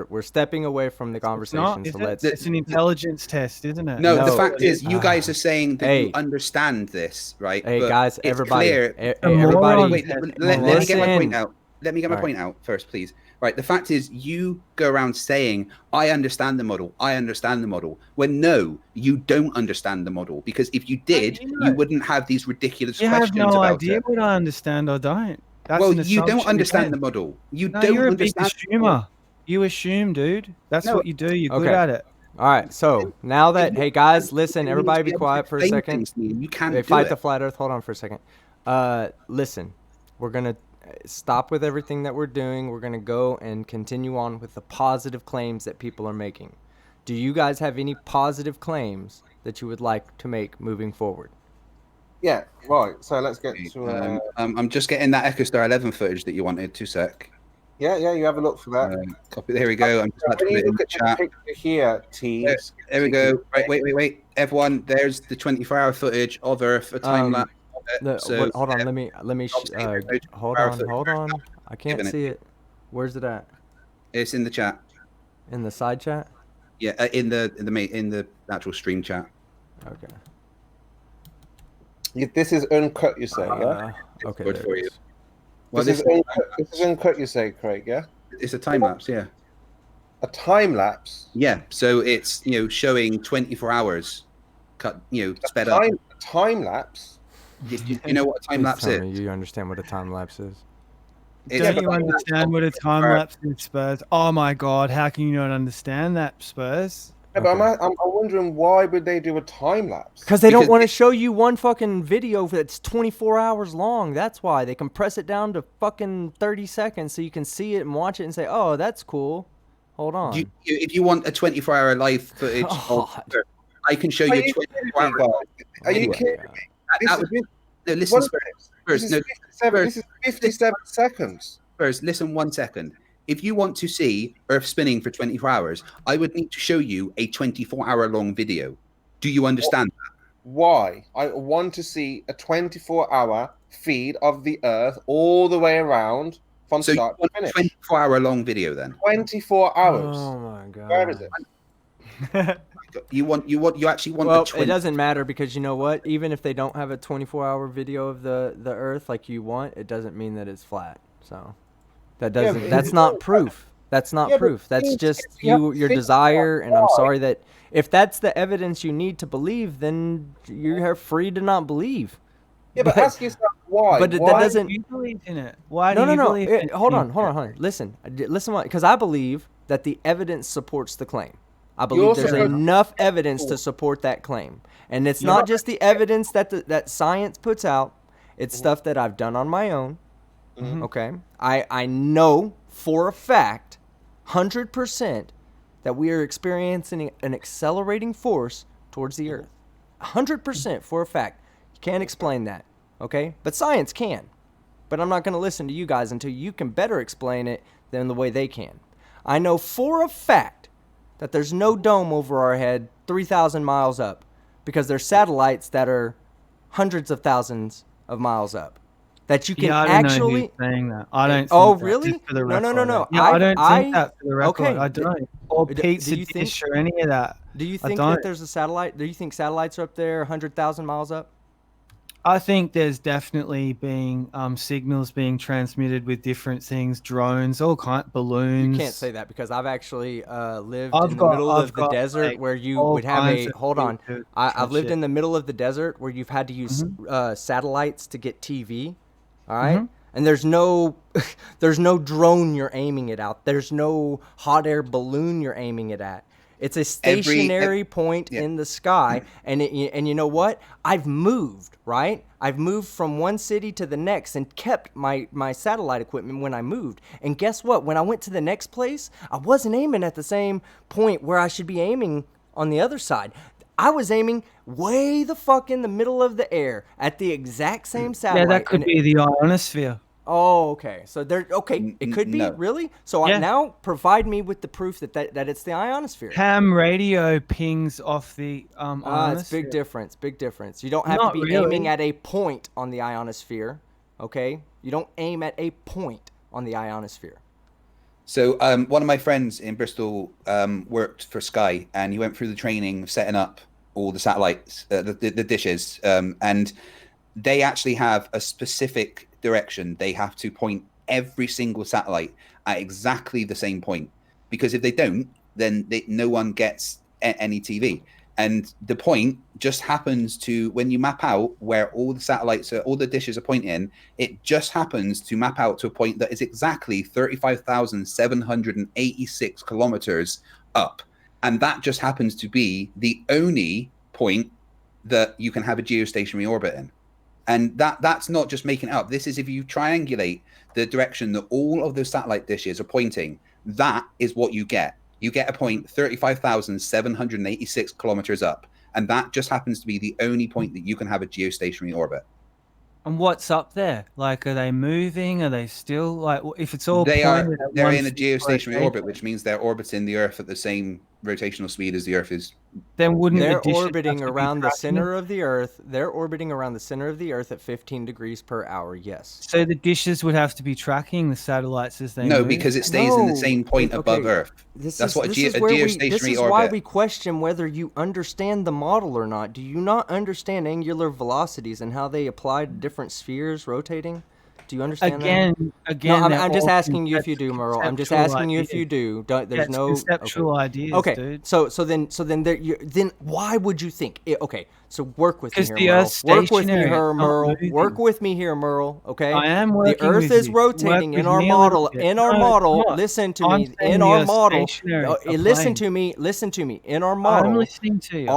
We're stepping away from the conversation. It's an intelligence test, isn't it? No, the fact is, you guys are saying that you understand this, right? Hey, but guys, everybody. Wait, let me get my point out. Let me get my point out first, please. Right, the fact is, you go around saying, I understand the model, when no, you don't understand the model, because if you did, you wouldn't have these ridiculous questions about it. You have no idea what I understand or don't. Well, you don't understand the model. You're a big assumer. You assume, dude. That's what you do. You're good at it. All right, so now that, hey, guys, listen, everybody be quiet for a second. You can't fight the flat Earth. Hold on for a second. Listen, we're going to stop with everything that we're doing. We're going to go and continue on with the positive claims that people are making. Do you guys have any positive claims that you would like to make moving forward? Yeah, right. So let's get to... I'm just getting that Echo Star 11 footage that you wanted. 2 sec. Yeah, you have a look for that. Copy. There we go. I'm just about to put it in the chat. Here, T. There we go. Right, wait. Everyone, there's the 24-hour footage of Earth, a time lapse. Hold on, let me hold on. I can't see it. Where's it at? It's in the chat. In the side chat? Yeah, in the actual stream chat. Okay. This is uncut, you say, yeah? Okay. Good There for it you. is. Well, This is uncut, you say, Craig, yeah? it's a time lapse, yeah. A time lapse. Yeah, so it's showing 24 hours, cut sped up. Time lapse. Do you know what a time Please lapse tell is? me you understand what a time lapse is. Don't you understand what a time lapse is, Spurs? Oh my God, how can you not understand that, Spurs? Yeah, but I'm wondering, why would they do a time lapse? Because they don't want to show you one fucking video that's 24 hours long. That's why they compress it down to fucking 30 seconds so you can see it and watch it and say, "Oh, that's cool." Hold on. If you want a 24-hour live footage, I can show you 24 hours. Are you kidding me? Listen, This is 57 seconds. First, listen 1 second. If you want to see Earth spinning for 24 hours, I would need to show you a 24-hour long video. Do you understand that? Why? I want to see a 24-hour feed of the Earth all the way around from start to finish. 24-hour long video then. 24 hours. Oh my God. Where is it? You actually want Well, the 20. it doesn't matter because you know what? Even if they don't have a 24-hour video of the Earth like you want, it doesn't mean that it's flat. So that doesn't. That's not proof. That's not proof. That's just your desire. And I'm sorry that if that's the evidence you need to believe, then you're free to not believe. Yeah, but ask yourself why. But that doesn't. Why do you believe in it? Why No, do you no, believe in no. Hold on. Listen. Because I believe that the evidence supports the claim. I believe there's enough evidence to support that claim. And it's not just the evidence that science puts out. It's stuff that I've done on my own. Okay? I know for a fact, 100%, that we are experiencing an accelerating force towards the Earth. 100% for a fact. You can't explain that. Okay? But science can. But I'm not going to listen to you guys until you can better explain it than the way they can. I know for a fact that there's no dome over our head 3,000 miles up because there's satellites that are hundreds of thousands of miles up that you can actually. Know who's saying that. I don't. Oh, think really? That, for the No. Yeah, I don't think that for the record. Okay. I don't. Or pizza dish or any of that. Do you think that there's a satellite? Do you think satellites are up there 100,000 miles up? I think there's definitely being signals being transmitted with different things, drones, all balloons. You can't say that because I've actually lived in the middle of the desert where you would have a. Hold on, I've lived in the middle of the desert where you've had to use satellites to get TV. All right, and there's no drone you're aiming it out. There's no hot air balloon you're aiming it at. It's a stationary point in the sky, and you know what? I've moved, right? I've moved from one city to the next and kept my satellite equipment when I moved. And guess what? When I went to the next place, I wasn't aiming at the same point where I should be aiming on the other side. I was aiming way the fuck in the middle of the air at the exact same satellite. Yeah, that could be the ionosphere. Oh, okay. So it could be really. So now provide me with the proof that it's the ionosphere. Ham radio pings off the ionosphere. It's big difference. You don't have to be aiming at a point on the ionosphere. Okay, you don't aim at a point on the ionosphere. So one of my friends in Bristol worked for Sky, and he went through the training of setting up all the satellites, the dishes, and they actually have a specific direction. They have to point every single satellite at exactly the same point, because if they don't, then no one gets any TV. And the point just happens to, when you map out where all the satellites all the dishes are pointing, it just happens to map out to a point that is exactly 35,786 kilometers up. And that just happens to be the only point that you can have a geostationary orbit in. And that's not just making it up. This is if you triangulate the direction that all of those satellite dishes are pointing, that is what you get. You get a point 35,786 kilometers up. And that just happens to be the only point that you can have a geostationary orbit. And what's up there? Like, are they moving? Are they still, like, if it's all they're in a geostationary orbit, which means they're orbiting the Earth at the same rotational speed as the Earth is. Then wouldn't They're the dishes orbiting have to be around the tracking center it? of the Earth. They're orbiting around the center of the Earth at 15 degrees per hour. Yes. So the dishes would have to be tracking the satellites as they No, move? because it stays in the No, same point above okay. Earth. That's what a geostationary Why orbit. we question whether you understand the model or not. Do you not understand angular velocities and how they apply to different spheres rotating? Do you understand that? Again, No, they're I'm just all asking you if you do, Merle. I'm just conceptual asking you if ideas. you do. Don't, Yeah, there's it's no conceptual ideas, Okay, dude. so then then why would you think? Okay, so work with me 'Cause here, the Merle. Earth's Work with me stationary, here, it's not Merle. Work moving. with me here, Merle. Okay. I am The working Earth with is you. Work rotating with in our me a little model. bit. In our No, it's model, not. listen to I'm me. saying In the our Earth's model, stationary, a listen plane. to me. Listen to me. In our I'm model, listening to you.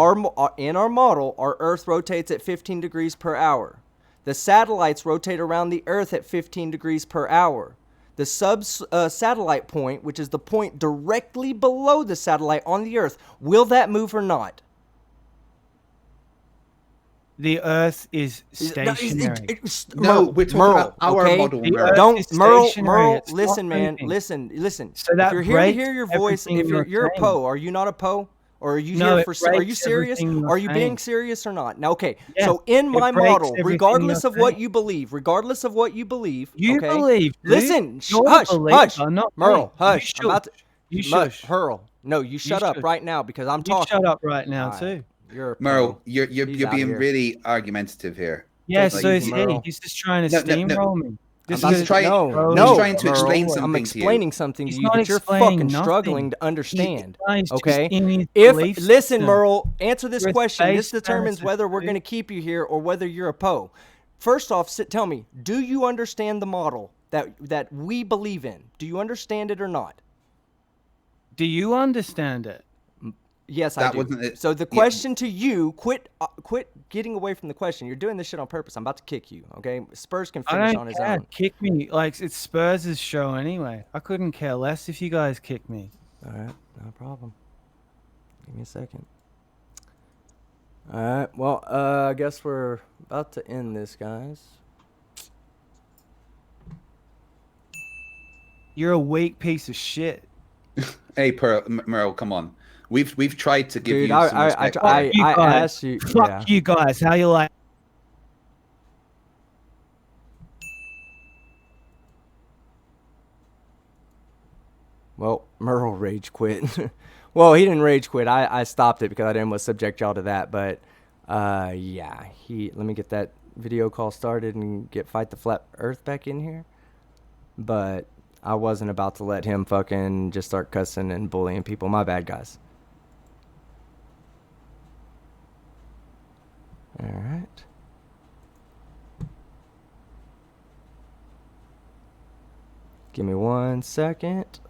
in our model, our Earth rotates at 15 degrees per hour. The satellites rotate around the Earth at 15 degrees per hour. The satellite point, which is the point directly below the satellite on the Earth, will that move or not? The Earth is stationary. No, we're talking about our model, The Merle. Earth Don't, is Merle, stationary, it's not listen, man, moving. listen. So If that you're here to breaks hear your voice, everything if you're you're a saying. Poe, are you not a Poe? Or are you No, here it for? Are you breaks serious? everything you're Are you being saying. serious or not? Now, okay. Yeah, So in it my breaks model, everything regardless you're of what saying. you believe, You okay. believe, dude. Listen, You're the hush, believer, not me. Merle, You hush. I'm about to. You shush. Hurl. No, you shut up shush. right now because I'm You talking. shut up right now, All right, too. you're a Merle, Poe. you're He's outta being here. really argumentative here. Yeah, Take it so is easy, he. Merle. He's just trying to No, no, no. steamroll me. This I'm is about to, throw he's no, trying to Merle. explain I'm something to you. explaining something to He's you not that you're explaining fucking nothing. struggling to understand. He's just Okay? in his If belief listen, system. Merle, answer this You're a question. This space determines physicist, whether we're dude. going to keep you here or whether you're a Poe. First off, tell me, do you understand the model that we believe in? Do you understand it or not? Do you understand it? Yes, I That do. wasn't it. So the Yeah. question to you, quit getting away from the question. You're doing this shit on purpose. I'm about to kick you, okay? Spurs can I finish don't on his care. own. Kick me. Like, it's Spurs' show anyway. I couldn't care less if you guys kick me. All right, no problem. Give me a second. All right, well, I guess we're about to end this, guys. You're a weak piece of shit. Hey, Merle, come on. We've tried to give Dude, you some respect. I You guys. asked you. Fuck Yeah. you guys. How you like? Well, Merle rage quit. Well, he didn't rage quit. I stopped it because I didn't want to subject y'all to that. But yeah, let me get that video call started and get Fight the Flat Earth back in here. But I wasn't about to let him fucking just start cussing and bullying people. My bad, guys. All right. Give me 1 second.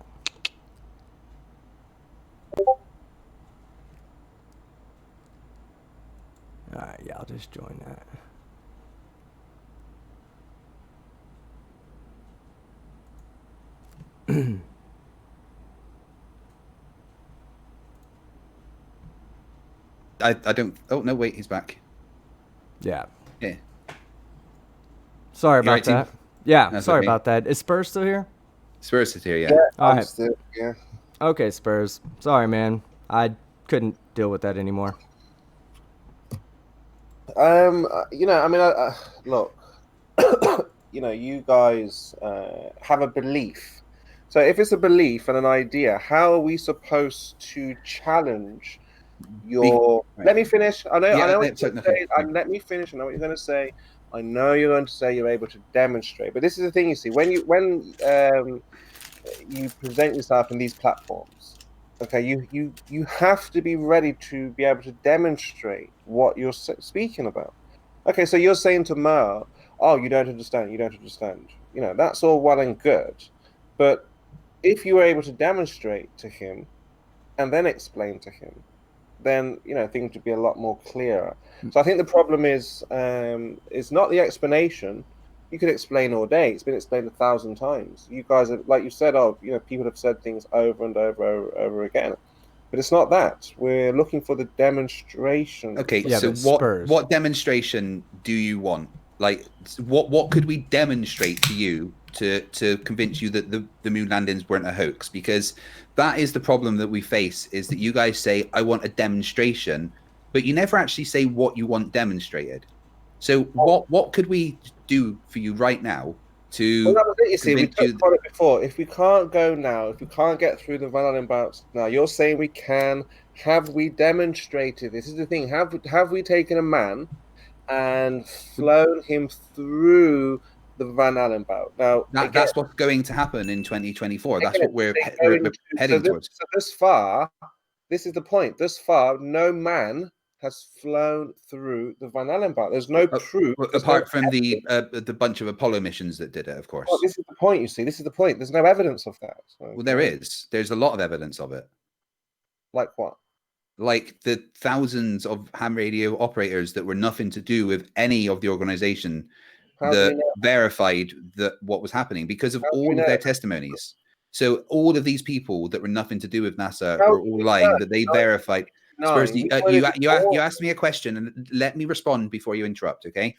Alright, yeah, I'll just join that. I don't. Oh no, wait, he's back. Yeah. Yeah. Sorry You about alright, team? that. Yeah, That's sorry okay. about that. Is Spurs still here? Spurs is here, yeah. All right. Understood, yeah. Okay, Spurs. Sorry, man. I couldn't deal with that anymore. You know, I mean, look, you know, you guys have a belief. So if it's a belief and an idea, how are we supposed to challenge your? Right. Let me finish. I know. Yeah, I know what that's you're going to okay. say. Let me finish. I know what you're going to say. I know you're going to say you're able to demonstrate. But this is the thing. You see, when you present yourself in these platforms, okay, you have to be ready to be able to demonstrate what you're speaking about. Okay, so you're saying to Merle, oh, you don't understand. You don't understand. You know, that's all well and good, but if you were able to demonstrate to him and then explain to him, then, you know, things would be a lot more clearer. So I think the problem is not the explanation. You could explain all day. It's been explained 1,000 times. You guys have, like you said, oh, you know, people have said things over and over again. But it's not that. We're looking for the demonstration. Okay, Yeah, so but Spurs. what demonstration do you want? Like, what could we demonstrate to you to convince you that the moon landings weren't a hoax, because that is the problem that we face, is that you guys say, I want a demonstration, but you never actually say what you want demonstrated. So what could we do for you right now to Well, that was it, you see, we convince you talked about it before. If we can't go now, if we can't get through the Van Allen bouts now, you're saying we can. Have we demonstrated? This is the thing. Have we taken a man and flown him through the Van Allen bout? Now, that's what's going to happen in 2024. That's what we're heading towards. So thus far, this is the point. Thus far, no man has flown through the Van Allen bout. There's no proof. Apart from the bunch of Apollo missions that did it, of course. Well, this is the point, you see. This is the point. There's no evidence of that. So, well, there is. There's a lot of evidence of it. Like what? Like the thousands of ham radio operators that were nothing to do with any of the organization that verified that what was happening because of all of their testimonies. So all of these people that were nothing to do with NASA were all lying, that they verified. Spurs, you asked me a question, and let me respond before you interrupt, okay?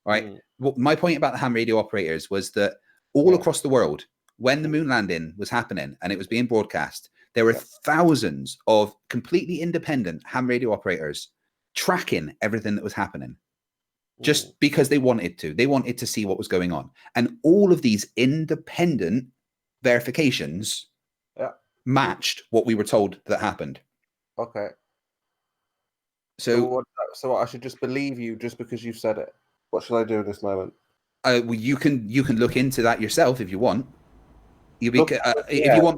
All right. Well, my point about the ham radio operators was that all across the world, when the moon landing was happening and it was being broadcast, there were thousands of completely independent ham radio operators tracking everything that was happening just because they wanted to. They wanted to see what was going on. And all of these independent verifications matched what we were told that happened. Okay. So what, I should just believe you just because you've said it? What should I do in this moment? Well, you can look into that yourself if you want. If you want,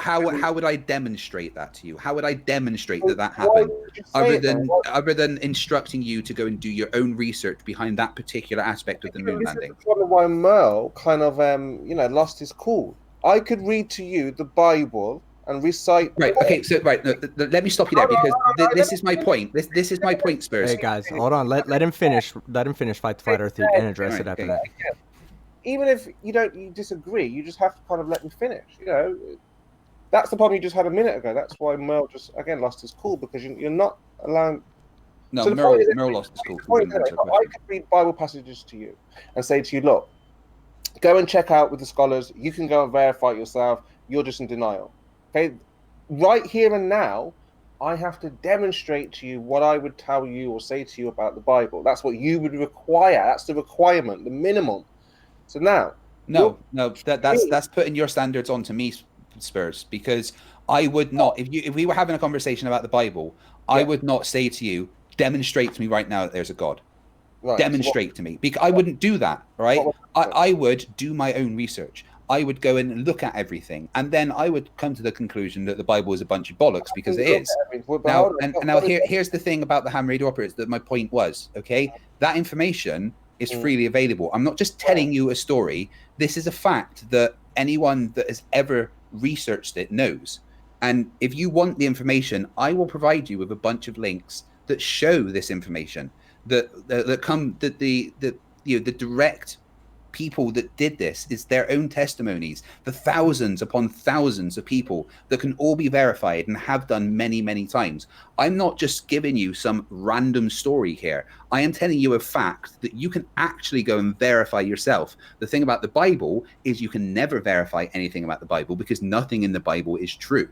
how would I demonstrate that to you? How would I demonstrate that happened? Other than instructing you to go and do your own research behind that particular aspect of the moon landing. This is the problem why Merle kind of lost his cool. I could read to you the Bible and recite. Right. Okay. So let me stop you there because this is my point. This is my point, Spurs. Hey guys, hold on. Let him finish. Let him finish. Fight the Flat Earth and address it after that. Even if you disagree, you just have to kind of let me finish. That's the problem you just had a minute ago. That's why Merle just again lost his cool because you're not allowing. No, so Merle lost his cool. I could read Bible passages to you and say to you, look, go and check out with the scholars. You can go and verify it yourself. You're just in denial. Okay, right here and now, I have to demonstrate to you what I would tell you or say to you about the Bible. That's what you would require. That's the requirement, the minimum. So now, that's putting your standards onto me, Spurs, because I would not. If we were having a conversation about the Bible, I would not say to you, demonstrate to me right now that there's a God. Right. Demonstrate to me, because I wouldn't do that. Right? I would do my own research. I would go and look at everything, and then I would come to the conclusion that the Bible is a bunch of bollocks because it is. Now, here's the thing about the ham radio operators that my point was. Okay, that information is freely available. I'm not just telling you a story. This is a fact that anyone that has ever researched it knows. And if you want the information, I will provide you with a bunch of links that show this information. The direct people that did this is their own testimonies, the thousands upon thousands of people that can all be verified and have done many, many times. I'm not just giving you some random story here. I am telling you a fact that you can actually go and verify yourself. The thing about the Bible is you can never verify anything about the Bible because nothing in the Bible is true.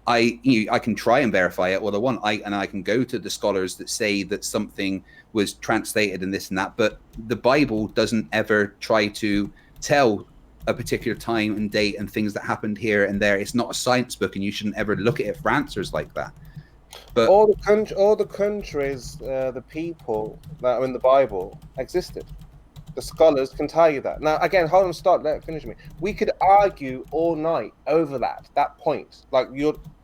I can try and verify it all I want. I can go to the scholars that say that something was translated and this and that, but the Bible doesn't ever try to tell a particular time and date and things that happened here and there. It's not a science book, and you shouldn't ever look at it for answers like that. But all the countries, the people that are in the Bible existed. The scholars can tell you that. Now, again, hold on, stop. Let it finish me. We could argue all night over that point. Like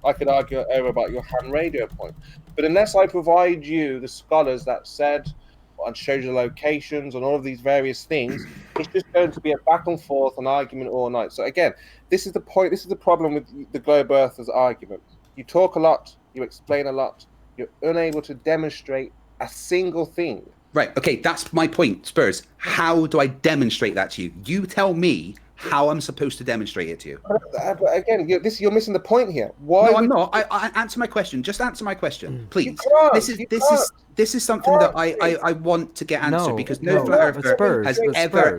I could argue over about your ham radio point. But unless I provide you the scholars that said and showed you the locations and all of these various things, it's just going to be a back and forth, an argument all night. So again, this is the point. This is the problem with the globe earthers argument. You talk a lot, you explain a lot, you're unable to demonstrate a single thing. Right. Okay. That's my point, Spurs. How do I demonstrate that to you? You tell me how I'm supposed to demonstrate it to you. But again, you're missing the point here. Why? No, I'm not. I answer my question. Just answer my question, please. This is something that I want to get answered, because no flat earther has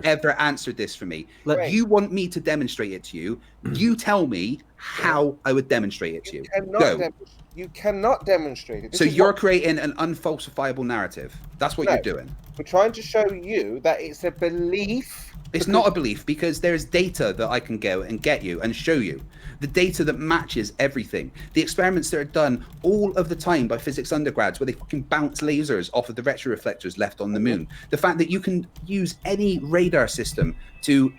ever answered this for me. You want me to demonstrate it to you. You tell me how I would demonstrate it to you. You cannot demonstrate it. So you're creating an unfalsifiable narrative. That's what you're doing. We're trying to show you that it's a belief. It's not a belief, because there's data that I can go and get you and show you. The data that matches everything. The experiments that are done all of the time by physics undergrads, where they fucking bounce lasers off of the retroreflectors left on the moon. The fact that you can use any radar system to,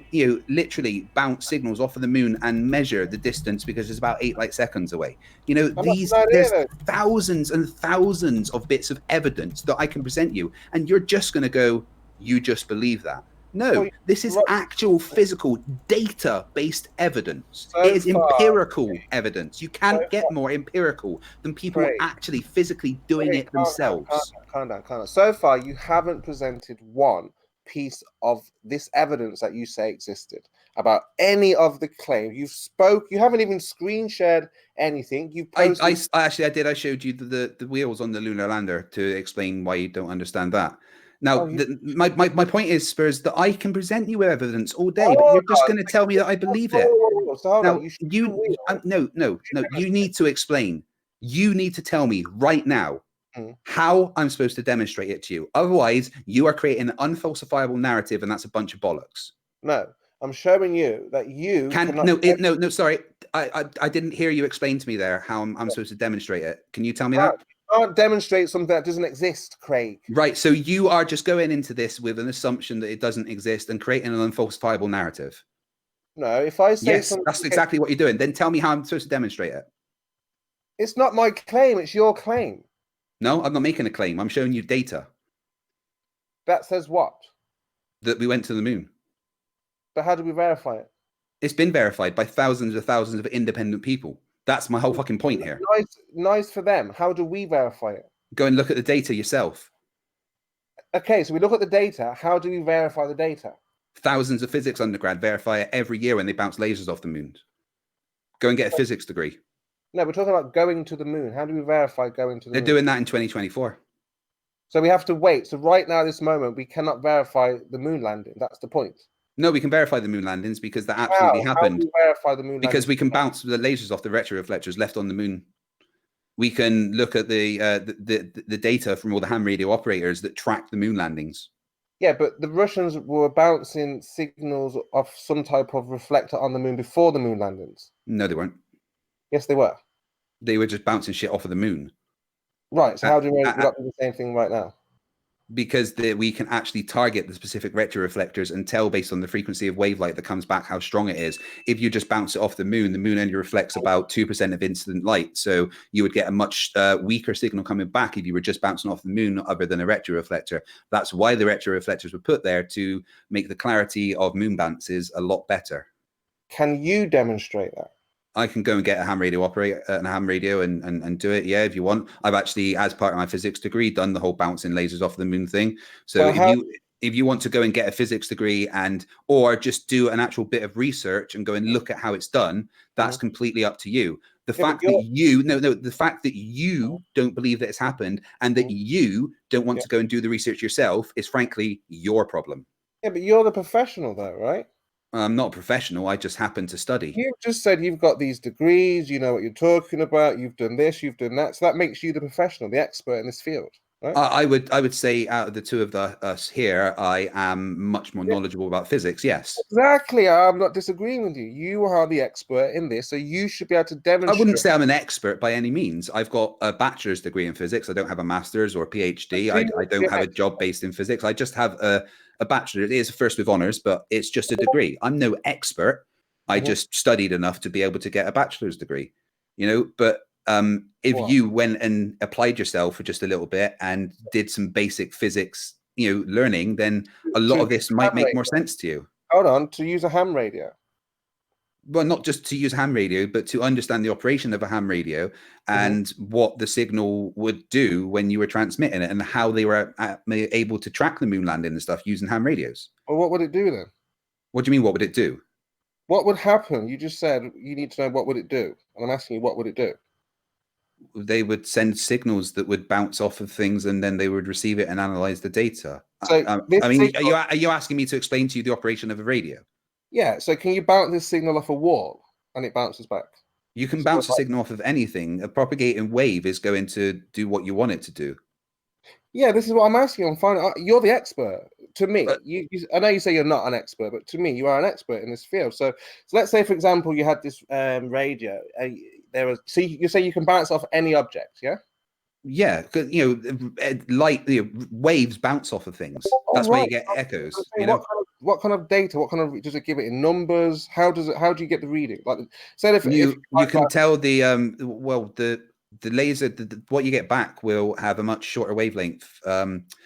literally bounce signals off of the moon and measure the distance, because it's about 8 light seconds away. There's thousands and thousands of bits of evidence that I can present you, and you're just going to go, you just believe that. No, this is actual physical data-based evidence. It is empirical evidence. You can't get more empirical than people actually physically doing it themselves. Calm down. So far, you haven't presented one piece of this evidence that you say existed about any of the claims. You haven't even screen shared anything. You posted... I did. I showed you the wheels on the lunar lander to explain why you don't understand that. Now, my point is, Spurs, that I can present you with evidence all day, but you're just going to tell me that I believe it. Now, you need to explain. You need to tell me right now how I'm supposed to demonstrate it to you. Otherwise, you are creating an unfalsifiable narrative, and that's a bunch of bollocks. No, I'm showing you that you sorry. I didn't hear you explain to me there how I'm supposed to demonstrate it. Can you tell me that? Can't demonstrate something that doesn't exist, Craig. Right, so you are just going into this with an assumption that it doesn't exist and creating an unfalsifiable narrative. No, if I say something... that's exactly what you're doing. Then tell me how I'm supposed to demonstrate it. It's not my claim, it's your claim. No, I'm not making a claim. I'm showing you data. That says what? That we went to the moon. But how do we verify it? It's been verified by thousands of independent people. That's my whole fucking point here. Nice for them. How do we verify it? Go and look at the data yourself. Okay, so we look at the data. How do we verify the data? Thousands of physics undergrad verify it every year when they bounce lasers off the moon. Go and get a physics degree. No, we're talking about going to the moon. How do we verify going to the moon? They're doing that in 2024. So we have to wait. So right now, this moment, we cannot verify the moon landing. That's the point. No, we can verify the moon landings, because that absolutely happened. How do we verify the moon because landings? We can bounce the lasers off the retroreflectors left on the moon. We can look at the data from all the ham radio operators that track the moon landings. Yeah, but the Russians were bouncing signals off some type of reflector on the moon before the moon landings. No, they weren't. Yes, they were. They were just bouncing shit off of the moon. Right. So how do we not do the same thing right now? Because we can actually target the specific retroreflectors and tell based on the frequency of wavelight that comes back how strong it is. If you just bounce it off the moon only reflects about 2% of incident light. So you would get a much weaker signal coming back if you were just bouncing off the moon other than a retroreflector. That's why the retroreflectors were put there, to make the clarity of moon bounces a lot better. Can you demonstrate that? I can go and get a ham radio operator and a ham radio and do it. Yeah, if you want. I've actually, as part of my physics degree, done the whole bouncing lasers off the moon thing. So if you want to go and get a physics degree or just do an actual bit of research and go and look at how it's done, that's completely up to you. The fact that you don't believe that it's happened and that you don't want to go and do the research yourself is frankly your problem. Yeah, but you're the professional though, right? I'm not a professional. I just happen to study. You've just said you've got these degrees, you know what you're talking about, you've done this, you've done that. So that makes you the professional, the expert in this field, right? I would say out of the two of us here, I am much more knowledgeable about physics, yes. Exactly. I'm not disagreeing with you. You are the expert in this, so you should be able to demonstrate. I wouldn't say I'm an expert by any means. I've got a bachelor's degree in physics. I don't have a master's or a PhD. I don't have a job based in physics. I just have a bachelor. It is a first with honors, but it's just a degree. I'm no expert. I just studied enough to be able to get a bachelor's degree, but if you went and applied yourself for just a little bit and did some basic physics, learning, then a lot of this might make more sense to you. Hold on, to use a ham radio. Well, not just to use ham radio, but to understand the operation of a ham radio and what the signal would do when you were transmitting it and how they were able to track the moon landing and stuff using ham radios. Well, what would it do then? What do you mean, what would it do? What would happen? You just said you need to know what would it do. And I'm asking you, what would it do? they would send signals that would bounce off of things, and then they would receive it and analyze the data. So this I mean, signal- are you asking me to explain to you the operation of a radio? Yeah. So can you bounce this signal off a wall and it bounces back? You can It's bounce a like- signal off of anything. A propagating wave is going to do what you want it to do. Yeah, this is what I'm asking. I'm finding you're the expert. To me, But- I know you say you're not an expert, but to me, you are an expert in this field. So let's say, for example, you had this radio. You say you can bounce off any object, yeah? Yeah, because light, waves bounce off of things. That's why you get echoes. So what kind of data? What kind of does it give it in numbers? How do you get the reading? Like, say if you can tell the laser, what you get back will have a much shorter wavelength.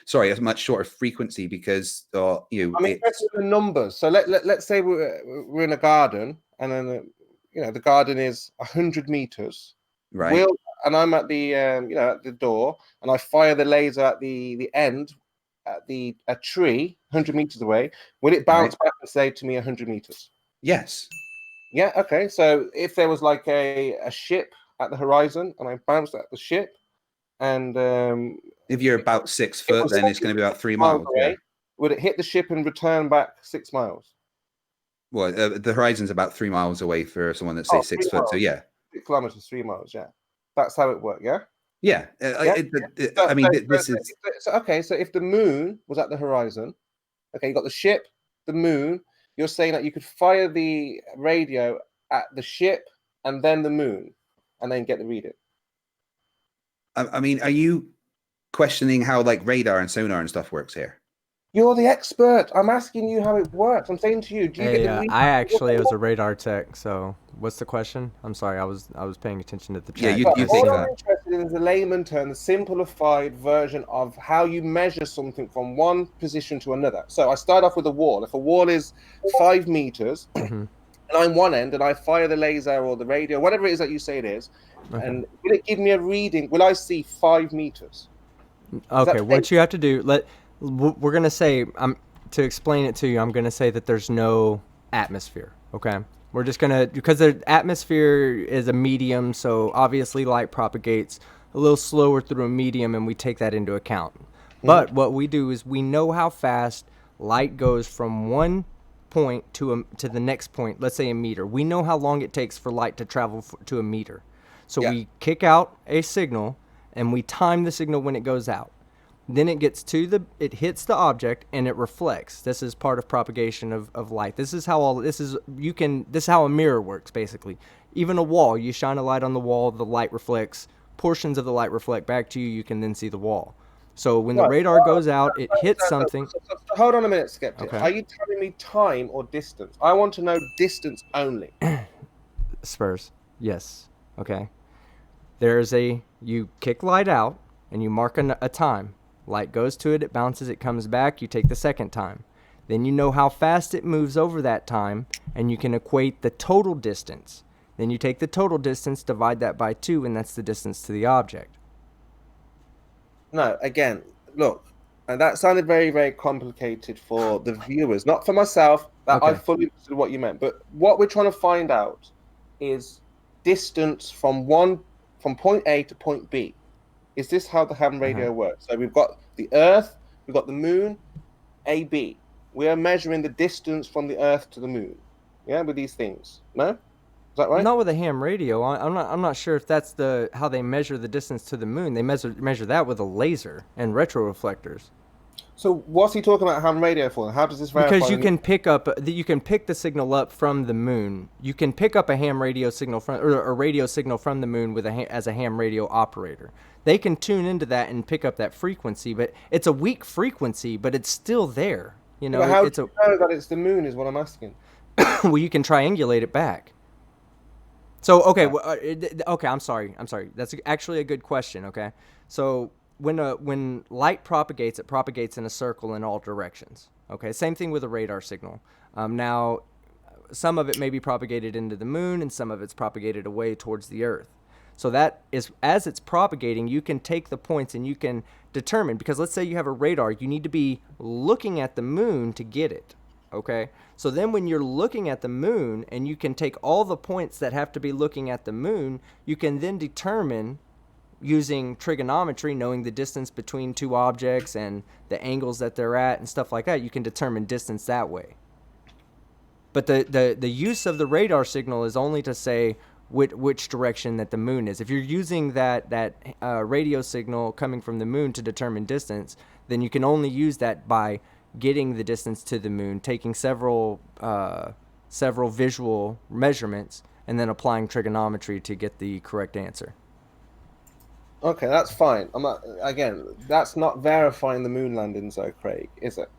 Sorry, a much shorter frequency because I'm interested in the numbers. So let's say we're in a garden, and then the garden is 100 meters. right. And I'm at the at the door, and I fire the laser at the end at a tree 100 meters away. Will it bounce back and say to me 100 meters? Yes. Yeah. Okay. So if there was like a ship at the horizon, and I bounced at the ship, and If you're about 6 foot, then it's going to be about 3 miles. away, Yeah. would it hit the ship and return back 6 miles? Well, the horizon's about 3 miles away for someone that's say 6 foot. So yeah. 6 kilometers, 3 miles. Yeah. That's how it worked. Yeah. Yeah. I mean, this is okay. So if the moon was at the horizon, okay, you got the ship, the moon. You're saying that you could fire the radio at the ship and then the moon, and then get the reading. I mean, are you questioning how like radar and sonar and stuff works here? You're the expert. I'm asking you how it works. I'm saying to you, do you get the reading? I actually was a radar tech. So what's the question? I'm sorry, I was paying attention to the chat. Yeah, you All think I'm that. interested in is the layman term, the simplified version of how you measure something from one position to another. So I start off with a wall. If a wall is 5 meters, and I'm one end, and I fire the laser or the radio, whatever it is that you say it is, and will it give me a reading? Will I see 5 meters? Okay, what you have to do, we're going to say, to explain it to you, I'm going to say that there's no atmosphere, okay? We're just going to, because the atmosphere is a medium, so obviously light propagates a little slower through a medium, and we take that into account. But what we do is we know how fast light goes from one point to the next point, let's say a meter. We know how long it takes for light to travel to a meter. So we kick out a signal, and we time the signal when it goes out. Then it gets it hits the object and it reflects. This is part of propagation of light. This is how this is how a mirror works basically. Even a wall, you shine a light on the wall, the light reflects, portions of the light reflect back to you, you can then see the wall. So when the radar goes out, it hits something. So hold on a minute, Skeptic. Okay. Are you telling me time or distance? I want to know distance only. Spurs. Yes. Okay. You kick light out and you mark a time. Light goes to it, it bounces, it comes back, you take the second time. Then you know how fast it moves over that time, and you can equate the total distance. Then you take the total distance, divide that by 2, and that's the distance to the object. No, again, look, and that sounded very, very complicated for the viewers, not for myself. That I fully understood what you meant. But what we're trying to find out is distance from point A to point B. Is this how the ham radio works? So we've got the Earth, we've got the Moon, AB. We are measuring the distance from the Earth to the Moon. Yeah, with these things. No, is that right? Not with a ham radio. I'm not sure if that's how they measure the distance to the moon. They measure that with a laser and retroreflectors. So what's he talking about ham radio for? How does this verify? Because you can pick the signal up from the moon. You can pick up a ham radio signal or a radio signal from the moon as a ham radio operator. They can tune into that and pick up that frequency, but it's a weak frequency, but it's still there. You know, but how do you know that it's the moon is what I'm asking. Well, you can triangulate it back. So, okay, I'm sorry. That's actually a good question, okay? So, when light propagates, it propagates in a circle in all directions, okay? Same thing with a radar signal. Now, some of it may be propagated into the moon, and some of it's propagated away towards the Earth. So that is, as it's propagating, you can take the points and you can determine, because let's say you have a radar, you need to be looking at the moon to get it, okay? So then when you're looking at the moon and you can take all the points that have to be looking at the moon, you can then determine using trigonometry, knowing the distance between two objects and the angles that they're at and stuff like that, you can determine distance that way. But the use of the radar signal is only to say which direction that the moon is. If you're using that radio signal coming from the moon to determine distance, then you can only use that by getting the distance to the moon, taking several visual measurements, and then applying trigonometry to get the correct answer. Okay, that's fine. I'm not, again, that's not verifying the moon landings, though, Craig, is it?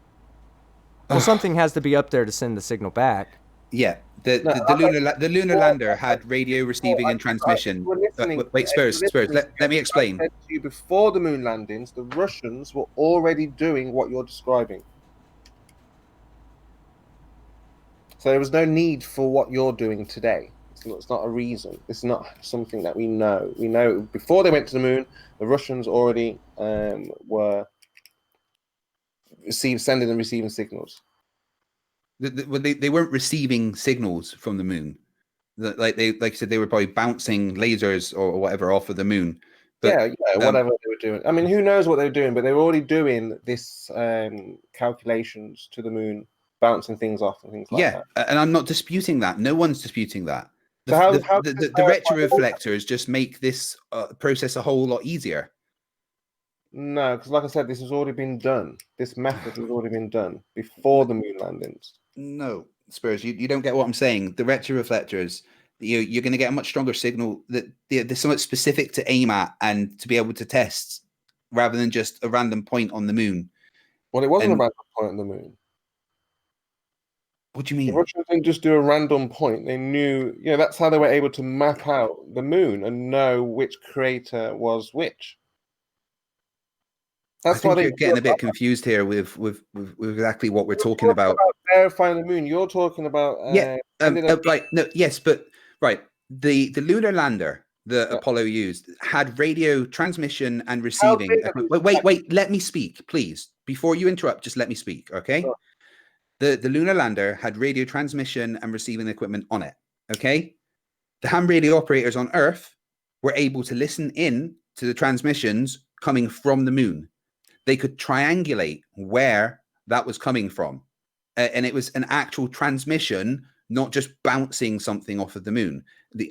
Well, something has to be up there to send the signal back. Yeah, the lunar lander had radio receiving and transmission. Wait, Spurs, let me explain. I said to you before the moon landings, the Russians were already doing what you're describing. So there was no need for what you're doing today. It's not a reason. It's not something that we know. We know before they went to the moon, the Russians already were sending and receiving signals. They weren't receiving signals from the moon. Like I said, they were probably bouncing lasers or whatever off of the moon. But, whatever they were doing. I mean, who knows what they were doing? But they were already doing this calculations to the moon, bouncing things off and things like that. Yeah, and I'm not disputing that. No one's disputing that. So the retroreflectors just make this process a whole lot easier. No, because like I said, this has already been done. This method has already been done before the moon landings. No, Spurs, you don't get what I'm saying. The retroreflectors, you're going to get a much stronger signal that there's something specific to aim at and to be able to test rather than just a random point on the moon. Well, it wasn't a random point on the moon. What do you mean? The Russians didn't just do a random point. They knew, that's how they were able to map out the moon and know which crater was which. That's why you're getting a bit confused here with exactly what we're talking about. Verifying the moon. You're talking about right. No, yes, but right. The lunar lander that Apollo used had radio transmission and receiving. Wait. Let me speak, please. Before you interrupt, just let me speak, okay? Sure. The lunar lander had radio transmission and receiving equipment on it, okay? The ham radio operators on Earth were able to listen in to the transmissions coming from the moon. They could triangulate where that was coming from. And it was an actual transmission, not just bouncing something off of the moon.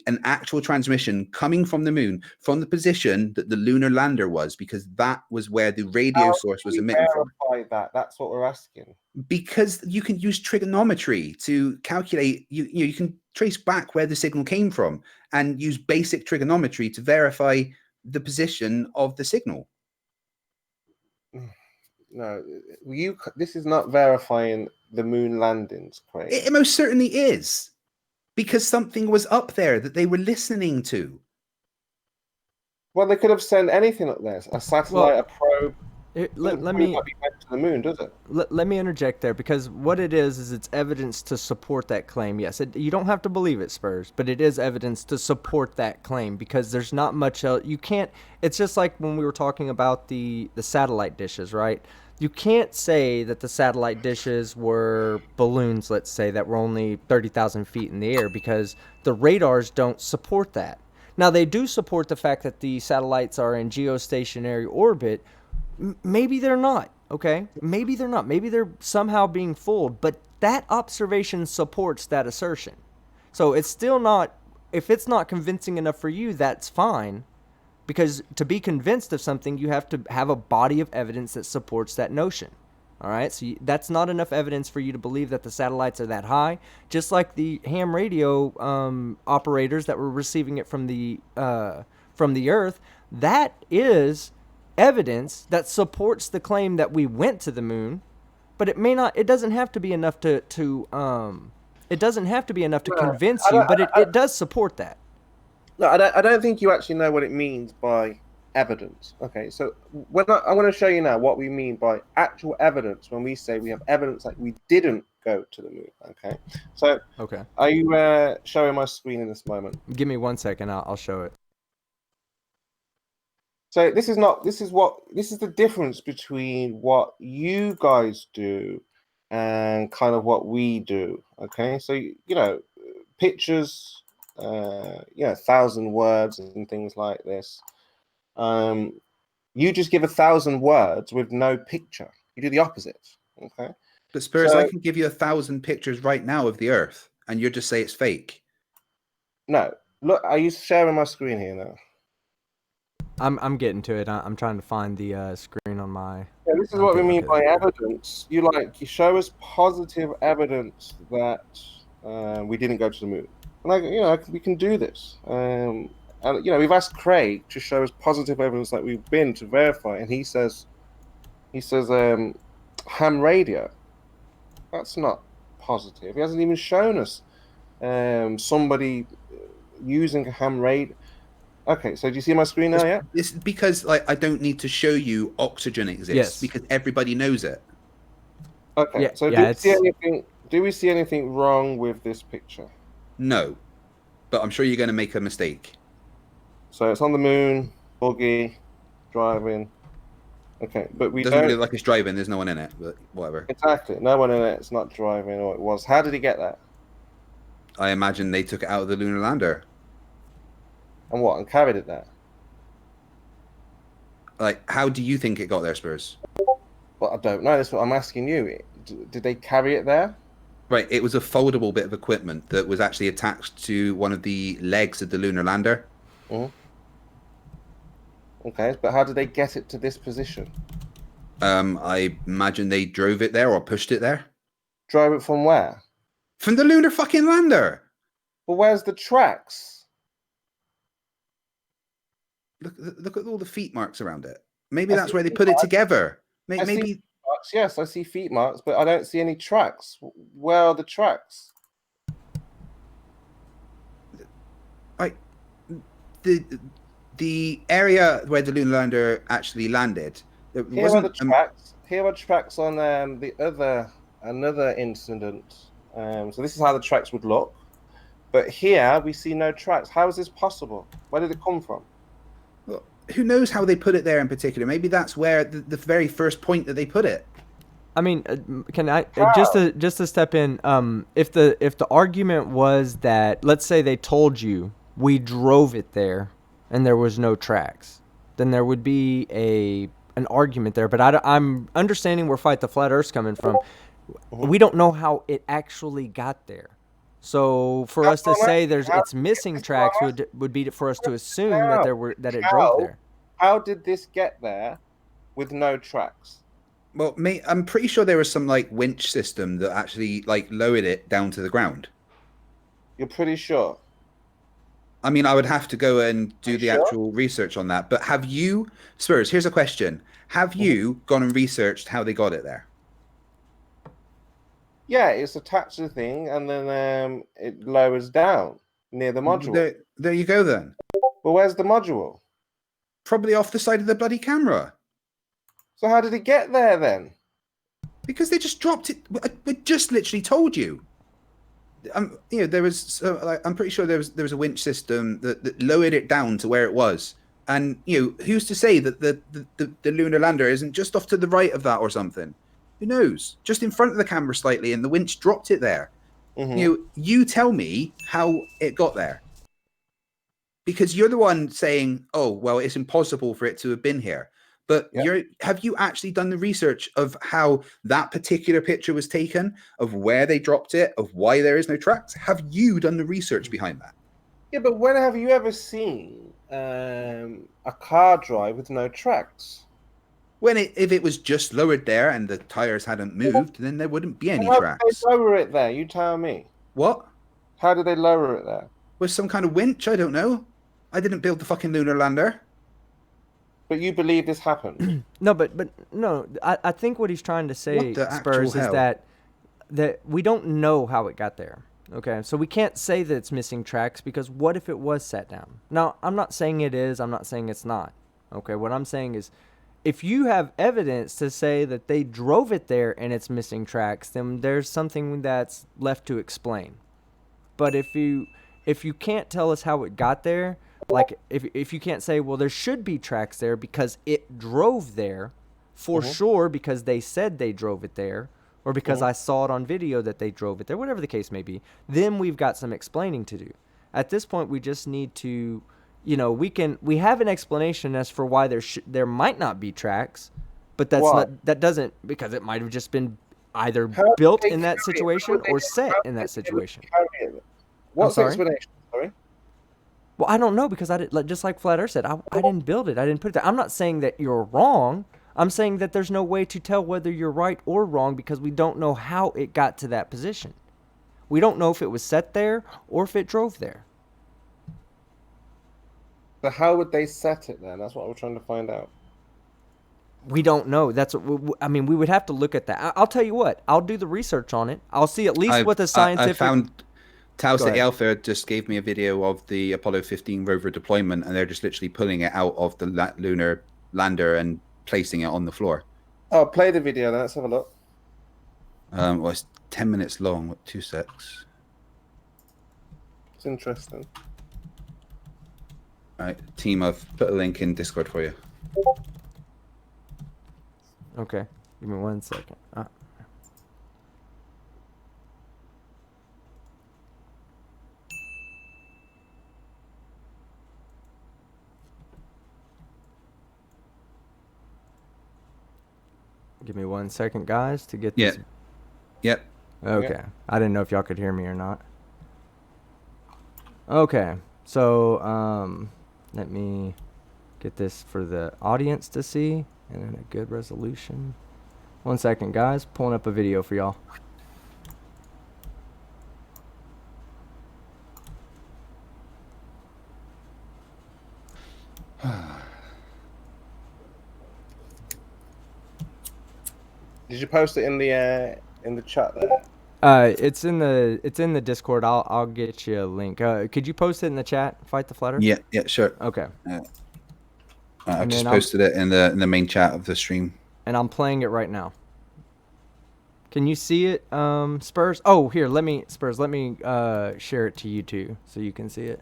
An actual transmission coming from the moon, from the position that the lunar lander was, because that was where the radio source was emitting from. That's what we're asking. Because you can use trigonometry to calculate, you can trace back where the signal came from and use basic trigonometry to verify the position of the signal. No, this is not verifying the moon landings, Craig. It most certainly is, because something was up there that they were listening to. Well, they could have sent anything up there, a satellite, a probe. Let me not be back to the moon, does it? Let me interject there, because what it is it's evidence to support that claim. Yes, you don't have to believe it, Spurs, but it is evidence to support that claim, because there's not much else. You can't. It's just like when we were talking about the satellite dishes, right? You can't say that the satellite dishes were balloons, let's say, that were only 30,000 feet in the air, because the radars don't support that. Now, they do support the fact that the satellites are in geostationary orbit. Maybe they're not, okay? Maybe they're not. Maybe they're somehow being fooled, but that observation supports that assertion. So it's still not, if it's not convincing enough for you, that's fine. Because to be convinced of something, you have to have a body of evidence that supports that notion. All right? So that's not enough evidence for you to believe that the satellites are that high. Just like the ham radio operators that were receiving it from the Earth, that is evidence that supports the claim that we went to the moon. But it may not. It doesn't have to be enough to convince you. But it does support that. No, I don't think you actually know what it means by evidence. Okay, so I'm going to show you now what we mean by actual evidence when we say we have evidence that we didn't go to the moon. Okay, so are you showing my screen in this moment? Give me 1 second. I'll show it. So this is the difference between what you guys do and kind of what we do. Okay, so pictures. 1,000 words and things like this. You just give 1,000 words with no picture. You do the opposite. Okay. But Spurs, So- I can give you 1,000 pictures right now of the Earth, and you just say it's fake. No, look, are you sharing my screen here now? I'm getting to it. I'm trying to find the screen on my. Yeah, this is I'm what we taking a mean look by at it. evidence. You show us positive evidence that we didn't go to the moon. And we can do this. And we've asked Craig to show us positive evidence that we've been to verify, and he says ham radio. That's not positive. He hasn't even shown us somebody using a ham radio. Okay, so do you see my screen now? Yeah. It's because I don't need to show you oxygen exists, Yes. because everybody knows it. Okay. Yeah, So yeah, do we see anything wrong with this picture? No, but I'm sure you're going to make a mistake. So it's on the moon, buggy, driving. Okay, but we Doesn't don't really look like it's driving. There's no one in it, but whatever. exactly. No one in it. It's not driving, or it was. How did he get that? I imagine they took it out of the lunar lander. And carried it there? Like, how do you think it got there, Spurs? Well, I don't know. That's what I'm asking you. Did they carry it there? Right, it was a foldable bit of equipment that was actually attached to one of the legs of the lunar lander. Mm-hmm. Okay, but how did they get it to this position? I imagine they drove it there or pushed it there. Drove it from where? From the lunar fucking lander. Well, where's the tracks? Look at all the feet marks around it. Maybe I that's see where they feet put it marks. together. I Maybe see feet marks. Yes, I see feet marks, but I don't see any tracks. Where are the tracks? the area where the lunar lander actually landed. There Here wasn't are the tracks. Here are tracks on another incident. So this is how the tracks would look. But here we see no tracks. How is this possible? Where did it come from? Well, who knows how they put it there in particular? Maybe that's where the very first point that they put it. I mean, can I just to step in? If the argument was that, let's say they told you we drove it there and there was no tracks, then there would be an argument there. But I'm understanding where Fight the Flat Earth's coming from. We don't know how it actually got there. So for us to say it's missing tracks would be for us to assume that it drove there. How did this get there with no tracks? Well, mate, I'm pretty sure there was some like winch system that actually like lowered it down to the ground. You're pretty sure? I mean, I would have to go and do the actual research on that. But have you, Spurs, here's a question. Have you gone and researched how they got it there? Yeah, it's attached to the thing, and then it lowers down near the module. There you go then. Well, where's the module? Probably off the side of the bloody camera. So how did it get there then? Because they just dropped it. I just literally told you. There was. I'm pretty sure there was a winch system that lowered it down to where it was. And who's to say that the lunar lander isn't just off to the right of that or something? Who knows? Just in front of the camera slightly, and the winch dropped it there. Mm-hmm. You tell me how it got there. Because you're the one saying, "Oh, well, it's impossible for it to have been here." But have you actually done the research of how that particular picture was taken, of where they dropped it, of why there is no tracks? Have you done the research behind that? Yeah, but when have you ever seen a car drive with no tracks? If it was just lowered there and the tires hadn't moved, then there wouldn't be any tracks. How did they lower it there? You tell me. What? How did they lower it there? With some kind of winch? I don't know. I didn't build the fucking lunar lander. But you believe this happened? No, but no. I think what he's trying to say, Spurs, is that we don't know how it got there. Okay, so we can't say that it's missing tracks because what if it was set down? Now, I'm not saying it is. I'm not saying it's not. Okay, what I'm saying is, if you have evidence to say that they drove it there and it's missing tracks, then there's something that's left to explain. But if you can't tell us how it got there, like if you can't say, well, there should be tracks there because it drove there for sure because they said they drove it there, or because I saw it on video that they drove it there, whatever the case may be, then we've got some explaining to do. At this point, we just need to you know, we have an explanation as for why there might not be tracks, but Why? that doesn't, because it might have just been either How would built they in that carry it? How situation would they- or set how in would that they be able to situation. carry it? What's the sorry? explanation? Sorry. Well, I don't know, because I did, like, just like Flat Earth said, I didn't build it. I didn't put it there. I'm not saying that you're wrong. I'm saying that there's no way to tell whether you're right or wrong because we don't know how it got to that position. We don't know if it was set there or if it drove there. So how would they set it then? That's what we're trying to find out. We don't know. That's what I mean. We would have to look at that. I'll tell you what. I'll do the research on it. I'll see at least what the scientific. I found Tau Go City ahead. Alpha just gave me a video of the Apollo 15 rover deployment, and they're just literally pulling it out of the lunar lander and placing it on the floor. Oh, play the video then. Let's have a look. Well, it's 10 minutes long. What, 2 secs? It's interesting. All right, team, I've put a link in Discord for you. Okay. Give me 1 second. Give me 1 second, guys, to get this. Yep. Okay. I didn't know if y'all could hear me or not. Okay. So, let me get this for the audience to see and in a good resolution. 1 second, guys. Pulling up a video for y'all. Did you post it in the chat there? It's in the Discord. I'll get you a link. Could you post it in the chat? Fight the Flat Earth? Yeah, sure. Okay. I And just then posted it in the main chat of the stream. And I'm playing it right now. Can you see it, Spurs? Oh, here, let me share it to you too, so you can see it.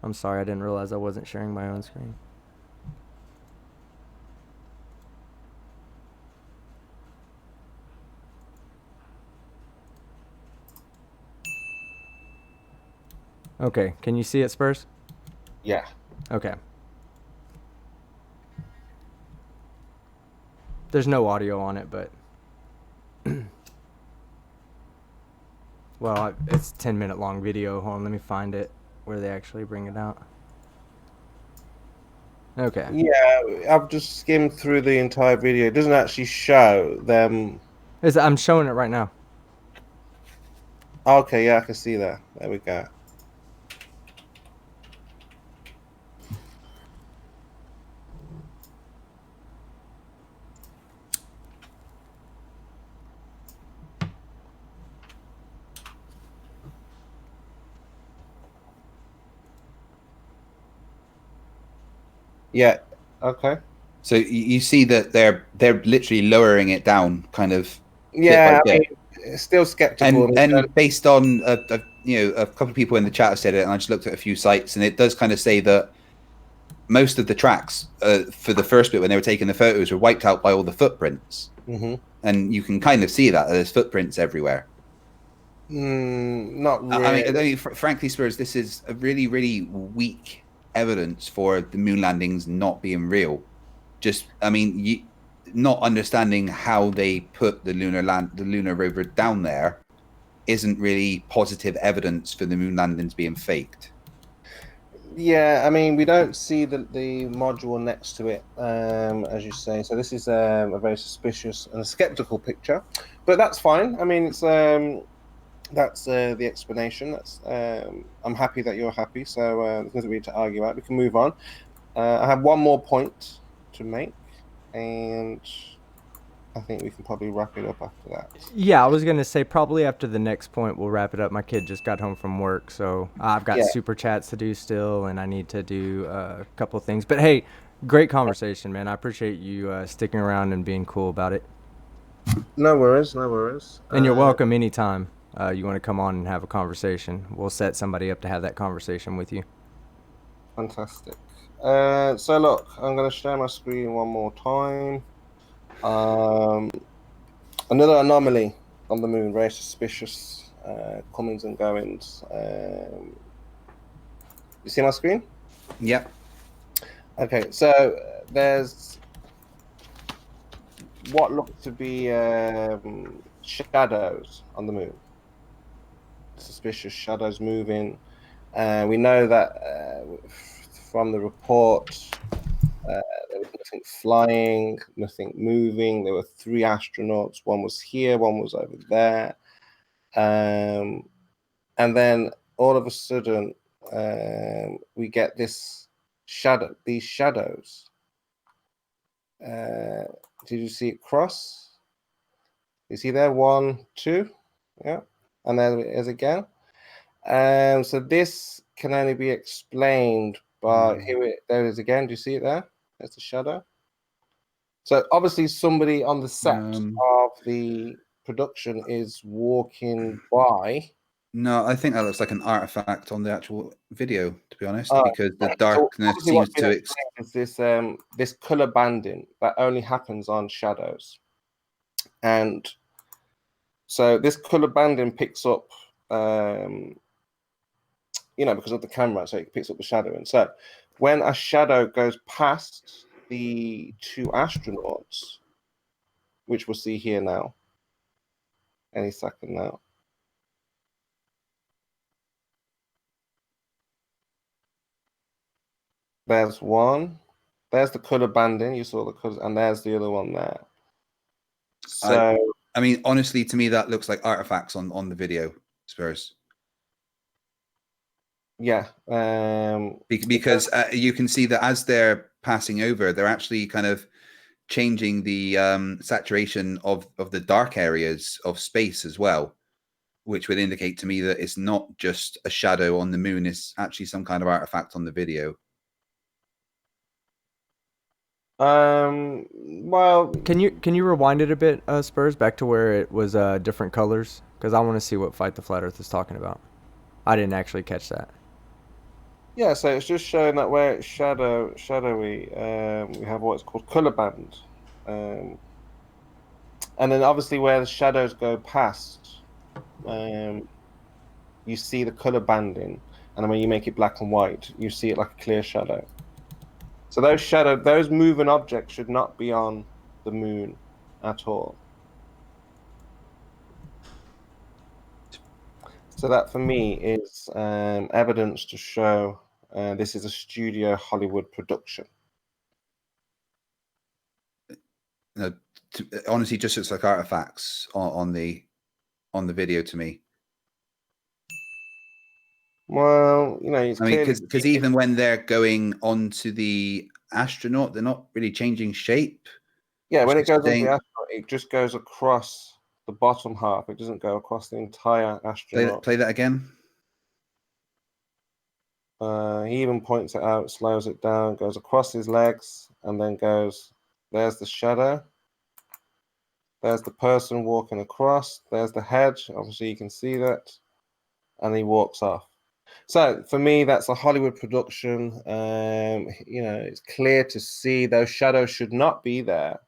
I'm sorry, I didn't realize I wasn't sharing my own screen. Okay, can you see it, Spurs? Yeah. Okay. There's no audio on it, but well, it's 10-minute long video. Hold on, let me find it where they actually bring it out. Okay. Yeah, I've just skimmed through the entire video. It doesn't actually show them. I'm showing it right now. Okay, yeah, I can see that. There we go. Yeah. Okay. So you see that they're literally lowering it down, kind of. Yeah, bit by I bit. mean, it's still skeptical. And based on a couple of people in the chat have said it, and I just looked at a few sites, and it does kind of say that most of the tracks for the first bit when they were taking the photos were wiped out by all the footprints, and you can kind of see that there's footprints everywhere. Not really. I mean, frankly, Spurs, this is a really, really weak evidence for the moon landings not being real. Just, I mean, not understanding how they put the lunar rover down there isn't really positive evidence for the moon landings being faked. Yeah, I mean, we don't see the module next to it, as you say. So this is a very suspicious and skeptical picture, but that's fine. I mean, it's that's the explanation. That's I'm happy that you're happy. So there's nothing really to argue about. We can move on. I have one more point to make, and I think we can probably wrap it up after that. Yeah, I was gonna say probably after the next point we'll wrap it up. My kid just got home from work, so I've got super chats to do still, and I need to do a couple of things. But hey, great conversation, man. I appreciate you sticking around and being cool about it. No worries, no worries. And you're welcome anytime you want to come on and have a conversation. We'll set somebody up to have that conversation with you. Fantastic. So look, I'm going to share my screen one more time. Another anomaly on the moon, very suspicious comings and goings. You see my screen? Yep. Okay, so there's what look to be shadows on the moon. Suspicious shadows moving. We know that from the report, there was nothing flying, nothing moving. There were 3 astronauts. One was here, one was over there. And then all of a sudden, we get these shadows. Did you see it cross? You see there, 1, 2, yeah, and then it is again. So this can only be explained by there it is again. Do you see it there? There's the shadow. So obviously somebody on the set of the production is walking by. No, I think that looks like an artifact on the actual video, to be honest, Oh, because the so darkness obviously seems what's been to. explained is this color banding that only happens on shadows, and so this color banding picks up, because of the camera, so it picks up the shadow. And so when a shadow goes past the 2 astronauts, which we'll see here now, any second now. There's one. There's the color banding. You saw the colors, and there's the other one there. So I mean, honestly, to me, that looks like artifacts on the video, Spurs. Yeah. Because you can see that as they're passing over, they're actually kind of changing the saturation of the dark areas of space as well, which would indicate to me that it's not just a shadow on the moon, it's actually some kind of artifact on the video. Well, Can you rewind it a bit, Spurs, back to where it was different colors? Because I want to see what Fight the Flat Earth is talking about. I didn't actually catch that. yeah, so it's just showing that where it's shadowy, we have what's called color band. And then obviously where the shadows go past, you see the color banding, and then when you make it black and white, you see it like a clear shadow. So those moving objects should not be on the moon at all. So that for me is evidence to show this is a studio Hollywood production. Honestly, just looks like artifacts on the video to me. Well, it's because even when they're going onto the astronaut, they're not really changing shape. Yeah, when it goes on the astronaut, it just goes across the bottom half. It doesn't go across the entire astronaut. Play that again. He even points it out, slows it down, goes across his legs, and then goes, there's the shadow. There's the person walking across. There's the head. Obviously, you can see that. And he walks off. So for me, that's a Hollywood production. It's clear to see those shadows should not be there.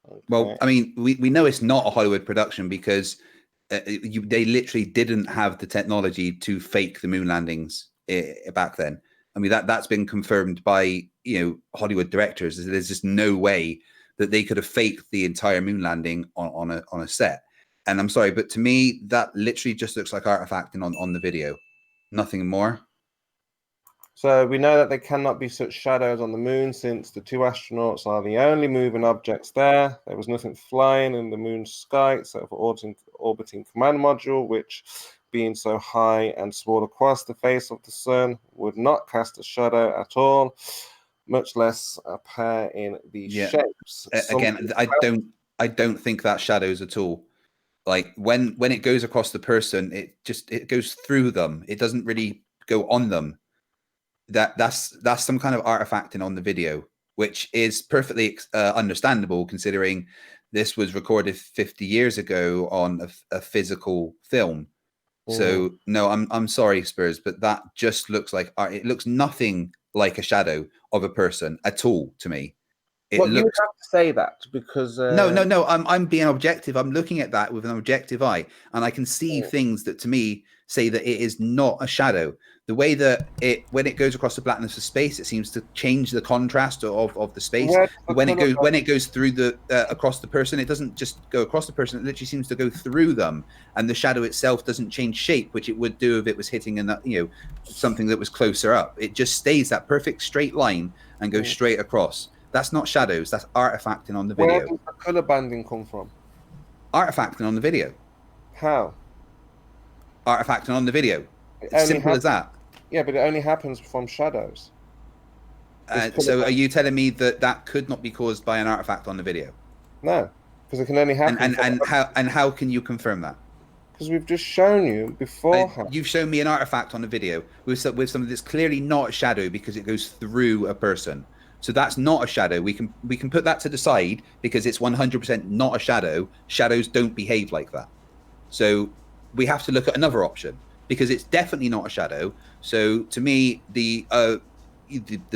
Okay. Well, I mean, we know it's not a Hollywood production because they literally didn't have the technology to fake the moon landings back then. I mean, that's been confirmed by Hollywood directors. There's just no way that they could have faked the entire moon landing on a set. And I'm sorry, but to me, that literally just looks like artifacting on the video. Nothing more. So we know that there cannot be such shadows on the moon since the 2 astronauts are the only moving objects there. There was nothing flying in the moon's sky except for orbiting command module, which, being so high and small across the face of the sun, would not cast a shadow at all, much less appear in these shapes. Again, I don't think that shadows at all. Like when it goes across the person, it goes through them. It doesn't really go on them. That's some kind of artifacting on the video, which is perfectly understandable considering this was recorded 50 years ago on a physical film. So no, I'm sorry, Spurs, but that just looks like it looks nothing like a shadow of a person at all to me. You would have to say that because no, I'm being objective. I'm looking at that with an objective eye, and I can see things that to me say that it is not a shadow. the way that when it goes across the blackness of space, it seems to change the contrast of the space. Where But when it goes through the across the person, it doesn't just go across the person. It literally seems to go through them, and the shadow itself doesn't change shape, which it would do if it was hitting something that was closer up. It just stays that perfect straight line and goes straight across. That's not shadows. That's artifacting on the video. Where does the color banding come from? Artifacting on the video. How? Artifacting on the video. It's simple as that. Yeah, but it only happens from shadows. So are you telling me that could not be caused by an artifact on the video? No, because it can only happen. And how can you confirm that? Because we've just shown you beforehand. You've shown me an artifact on the video with something that's clearly not a shadow because it goes through a person. So that's not a shadow. We can put that to the side because it's 100% not a shadow. Shadows don't behave like that. So we have to look at another option because it's definitely not a shadow. So to me, the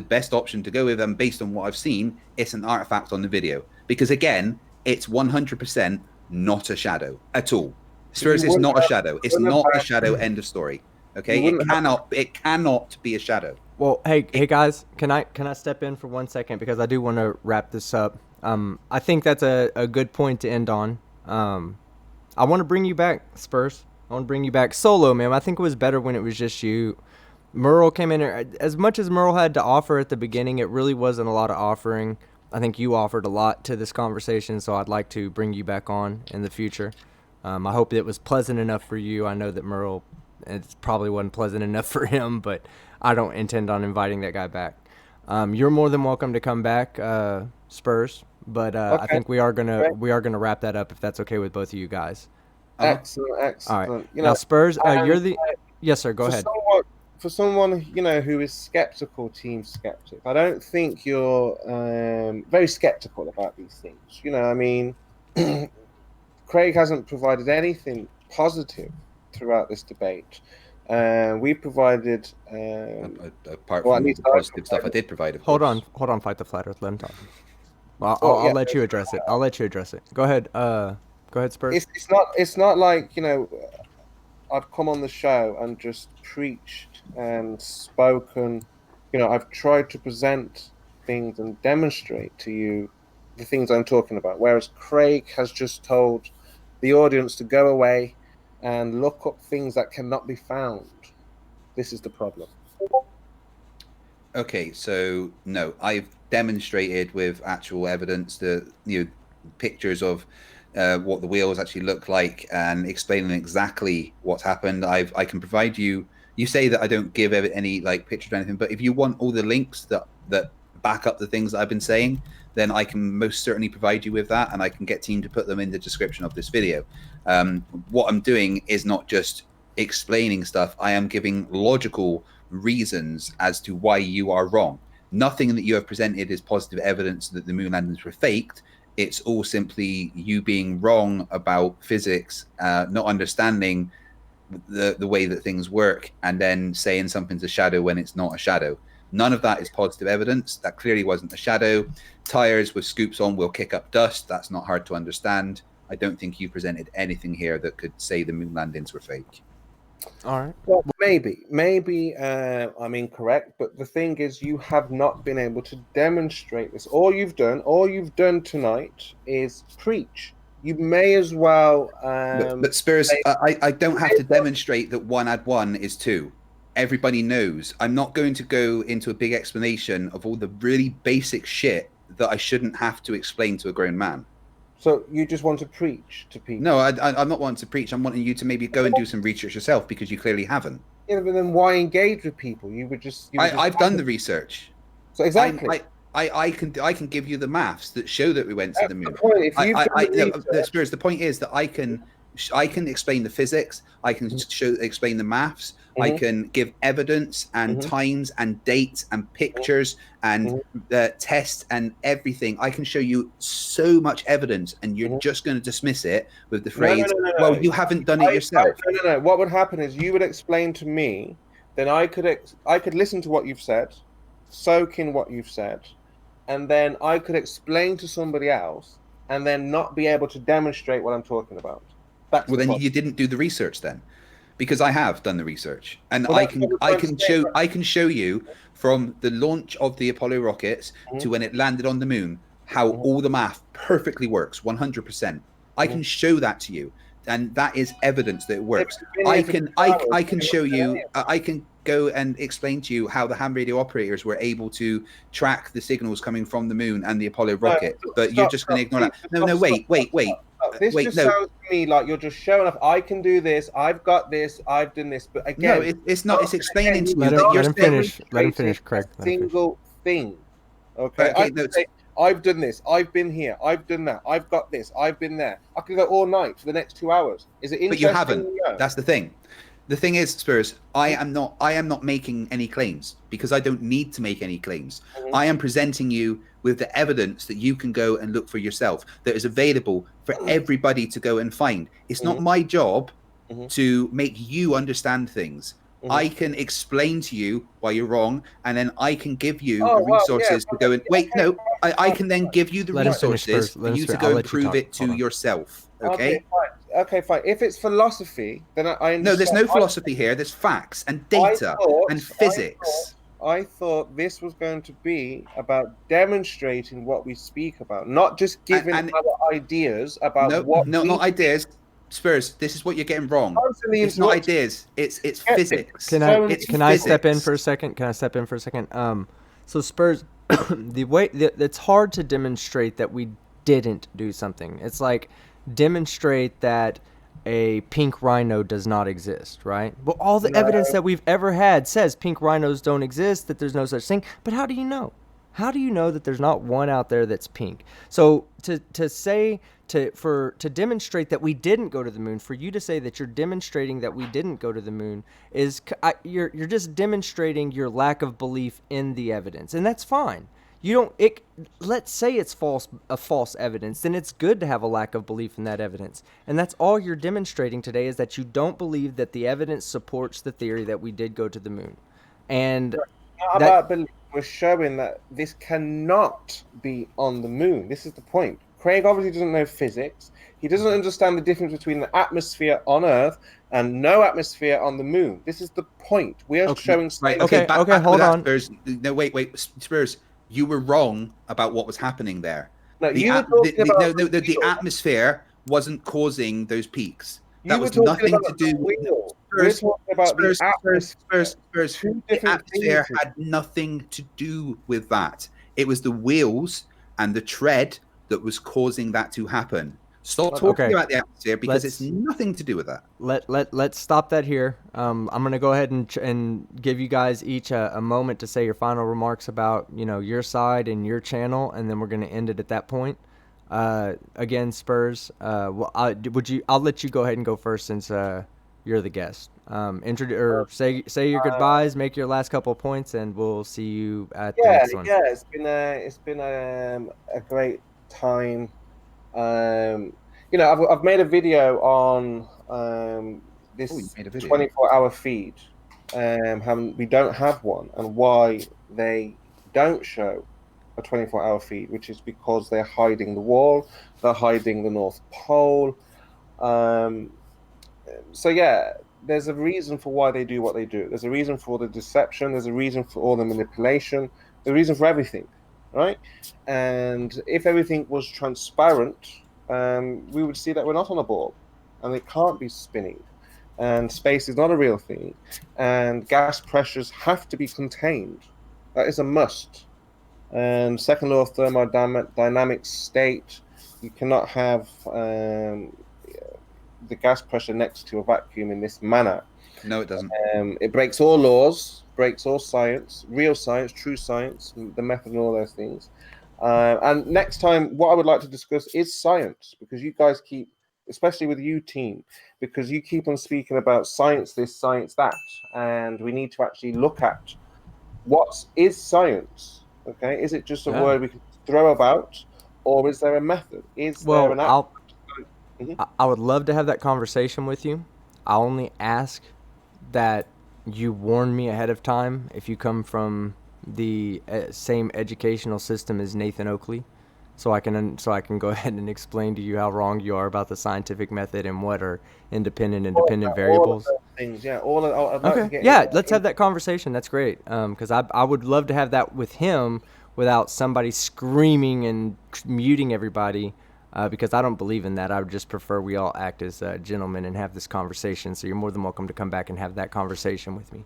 best option to go with, and based on what I've seen, it's an artifact on the video because again, it's 100% not a shadow at all. Spurs is not a shadow. It's not a shadow. End of story. Okay, it cannot be a shadow. Well, hey guys, can I step in for 1 second because I do want to wrap this up. I think that's a good point to end on. I want to bring you back, Spurs. I want to bring you back solo, man. I think it was better when it was just you. Merle came in here. As much as Merle had to offer at the beginning, it really wasn't a lot of offering. I think you offered a lot to this conversation, so I'd like to bring you back on in the future. I hope it was pleasant enough for you. I know that Merle, it probably wasn't pleasant enough for him, but I don't intend on inviting that guy back. You're more than welcome to come back, Spurs. But okay. I think we are gonna wrap that up if that's okay with both of you guys. Excellent. All right. Now, Spurs, you're the. Yes, sir. Go ahead. For someone who is skeptical, Team Skeptic, I don't think you're very skeptical about these things. I mean, Craig hasn't provided anything positive throughout this debate. We provided apart from the positive stuff I did provide. Hold on, fight the flat Earth. Let him talk. Well, I'll let you address it. Go ahead. Go ahead, Spurs. It's not like I've come on the show and just preached and spoken. I've tried to present things and demonstrate to you the things I'm talking about. Whereas Craig has just told the audience to go away and look up things that cannot be found. This is the problem. Okay, so no, I've demonstrated with actual evidence the pictures of what the wheels actually look like and explaining exactly what's happened. I can provide you. You say that I don't give any pictures or anything, but if you want all the links that back up the things that I've been saying, then I can most certainly provide you with that, and I can get team to put them in the description of this video. What I'm doing is not just explaining stuff. I am giving logical reasons as to why you are wrong. Nothing that you have presented is positive evidence that the moon landings were faked. It's all simply you being wrong about physics, not understanding the way that things work, and then saying something's a shadow when it's not a shadow. None of that is positive evidence. That clearly wasn't a shadow. Tires with scoops on will kick up dust. That's not hard to understand. I don't think you presented anything here that could say the moon landings were fake. All right. Well, maybe I'm incorrect, but the thing is, you have not been able to demonstrate this. All you've done tonight is preach. You may as well. But Spurs, I don't have to demonstrate that 1 + 1 is 2. Everybody knows. I'm not going to go into a big explanation of all the really basic shit that I shouldn't have to explain to a grown man. So you just want to preach to people? No, I'm not wanting to preach. I'm wanting you to maybe go and do some research yourself because you clearly haven't. Yeah, but then why engage with people? I've done the research. So exactly. I can give you the maths that show that we went to the moon. The point is that I can explain the physics. I can explain the maths. I can give evidence and times and dates and pictures and tests and everything. I can show you so much evidence, and you're just going to dismiss it with the phrase, no. "Well, you haven't done it yourself." No. What would happen is you would explain to me, then I could listen to what you've said, soak in what you've said, and then I could explain to somebody else, and then not be able to demonstrate what I'm talking about. Then you didn't do the research then. because I have done the research, and Well, I that's can what we're I trying to can say, show right? I can show you from the launch of the Apollo rockets to when it landed on the moon how all the math perfectly works, 100%. I can show that to you, and that is evidence that it works. It's been here for 2 hours, I can you're show not doing you. any of I can go and explain to you how the ham radio operators were able to track the signals coming from the moon and the Apollo No, rocket, but you're just going to ignore that. No, wait. This Wait, just no, sounds to me like you're just showing off. I can do this. I've got this. I've done this. But no, again, it's not. It's explaining to you Let that him, you're let him saying, finish. Let him demonstrated finish, Craig. a Let him finish. single thing. Okay, Okay, I can no, say I've done this. I've been here. I've done that. I've got this. I've been there. I could go all night for the next 2 hours. Is it but interesting? you haven't. No. That's the thing. The thing is, Spurs, I am not making any claims because I don't need to make any claims. I am presenting you with the evidence that you can go and look for yourself, that is available for everybody to go and find. It's not my job to make you understand things. I can explain to you why you're wrong, and then I can give you Oh, the well, resources to go and wait. okay, No, I can then give you the Let him finish resources first. for Let him you to finish. go I'll and let you prove talk. it to Hold on. yourself. Okay? Okay, fine. Okay, fine. If it's philosophy, then I understand. No, there's no philosophy here. There's facts and data and physics. I thought this was going to be about demonstrating what we speak about, not just giving And- our ideas about what. Not ideas. Spurs, this is what you're getting wrong. Constantly It's not interrupting. ideas. It's Skeptic. physics. Can I It's can I step in physics. for a second? Can I step in for a second? So Spurs, the way it's hard to demonstrate that we didn't do something. It's like demonstrate that a pink rhino does not exist, right? Well, all the evidence that we've ever had says pink rhinos don't exist, that there's no such thing. But how do you know? How do you know that there's not one out there that's pink? So to demonstrate that we didn't go to the moon, for you to say that you're demonstrating that we didn't go to the moon you're just demonstrating your lack of belief in the evidence, and that's fine. You don't. Let's say it's false evidence. Then it's good to have a lack of belief in that evidence, and that's all you're demonstrating today is that you don't believe that the evidence supports the theory that we did go to the moon, and Not about belief. We're showing that this cannot be on the moon. This is the point. Craig obviously doesn't know physics. He doesn't understand the difference between the atmosphere on Earth and no atmosphere on the moon. This is the point. We are showing. Right. Okay, Back hold with that, on. Spurs. No, wait. Spurs, you were wrong about what was happening there. No, you were talking about the atmosphere wasn't causing those peaks. That You were was talking nothing about to do the with wheel. We're talking about the atmosphere. Spurs. Two The different atmosphere things. had nothing to do with that. It was the wheels and the tread that was causing that to happen. Stop talking Okay. about the atmosphere because Let's- it's nothing to do with that. Let's stop that here. I'm gonna go ahead and give you guys each a moment to say your final remarks about your side and your channel, and then we're gonna end it at that point. Again, Spurs. I'll let you go ahead and go first since you're the guest. Say your goodbyes, make your last couple of points, and we'll see you at the next one. Yeah. It's been a great time. I've made a video on this Oh, you made a video. 24-hour feed. How we don't have one, and why they don't show a 24-hour feed, which is because they're hiding the wall, they're hiding the North Pole. So yeah, there's a reason for why they do what they do. There's a reason for the deception. There's a reason for all the manipulation. There's a reason for everything, right? And if everything was transparent, we would see that we're not on a ball, and it can't be spinning, and space is not a real thing, and gas pressures have to be contained. That is a must. And second law of thermodynamics state you cannot have the gas pressure next to a vacuum in this manner. No, it doesn't. It breaks all laws, breaks all science, real science, true science, the method and all those things. And next time, what I would like to discuss is science, because you guys keep, especially with you team, because you keep on speaking about science this, science that, and we need to actually look at what is science. Okay, is it just a word we can throw about, or is there a method? There an I would love to have that conversation with you. I only ask that you warn me ahead of time if you come from the same educational system as Nathan Oakley, so I can go ahead and explain to you how wrong you are about the scientific method and what are independent variables. things. Yeah, I'd like to Okay. get Yeah, into let's have that conversation. That's great. Because I would love to have that with him without somebody screaming and muting everybody. Because I don't believe in that. I would just prefer we all act as gentlemen and have this conversation. So you're more than welcome to come back and have that conversation with me.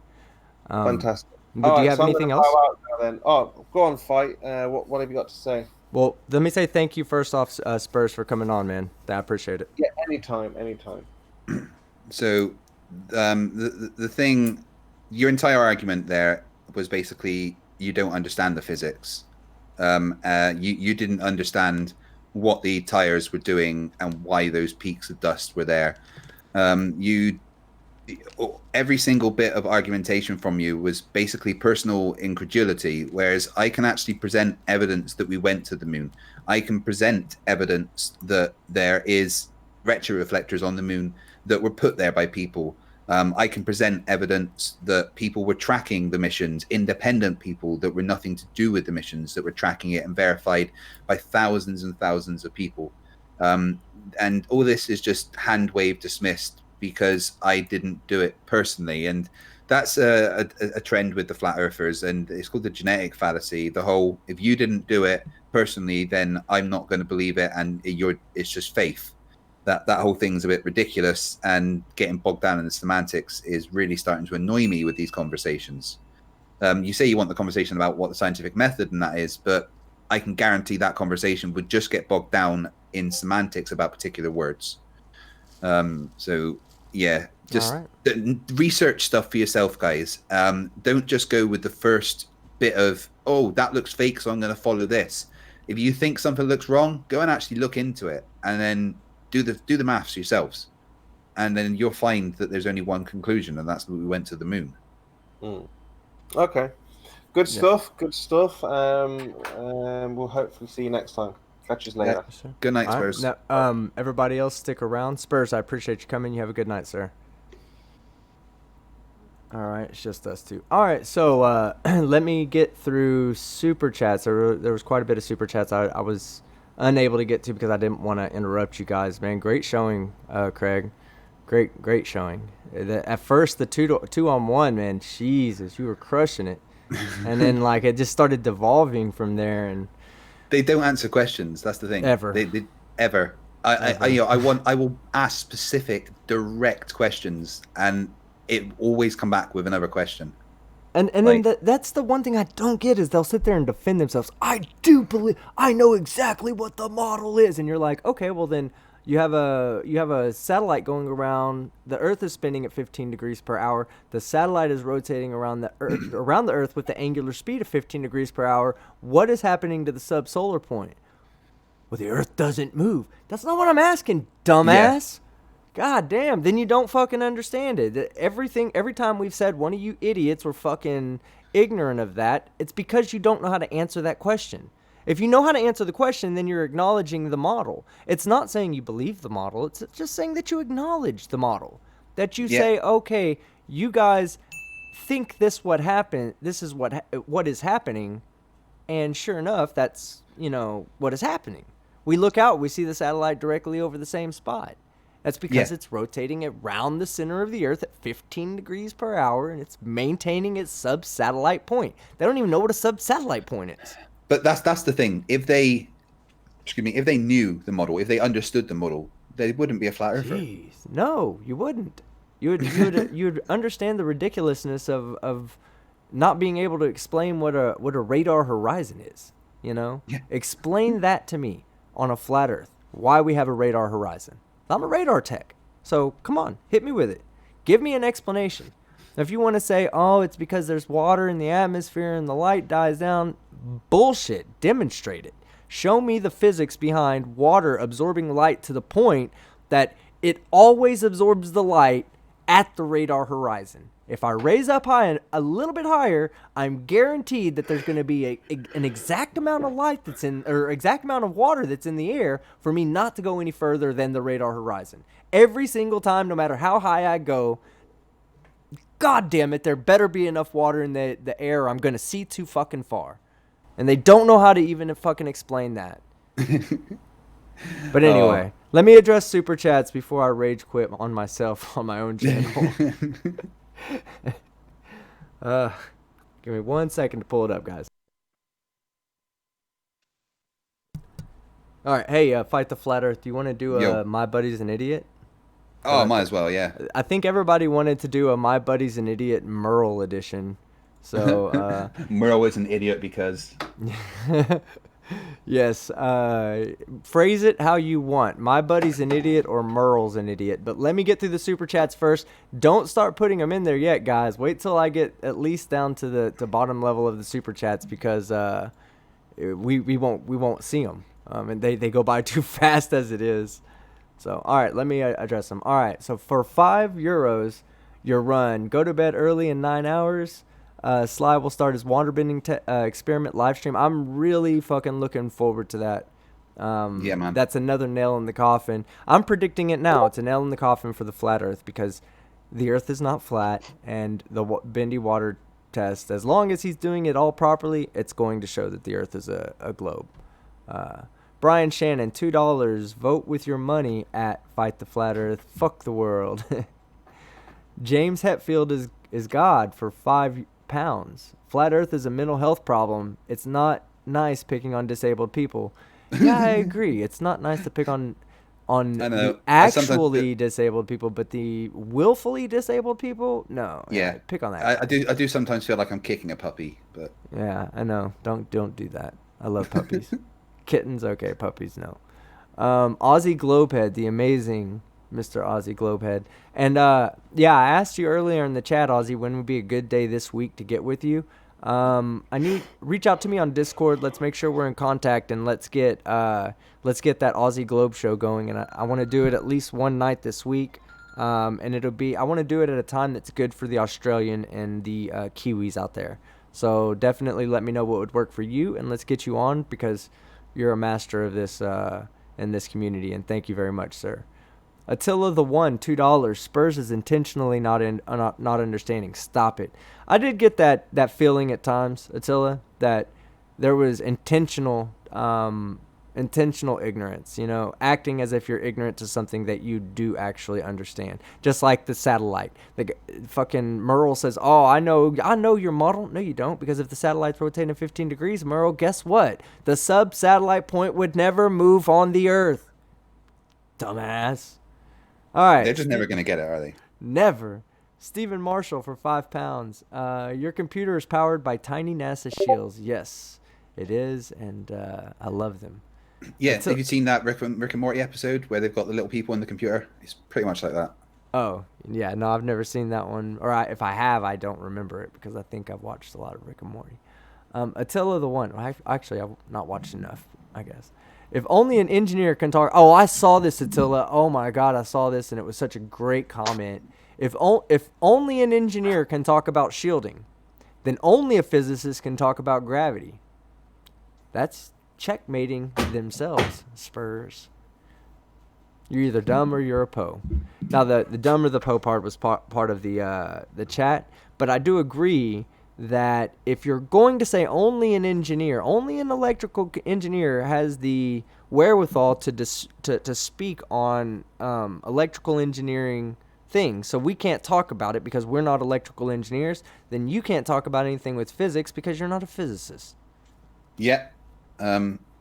Fantastic. But do you have so I'm anything gonna else? bow out now then. Oh, go on, fight. What have you got to say? Well, let me say thank you first off, Spurs, for coming on, man. I appreciate it. Yeah, anytime. So, the thing, your entire argument there was basically you don't understand the physics. You didn't understand what the tires were doing and why those peaks of dust were there. Every single bit of argumentation from you was basically personal incredulity, whereas I can actually present evidence that we went to the moon. I can present evidence that there is retroreflectors on the moon that were put there by people. I can present evidence that people were tracking the missions, independent people that were nothing to do with the missions, that were tracking it and verified by thousands and thousands of people. And all this is just hand wave dismissed because I didn't do it personally. And that's a trend with the flat earthers, and it's called the genetic fallacy. The whole, if you didn't do it personally, then I'm not going to believe it, and it's just faith. That whole thing's a bit ridiculous, and getting bogged down in the semantics is really starting to annoy me with these conversations. You say you want the conversation about what the scientific method and that is, but I can guarantee that conversation would just get bogged down in semantics about particular words. So yeah, just research stuff for yourself, guys. Don't just go with the first bit of, oh, that looks fake, so I'm going to follow this. If you think something looks wrong, go and actually look into it, and then do the maths yourselves, and then you'll find that there's only one conclusion, and that's that we went to the moon. Okay, good stuff. We'll hopefully see you next time. Catch you later. Yeah. Good night, Spurs. Now, everybody else stick around. Spurs, I appreciate you coming. You have a good night, sir. All right, it's just us two. All right, so let me get through super chats. There was quite a bit of super chats I was unable to get to because I didn't want to interrupt you guys, man. Great showing, Craig. Great showing. At first, the two on one, man, Jesus, you were crushing it. And then, like, it just started devolving from there, and they don't answer questions. That's the thing. Ever. Ever. I will ask specific, direct questions, and it always come back with another question. And like, then that's the one thing I don't get is they'll sit there and defend themselves. I know exactly what the model is, and you're like, okay, well then you have a satellite going around. The Earth is spinning at 15 degrees per hour. The satellite is rotating around the Earth with the angular speed of 15 degrees per hour. What is happening to the subsolar point? Well, the Earth doesn't move. That's not what I'm asking, dumbass. Yeah. God damn, then you don't fucking understand it. Every time we've said one of you idiots were fucking ignorant of that, it's because you don't know how to answer that question. If you know how to answer the question, then you're acknowledging the model. It's not saying you believe the model. It's just saying that you acknowledge the model. That you say, okay, you guys think this is what is happening, and sure enough, that's, what is happening. We look out, we see the satellite directly over the same spot. That's because it's rotating around the center of the Earth at 15 degrees per hour, and it's maintaining its sub-satellite point. They don't even know what a sub-satellite point is. But that's the thing. If they knew the model, if they understood the model, they wouldn't be a flat earther. Jeez, no, you wouldn't. You'd understand the ridiculousness of not being able to explain what a radar horizon is. Yeah. Explain that to me on a flat Earth. Why we have a radar horizon. I'm a radar tech, so come on, hit me with it. Give me an explanation. If you want to say, oh, it's because there's water in the atmosphere and the light dies down, bullshit. Demonstrate it. Show me the physics behind water absorbing light to the point that it always absorbs the light at the radar horizon. If I raise up high a little bit higher, I'm guaranteed that there's going to be an exact amount of light exact amount of water that's in the air for me not to go any further than the radar horizon. Every single time, no matter how high I go, God damn it, there better be enough water in the air or I'm going to see too fucking far. And they don't know how to even fucking explain that. But anyway, let me address super chats before I rage quit on myself on my own channel. Give me 1 second to pull it up, guys. All right, hey, Fight the Flat Earth. Do you want to do Yo. My Buddy's an Idiot? Oh, might as well, yeah. I think everybody wanted to do a My Buddy's an Idiot Merle edition. So Merle is an idiot because yes, phrase it how you want. My buddy's an idiot or Merle's an idiot. But let me get through the super chats first. Don't start putting them in there yet, guys. Wait till I get at least down to the bottom level of the super chats because we won't see them. And they go by too fast as it is. So all right, let me address them. All right, so for €5, your run. Go to bed early in 9 hours. Sly will start his waterbending experiment live stream. I'm really fucking looking forward to that. Yeah, man. That's another nail in the coffin. I'm predicting it now. It's a nail in the coffin for the flat Earth because the Earth is not flat, and the bendy water test, as long as he's doing it all properly, it's going to show that the Earth is a globe. Brian Shannon, $2. Vote with your money at Fight the Flat Earth. Fuck the world. James Hetfield is God for £5. Flat Earth is a mental health problem. It's not nice picking on disabled people. Yeah, I agree. It's not nice to pick on the actually disabled people, but the willfully disabled people, no. Yeah, pick on that. I do sometimes feel like I'm kicking a puppy, but yeah, I know. Don't do that. I love puppies. Kittens, okay. Puppies, no. Aussie Globehead, the amazing Mr. Aussie Globehead. And yeah, I asked you earlier in the chat, Aussie, when would be a good day this week to get with you. Reach out to me on Discord. Let's make sure we're in contact, and let's get that Aussie Globe show going. And I want to do it at least one night this week. And I want to do it at a time that's good for the Australian and the Kiwis out there. So definitely let me know what would work for you, and let's get you on because you're a master of this in this community. And thank you very much, sir. Attila the One, $2. Spurs is intentionally not understanding. Stop it. I did get that feeling at times, Attila, that there was intentional ignorance. Acting as if you're ignorant to something that you do actually understand. Just like the satellite. The fucking Merle says, "Oh, I know your model." No, you don't, because if the satellite's rotating 15 degrees, Merle, guess what? The sub-satellite point would never move on the Earth. Dumbass. All right. They're just never going to get it, are they? Never. Stephen Marshall for £5. Your computer is powered by tiny NASA shields. Yes, it is, and I love them. Yeah, have you seen that Rick and Morty episode where they've got the little people in the computer? It's pretty much like that. Oh, yeah. No, I've never seen that one. Or if I have, I don't remember it because I think I've watched a lot of Rick and Morty. Attila the One. Actually, I've not watched enough, I guess. If only an engineer can talk. Oh, I saw this, Attila. Oh, my God, I saw this, and it was such a great comment. If only an engineer can talk about shielding, then only a physicist can talk about gravity. That's checkmating themselves, Spurs. You're either dumb or you're a Poe. Now, the dumb or the Poe part was part of the chat, but I do agree that if you're going to say only an electrical engineer has the wherewithal to speak on electrical engineering things, so we can't talk about it because we're not electrical engineers, then you can't talk about anything with physics because you're not a physicist. Yeah.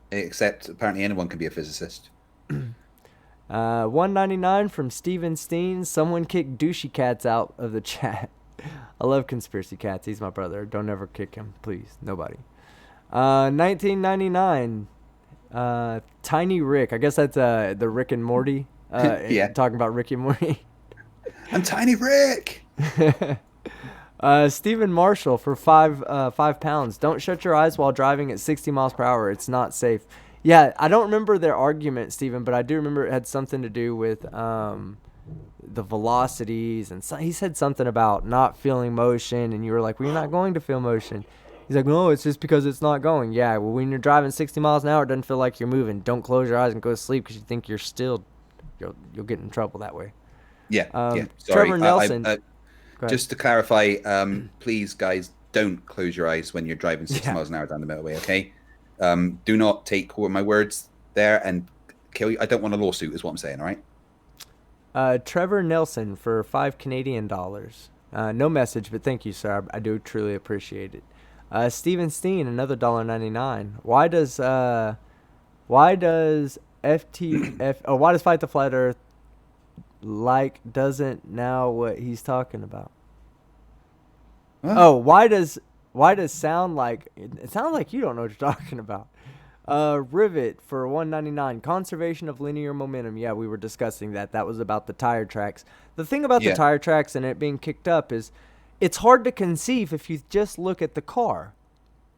Except apparently anyone can be a physicist. $1.99 from Steven Steen. Someone kicked Douchey Cats out of the chat. I love Conspiracy Cats. He's my brother. Don't ever kick him, please. Nobody. $19.99. Tiny Rick. I guess that's the Rick and Morty. Yeah. Talking about Rick and Morty. I'm Tiny Rick. Stephen Marshall for £5. Don't shut your eyes while driving at 60 miles per hour. It's not safe. Yeah, I don't remember their argument, Stephen, but I do remember it had something to do with the velocities, and he said something about not feeling motion, and you were like, well, you're not going to feel motion. He's like, no, it's just because it's not going. Yeah, well, when you're driving 60 miles an hour, it doesn't feel like you're moving. Don't close your eyes and go to sleep because you think you're still. You'll get in trouble that way. Yeah, yeah. Sorry. Trevor Nelson. Just to clarify, please, guys, don't close your eyes when you're driving 60 miles an hour down the motorway, okay? Do not take my words there and kill you. I don't want a lawsuit, is what I'm saying. All right. Trevor Nelson for $5 Canadian. No message, but thank you, sir. I do truly appreciate it. Steven Steen, another $1.99. Why does why does Fight the Flat Earth doesn't know what he's talking about? Huh? Oh, why does sound like it sounds like you don't know what you're talking about. Rivet for $1.99. Conservation of linear momentum. Yeah, we were discussing that. That was about the tire tracks. The thing about the tire tracks and it being kicked up is it's hard to conceive if you just look at the car.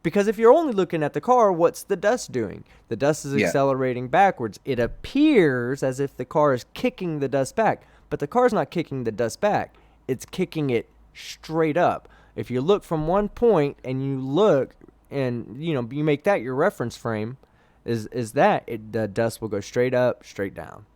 Because if you're only looking at the car, what's the dust doing? The dust is accelerating backwards. It appears as if the car is kicking the dust back, but the car's not kicking the dust back. It's kicking it straight up. If you look from one point and you look and you make that your reference frame, the dust will go straight up, straight down.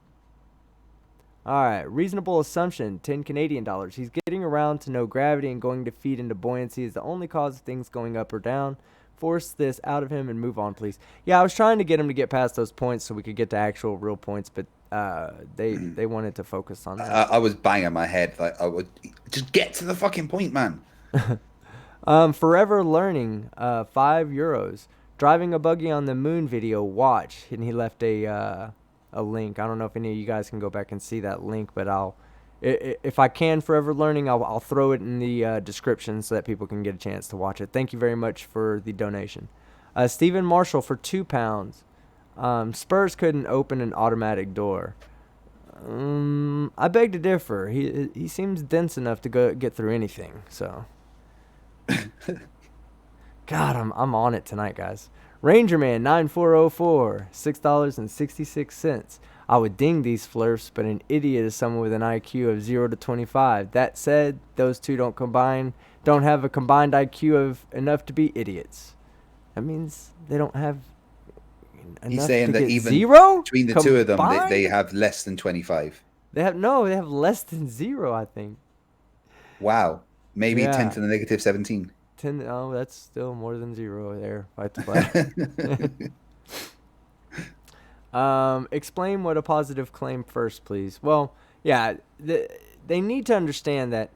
All right, reasonable assumption, $10 Canadian. He's getting around to no gravity and going to feed into buoyancy is the only cause of things going up or down. Force this out of him and move on, please. Yeah, I was trying to get him to get past those points so we could get to actual real points, but they wanted to focus on that. I was banging my head. Like, I would just get to the fucking point, man. Forever Learning, €5. Driving a buggy on the moon video, watch. And he left a link. I don't know if any of you guys can go back and see that link, but if I can, Forever Learning, I'll throw it in the description so that people can get a chance to watch it. Thank you very much for the donation. Stephen Marshall for £2. Spurs couldn't open an automatic door. I beg to differ. He seems dense enough to get through anything. So, God, I'm on it tonight, guys. Rangerman 9404, $6.66. I would ding these flirts, but an idiot is someone with an IQ of 0 to 25. That said, those two don't have a combined IQ of enough to be idiots. That means they don't have enough. He's saying to that get even zero between the two of them, they have less than 25. They have less than 0, I think. Wow. Maybe 10 to the negative 17. 10. Oh, that's still more than 0 there. Fight the flag. Explain what a positive claim first, please. Well, yeah, they need to understand that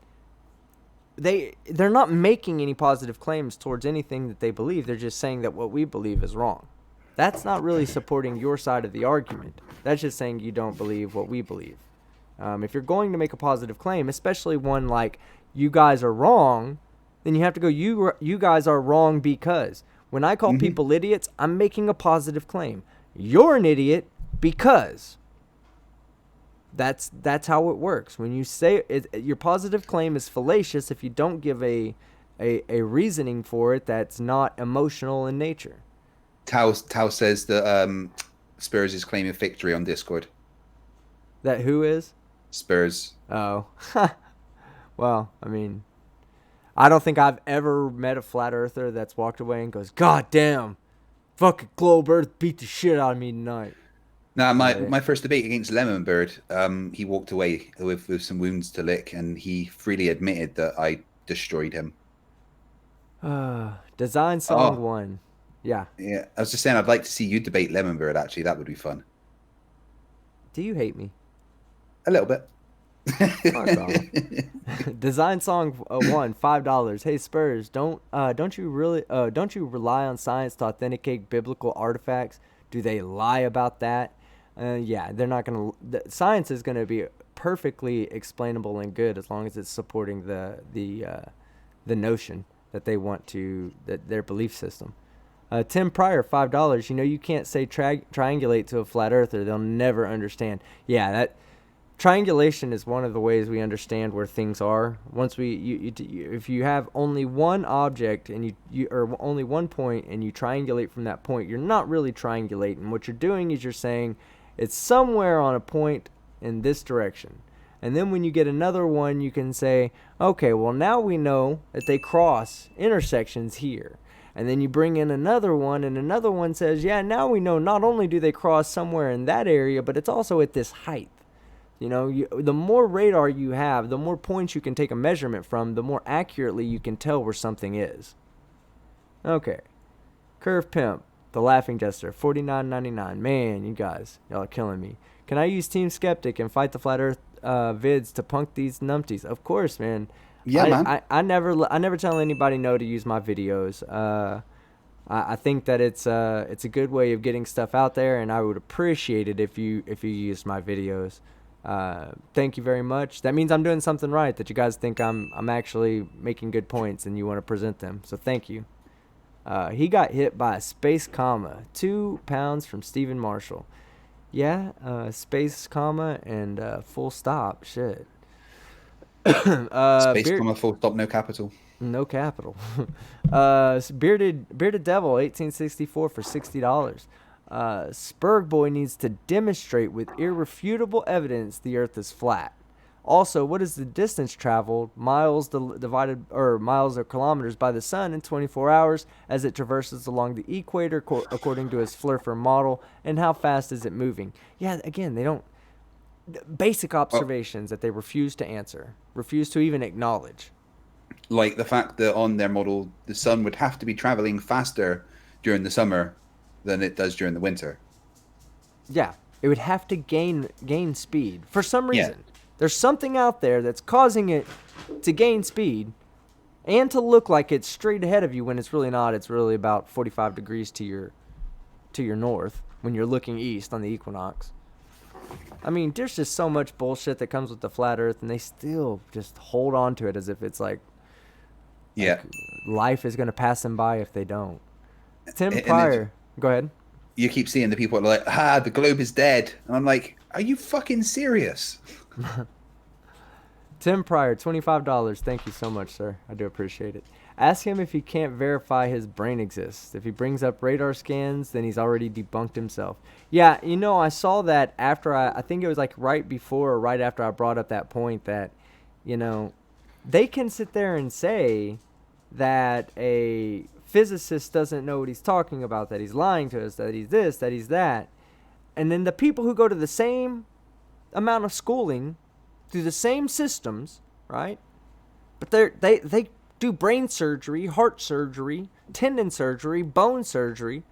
they're not making any positive claims towards anything that they believe. They're just saying that what we believe is wrong. That's not really supporting your side of the argument. That's just saying you don't believe what we believe. If you're going to make a positive claim, especially one like you guys are wrong, then you have to go, you guys are wrong because. When I call people idiots, I'm making a positive claim. You're an idiot because. That's how it works. When you say your positive claim is fallacious if you don't give a reasoning for it that's not emotional in nature. Tao says that Spurs is claiming victory on Discord. That who is? Spurs. Oh. Well, I mean, I don't think I've ever met a flat earther that's walked away and goes, God damn, fucking globe earth beat the shit out of me tonight. Now, my first debate against Lemonbird, he walked away with some wounds to lick, and he freely admitted that I destroyed him. Design Song 1. Yeah. Yeah, I was just saying I'd like to see you debate Lemonbird, actually. That would be fun. Do you hate me? A little bit. Design Song 1, $5. Hey Spurs, don't you rely on science to authenticate biblical artifacts? Do they lie about that? Yeah, they're not gonna. Science is gonna be perfectly explainable and good as long as it's supporting the notion that they want to their belief system. Tim Pryor, $5. You can't say triangulate to a flat earther; they'll never understand. Yeah, that. Triangulation is one of the ways we understand where things are. Once if you have only one object and or only one point and you triangulate from that point, you're not really triangulating. What you're doing is you're saying it's somewhere on a point in this direction. And then when you get another one, you can say, okay, well now we know that they cross intersections here. And then you bring in another one and another one says, yeah, now we know not only do they cross somewhere in that area, but it's also at this height. The more radar you have, the more points you can take a measurement from, the more accurately you can tell where something is. Okay. Curve Pimp, The Laughing Jester, $49.99. Man, you guys, y'all are killing me. Can I use Team Skeptic and fight the Flat Earth vids to punk these numpties? Of course, man. Yeah, man. I never tell anybody no to use my videos. I think that it's a good way of getting stuff out there, and I would appreciate it if you used my videos. Thank you very much. That means I'm doing something right, that you guys think I'm actually making good points and you want to present them. So thank you. He got hit by a space comma. 2 pounds from Stephen Marshall. Yeah, space comma and full stop. Shit. Space comma, full stop, no capital. No capital. Bearded Devil, 1864 for $60. Spurg Boy needs to demonstrate with irrefutable evidence the Earth is flat. Also, what is the distance traveled, miles divided or miles or kilometers by the sun in 24 hours as it traverses along the equator according to his Flurfer model, and how fast is it moving? Yeah, again, they don't basic observations that they refuse to answer, refuse to even acknowledge. Like the fact that on their model, the sun would have to be traveling faster during the summer than it does during the winter. Yeah, it would have to gain speed for some reason. Yeah. There's something out there that's causing it to gain speed and to look like it's straight ahead of you when it's really not. It's really about 45 degrees to your north when you're looking east on the equinox. I mean, there's just so much bullshit that comes with the flat Earth, and they still just hold on to it as if it's like life is going to pass them by if they don't. Tim Pryor, go ahead. You keep seeing the people that are like, the globe is dead. And I'm like, are you fucking serious? Tim Pryor, $25. Thank you so much, sir. I do appreciate it. Ask him if he can't verify his brain exists. If he brings up radar scans, then he's already debunked himself. Yeah, I saw that after I think it was like right before or right after I brought up that point that, they can sit there and say that a physicist doesn't know what he's talking about, that he's lying to us, that he's this, that he's that. And then the people who go to the same amount of schooling through the same systems, right? But they do brain surgery, heart surgery, tendon surgery, bone surgery,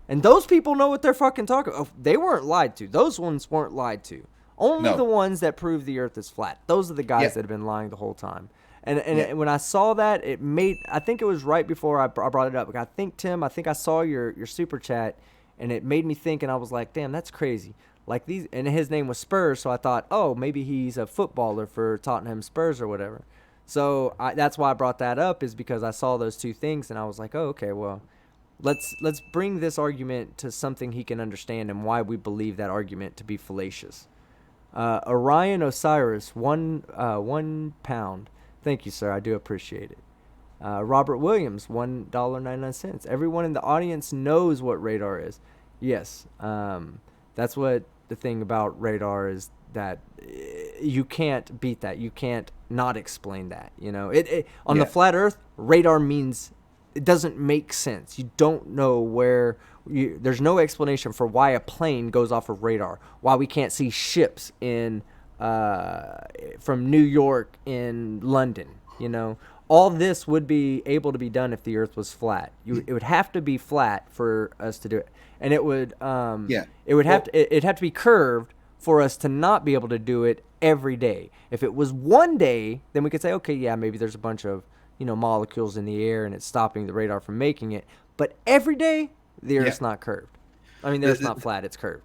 and those people know what they're fucking talking about. They weren't lied to. Those ones weren't lied to. Only the ones that prove the Earth is flat. Those are the guys that have been lying the whole time. And when I saw that, I think it was right before I brought it up. I think, Tim, I saw your super chat, and it made me think, and I was like, damn, that's crazy. Like these, and his name was Spurs, so I thought, oh, maybe he's a footballer for Tottenham Spurs or whatever. So that's why I brought that up, is because I saw those two things, and I was like, oh, okay, well, let's bring this argument to something he can understand and why we believe that argument to be fallacious. Orion Osiris, one pound. Thank you, sir. I do appreciate it. Robert Williams, $1.99. Everyone in the audience knows what radar is. Yes, that's what the thing about radar is, that you can't beat that. You can't not explain that. On the flat Earth, radar means it doesn't make sense. You don't know where. There's no explanation for why a plane goes off of radar. Why we can't see ships from New York in London. All this would be able to be done if the Earth was flat. It would have to be flat for us to do it, and it would. It'd have to be curved for us to not be able to do it every day. If it was one day, then we could say, okay, yeah, maybe there's a bunch of molecules in the air and it's stopping the radar from making it. But every day, the Earth's not curved. I mean, it's not flat; it's curved.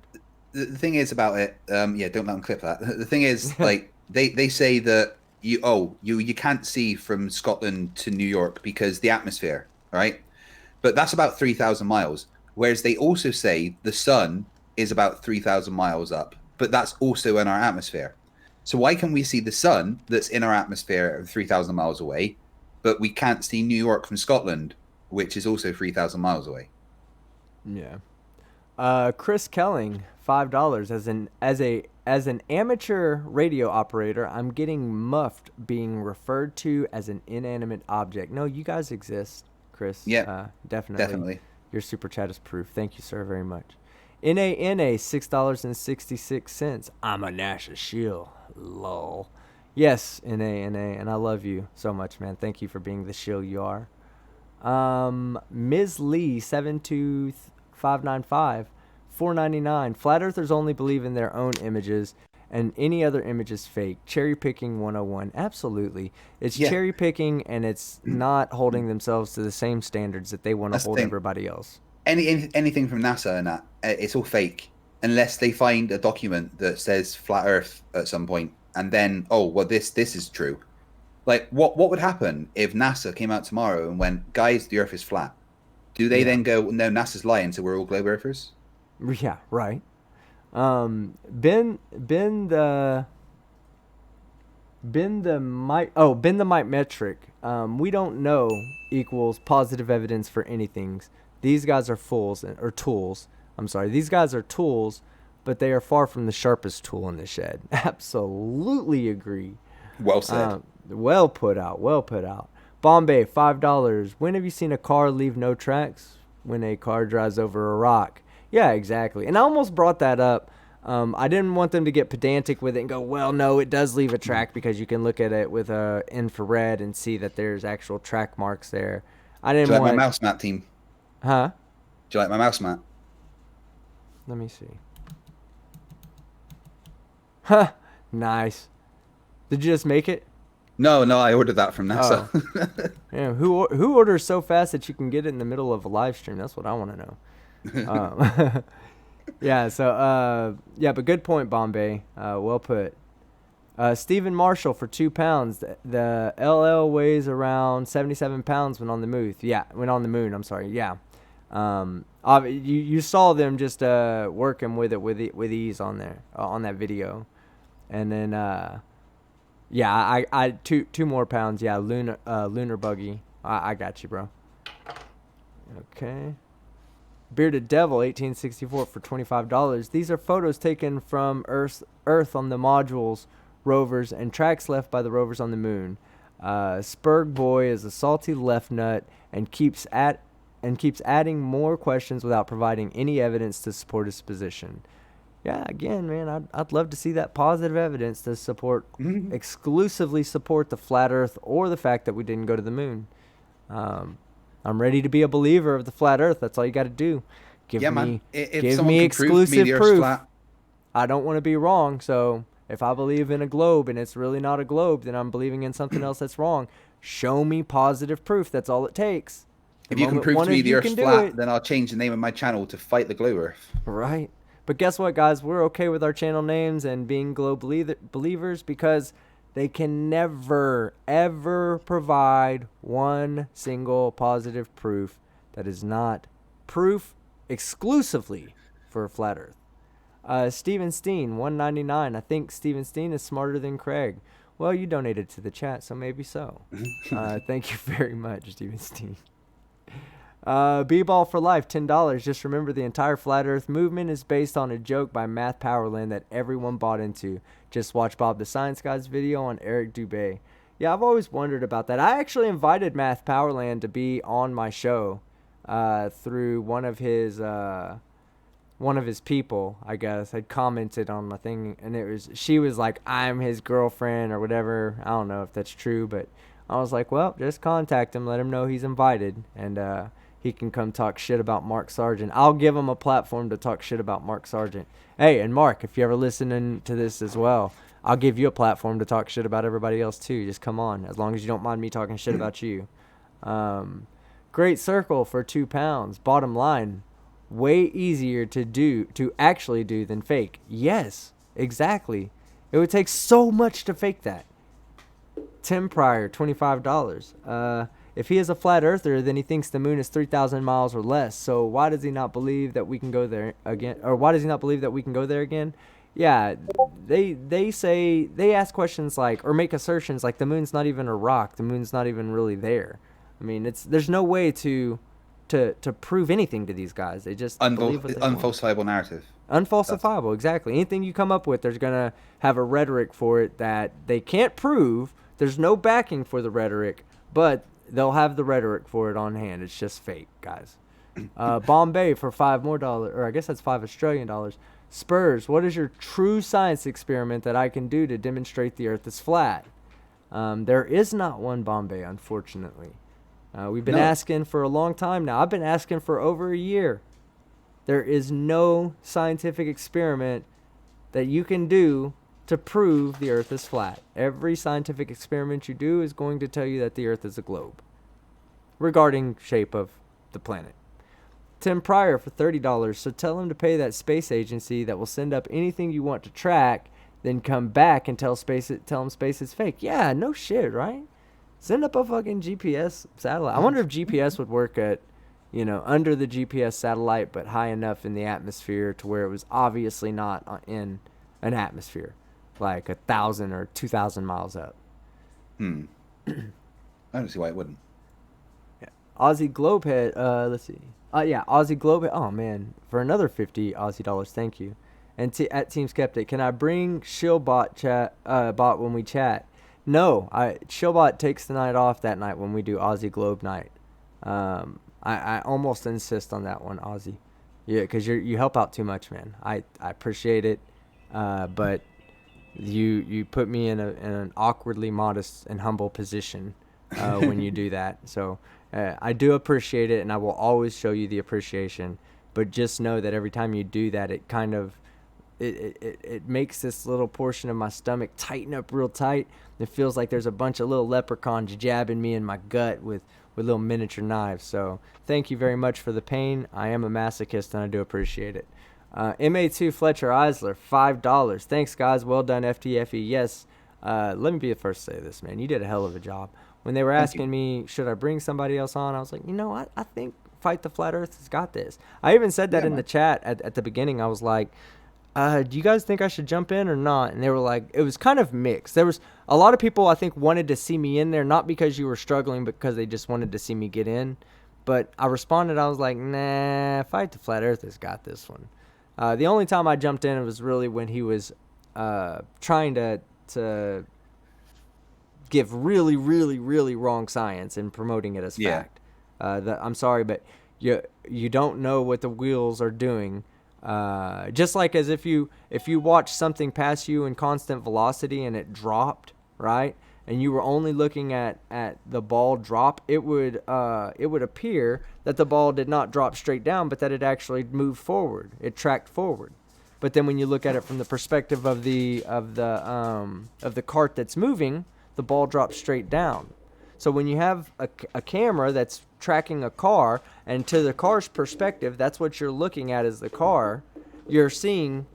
The thing is about it, don't let them clip that. The thing is, like they say that you can't see from Scotland to New York because the atmosphere, right? But that's about 3,000 miles. Whereas they also say the sun is about 3,000 miles up, but that's also in our atmosphere. So why can we see the sun that's in our atmosphere 3,000 miles away, but we can't see New York from Scotland, which is also 3,000 miles away? Yeah. Chris Kelling, $5. As an amateur radio operator, I'm getting muffed being referred to as an inanimate object. No, you guys exist, Chris. Yeah, definitely. Your super chat is proof. Thank you, sir, very much. NANA, $6.66. I'm a NASA shield. Lol. Yes, NANA, and I love you so much, man. Thank you for being the shield you are. Ms. Lee, 595, $4.99. Flat Earthers only believe in their own images, and any other image is fake. Cherry picking 101. Absolutely. It's Yeah. cherry picking, and it's not holding themselves to the same standards that they want to That's the hold thing. everybody else. Anything from NASA and that, it's all fake unless they find a document that says flat Earth at some point, and then this is true. Like what would happen if NASA came out tomorrow and went, guys, the Earth is flat? Do they then go, no, NASA's lying, so we're all globe earthers? Yeah, right. Ben the Mike metric. We don't know equals positive evidence for anything. These guys are tools. I'm sorry. These guys are tools, but they are far from the sharpest tool in the shed. Absolutely agree. Well said. Well put out. Well put out. Bombay, $5. When have you seen a car leave no tracks? When a car drives over a rock. Yeah, exactly. And I almost brought that up. I didn't want them to get pedantic with it and go, well, no, it does leave a track, because you can look at it with infrared and see that there's actual track marks there. I didn't Do you like want... my mouse mat, team? Huh? Do you like my mouse mat? Let me see. Huh. Nice. Did you just make it? No, I ordered that from NASA. Oh. Yeah, who orders so fast that you can get it in the middle of a live stream? That's what I want to know. Yeah, so, but good point, Bombay. Well put. Stephen Marshall for £2. The LL weighs around 77 pounds when on the moon. Yeah, when on the moon, I'm sorry. Yeah. You saw them just working with it with ease on there, on that video. And then, I 2 more pounds. Yeah, lunar buggy. I got you, bro. Okay. Bearded Devil 1864 for $25. These are photos taken from Earth on the modules, rovers, and tracks left by the rovers on the moon. Spurg Boy is a salty left nut and keeps adding more questions without providing any evidence to support his position. Yeah, again, man, I'd love to see that positive evidence to support exclusively support the flat Earth or the fact that we didn't go to the moon. I'm ready to be a believer of the flat Earth. That's all you got to do. Give me exclusive proof. I don't want to be wrong. So if I believe in a globe and it's really not a globe, then I'm believing in something else that's wrong. Show me positive proof. That's all it takes. If you can prove to me the Earth's flat, then I'll change the name of my channel to Fight the Globe Earth. Right. But guess what, guys? We're okay with our channel names and being globe believers because they can never, ever provide one single positive proof that is not proof exclusively for a flat Earth. Steven Steen, $1.99. I think Steven Steen is smarter than Craig. Well, you donated to the chat, so maybe so. Thank you very much, Steven Steen. B-Ball for Life, $10. Just remember, the entire Flat Earth movement is based on a joke by Math Powerland that everyone bought into. Just watch Bob the Science Guy's video on Eric Dubé. Yeah, I've always wondered about that. I actually invited Math Powerland to be on my show through one of his people, I guess, had commented on my thing, and she was like, I'm his girlfriend or whatever. I don't know if that's true, but I was like, well, just contact him, let him know he's invited, and he can come talk shit about Mark Sargent. I'll give him a platform to talk shit about Mark Sargent. Hey, and Mark, if you're ever listening to this as well, I'll give you a platform to talk shit about everybody else too. Just come on, as long as you don't mind me talking shit about you. Great Circle for £2. Bottom line, way easier to actually do than fake. Yes, exactly. It would take so much to fake that. Tim Pryor, $25. If he is a flat earther, then he thinks the moon is 3,000 miles or less. So why does he not believe that we can go there again? Or why does he not believe that we can go there again? Yeah, they ask questions like, or make assertions like the moon's not even a rock. The moon's not even really there. I mean, there's no way to prove anything to these guys. They just believe what they want. Unfalsifiable narrative. Unfalsifiable, exactly. Anything you come up with, there's going to have a rhetoric for it that they can't prove. There's no backing for the rhetoric, but they'll have the rhetoric for it on hand. It's just fake, guys. Bombay for $5 more, or I guess that's $5 Australian. Spurs, what is your true science experiment that I can do to demonstrate the Earth is flat? There is not one, Bombay, unfortunately. We've been asking for a long time now. I've been asking for over a year. There is no scientific experiment that you can do to prove the Earth is flat. Every scientific experiment you do is going to tell you that the Earth is a globe, regarding shape of the planet. Tim Pryor for $30. So tell him to pay that space agency that will send up anything you want to track, then come back and tell him space is fake. Yeah, no shit, right? Send up a fucking GPS satellite. I wonder if GPS would work at, under the GPS satellite, but high enough in the atmosphere to where it was obviously not in an atmosphere, like 1,000 or 2,000 miles up. I don't see why it wouldn't. Yeah. Aussie Globehead, let's see. Aussie Globehead. Oh man, for another 50 Aussie dollars, thank you. And at Team Skeptic, can I bring Shillbot bot when we chat? No, Shillbot takes the night off that night when we do Aussie Globe night. I almost insist on that one, Aussie. Yeah, because you help out too much, man. I appreciate it, but you put me in an awkwardly modest and humble position when you do that. So I do appreciate it, and I will always show you the appreciation. But just know that every time you do that, it kind of it makes this little portion of my stomach tighten up real tight. It feels like there's a bunch of little leprechauns jabbing me in my gut with little miniature knives. So thank you very much for the pain. I am a masochist, and I do appreciate it. MA2 Fletcher Eisler, $5. Thanks, guys. Well done, FTFE. Yes. Let me be the first to say this, man. You did a hell of a job. When they were asking me, should I bring somebody else on, I was like, I think Fight the Flat Earth has got this. I even said that in the chat at the beginning. I was like, do you guys think I should jump in or not? And they were like, it was kind of mixed. There was a lot of people, I think, wanted to see me in there, not because you were struggling, but because they just wanted to see me get in. But I responded, I was like, nah, Fight the Flat Earth has got this one. The only time I jumped in was really when he was trying to give really, really, really wrong science and promoting it as fact. I'm sorry, but you don't know what the wheels are doing. Just like as if you watch something pass you in constant velocity and it dropped, right? And you were only looking at the ball drop, it would appear that the ball did not drop straight down, but that it actually moved forward. It tracked forward. But then when you look at it from the perspective of the cart that's moving, the ball drops straight down. So when you have a camera that's tracking a car, and to the car's perspective, that's what you're looking at is the car, you're seeing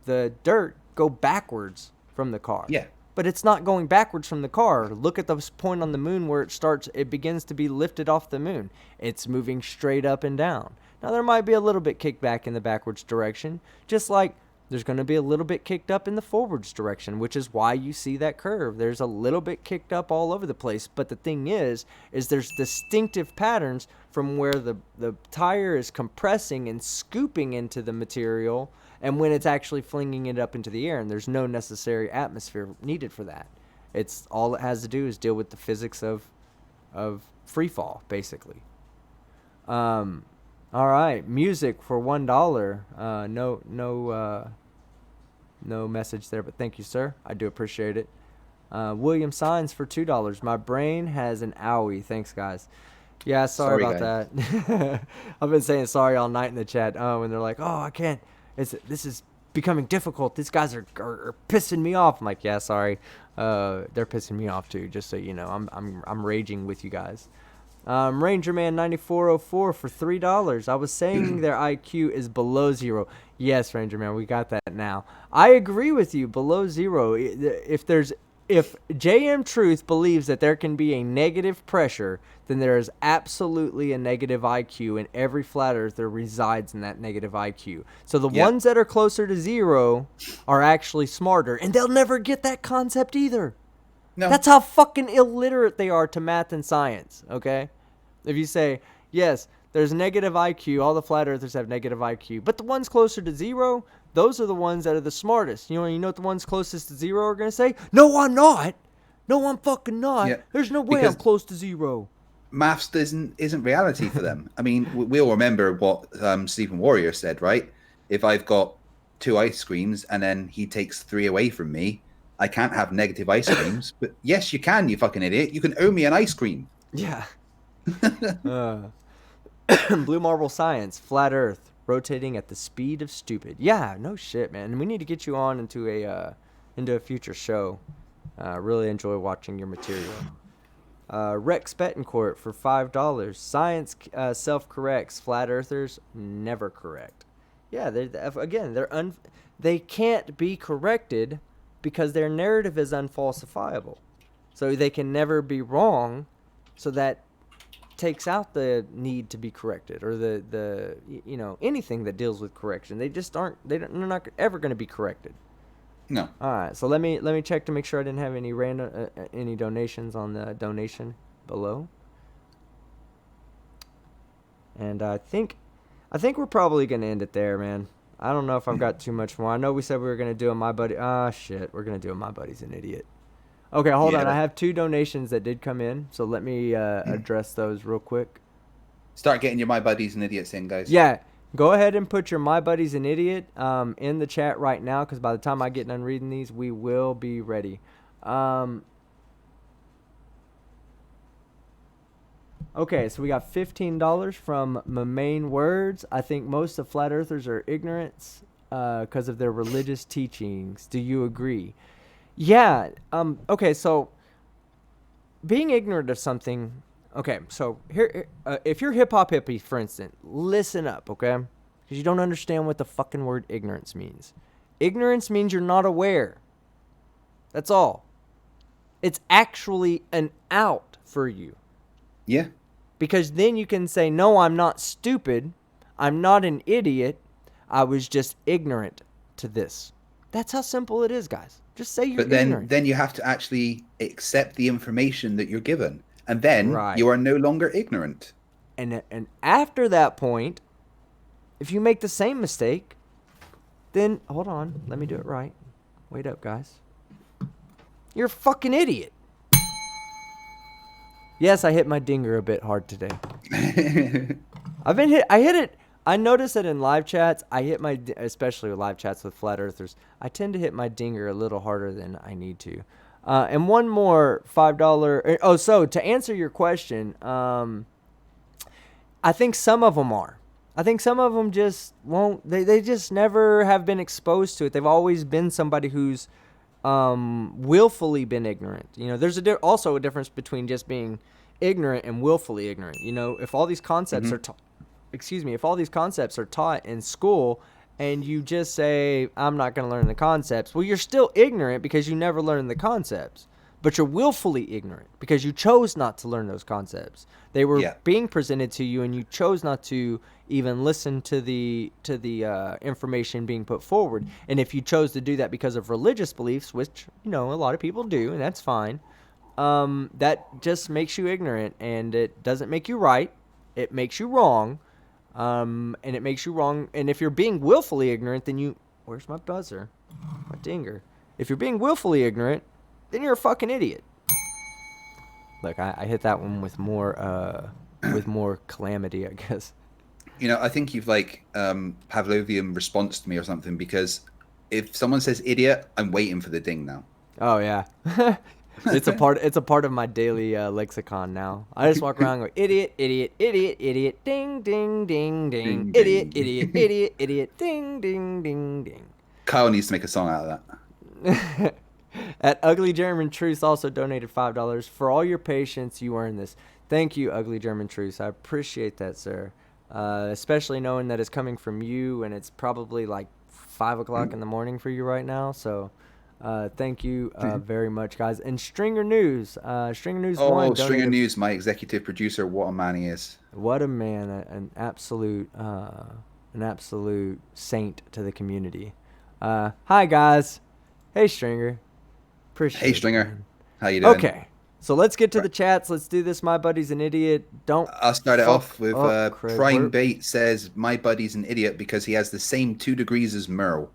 the dirt go backwards from the car. Yeah. But it's not going backwards from the car. Look at the point on the moon where it begins to be lifted off the moon. It's moving straight up and down. Now, there might be a little bit kicked back in the backwards direction, just like there's going to be a little bit kicked up in the forwards direction, which is why you see that curve. There's a little bit kicked up all over the place. But the thing is there's distinctive patterns from where the tire is compressing and scooping into the material and when it's actually flinging it up into the air, and there's no necessary atmosphere needed for that. It's all it has to do is deal with the physics of free fall, basically. All right, music for $1. No message there, but thank you, sir. I do appreciate it. William Signs for $2. My brain has an owie. Thanks, guys. Yeah, sorry about that. I've been saying sorry all night in the chat. When they're like, "Oh, I can't. This is becoming difficult. These guys are pissing me off." I'm like, "Yeah, sorry. They're pissing me off too. Just so you know, I'm raging with you guys." Ranger Man 9404 for $3. I was saying their IQ is below zero. Yes, Ranger Man, we got that now. I agree with you. Below zero. If JM Truth believes that there can be a negative pressure, then there is absolutely a negative IQ, and every flat earther resides in that negative IQ. So the ones that are closer to zero are actually smarter, and they'll never get that concept either. No. That's how fucking illiterate they are to math and science, okay? If you say, yes, there's negative IQ, all the flat earthers have negative IQ, but the ones closer to zero, those are the ones that are the smartest. You know what the ones closest to zero are going to say? No, I'm not. No, I'm fucking not. Yeah, there's no way I'm close to zero. Maths isn't reality for them. I mean, we all remember what Sleeping Warrior said, right? If I've got 2 ice creams and then he takes 3 away from me, I can't have negative ice creams. But yes, you can, you fucking idiot. You can owe me an ice cream. Yeah. Blue Marble Science, Flat Earth, rotating at the speed of stupid. Yeah, no shit, man. We need to get you on into a future show. Really enjoy watching your material. Rex Betancourt for $5. Science self-corrects. Flat Earthers never correct. Yeah, they can't be corrected because their narrative is unfalsifiable. So they can never be wrong. So that takes out the need to be corrected, or the anything that deals with correction. They're not ever going to be corrected. No. All right, so let me check to make sure I didn't have any random any donations on the donation below. And I think we're probably gonna end it there, man. I don't know if I've got too much more. I know we said we were gonna do a My Buddy. Shit, we're gonna do a My Buddy's an Idiot. Okay, hold on. I have 2 donations that did come in, so let me address those real quick. Start getting your My Buddies and Idiots in, guys. Yeah, go ahead and put your My Buddy's an Idiot in the chat right now, because by the time I get done reading these, we will be ready. Okay, so we got $15 from Mamain Words. I think most of Flat Earthers are ignorant because of their religious teachings. Do you agree? Yeah. Okay, so being ignorant of something. Okay, so here, if you're hip hop hippie, for instance, listen up, okay? Because you don't understand what the fucking word ignorance means. Ignorance means you're not aware. That's all. It's actually an out for you. Yeah. Because then you can say, no, I'm not stupid. I'm not an idiot. I was just ignorant to this. That's how simple it is, guys. Just say you're ignorant. Then you have to actually accept the information that you're given. And then you are no longer ignorant. And after that point, if you make the same mistake, then, hold on, let me do it right. Wait up, guys. You're a fucking idiot. Yes, I hit my dinger a bit hard today. I hit it. I notice that in live chats, especially with live chats with Flat Earthers, I tend to hit my dinger a little harder than I need to. And one more $5. Oh, so to answer your question, I think some of them are. I think some of them just won't. They just never have been exposed to it. They've always been somebody who's willfully been ignorant. There's also a difference between just being ignorant and willfully ignorant. If all these concepts are if all these concepts are taught in school and you just say, I'm not going to learn the concepts, well, you're still ignorant because you never learned the concepts. But you're willfully ignorant because you chose not to learn those concepts. They were being presented to you, and you chose not to even listen to the information being put forward. And if you chose to do that because of religious beliefs, which a lot of people do, and that's fine, that just makes you ignorant, and it doesn't make you right. It makes you wrong, and it makes you wrong. And if you're being willfully ignorant, then where's my buzzer, my dinger? If you're being willfully ignorant, then you're a fucking idiot. Look, I hit that one with more calamity, I guess. I think you've Pavlovian response to me or something, because if someone says idiot, I'm waiting for the ding now. Oh yeah. It's a part of my daily lexicon now. I just walk around and go, idiot, idiot, idiot, idiot, ding, ding, ding, ding, idiot, idiot, idiot, idiot, ding, ding, ding, ding. Kyle needs to make a song out of that. At Ugly German Truth also donated $5. For all your patience, you earn this. Thank you, Ugly German Truth. I appreciate that, sir. Especially knowing that it's coming from you, and it's probably like 5 o'clock in the morning for you right now. So thank you very much, guys. And Stringer News. Stringer News 1. Stringer News, my executive producer. What a man he is. What a man. An absolute saint to the community. Hi, guys. Hey, Stringer. Appreciate Hey, Stringer. How you doing? Okay. So let's get to the chats. Let's do this. My buddy's an idiot. I'll start it off with Prime Bait says, my buddy's an idiot because he has the same 2 degrees as Merle.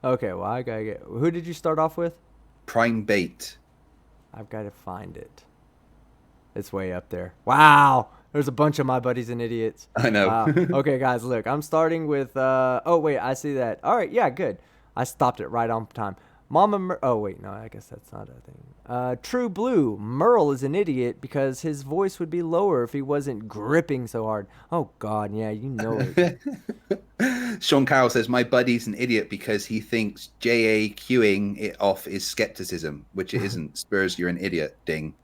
Okay, well, I gotta get... Who did you start off with? Prime Bait. I've got to find it. It's way up there. Wow! There's a bunch of my buddies and idiots. I know. Wow. Okay, guys, look. I'm starting with... oh, wait, I see that. All right, yeah, good. I stopped it right on time. Oh wait, no, I guess that's not a thing. True Blue, Merle is an idiot because his voice would be lower if he wasn't gripping so hard. Oh God, yeah, you know it. Sean Carroll says, my buddy's an idiot because he thinks JAQing it off is skepticism, which it isn't. Spurs, you're an idiot. Ding.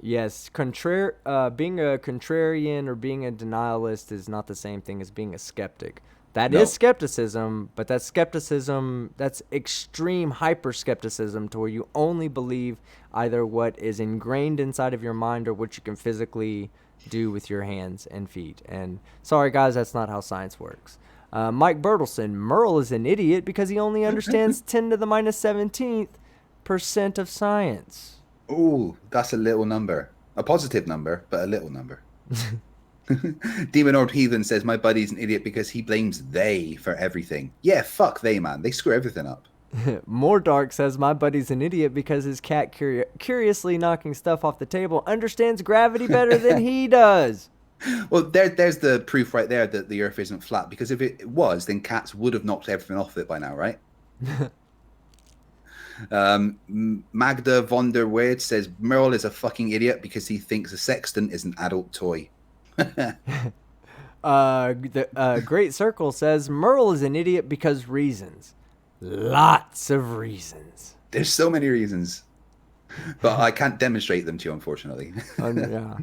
Yes, being a contrarian or being a denialist is not the same thing as being a skeptic. That No. is skepticism, but that's skepticism, that's extreme hyper skepticism to where you only believe either what is ingrained inside of your mind or what you can physically do with your hands and feet. And sorry, guys, that's not how science works. Mike Bertelson, Merle is an idiot because he only understands 10 to the minus 17th % of science. Oh, that's a little number. A positive number, but a little number. Demon Orb Heathen says, my buddy's an idiot because he blames they for everything. Yeah, fuck they, man. They screw everything up. More Dark says, my buddy's an idiot because his cat curiously knocking stuff off the table understands gravity better than he does. Well, there's the proof right there that the Earth isn't flat, because if it was, then cats would have knocked everything off it by now, right? Magda von der Weerd says, Merle is a fucking idiot because he thinks a sextant is an adult toy. Great Circle says, Merle is an idiot because reasons. Lots of reasons. There's so many reasons, but I can't demonstrate them to you, unfortunately. Yeah.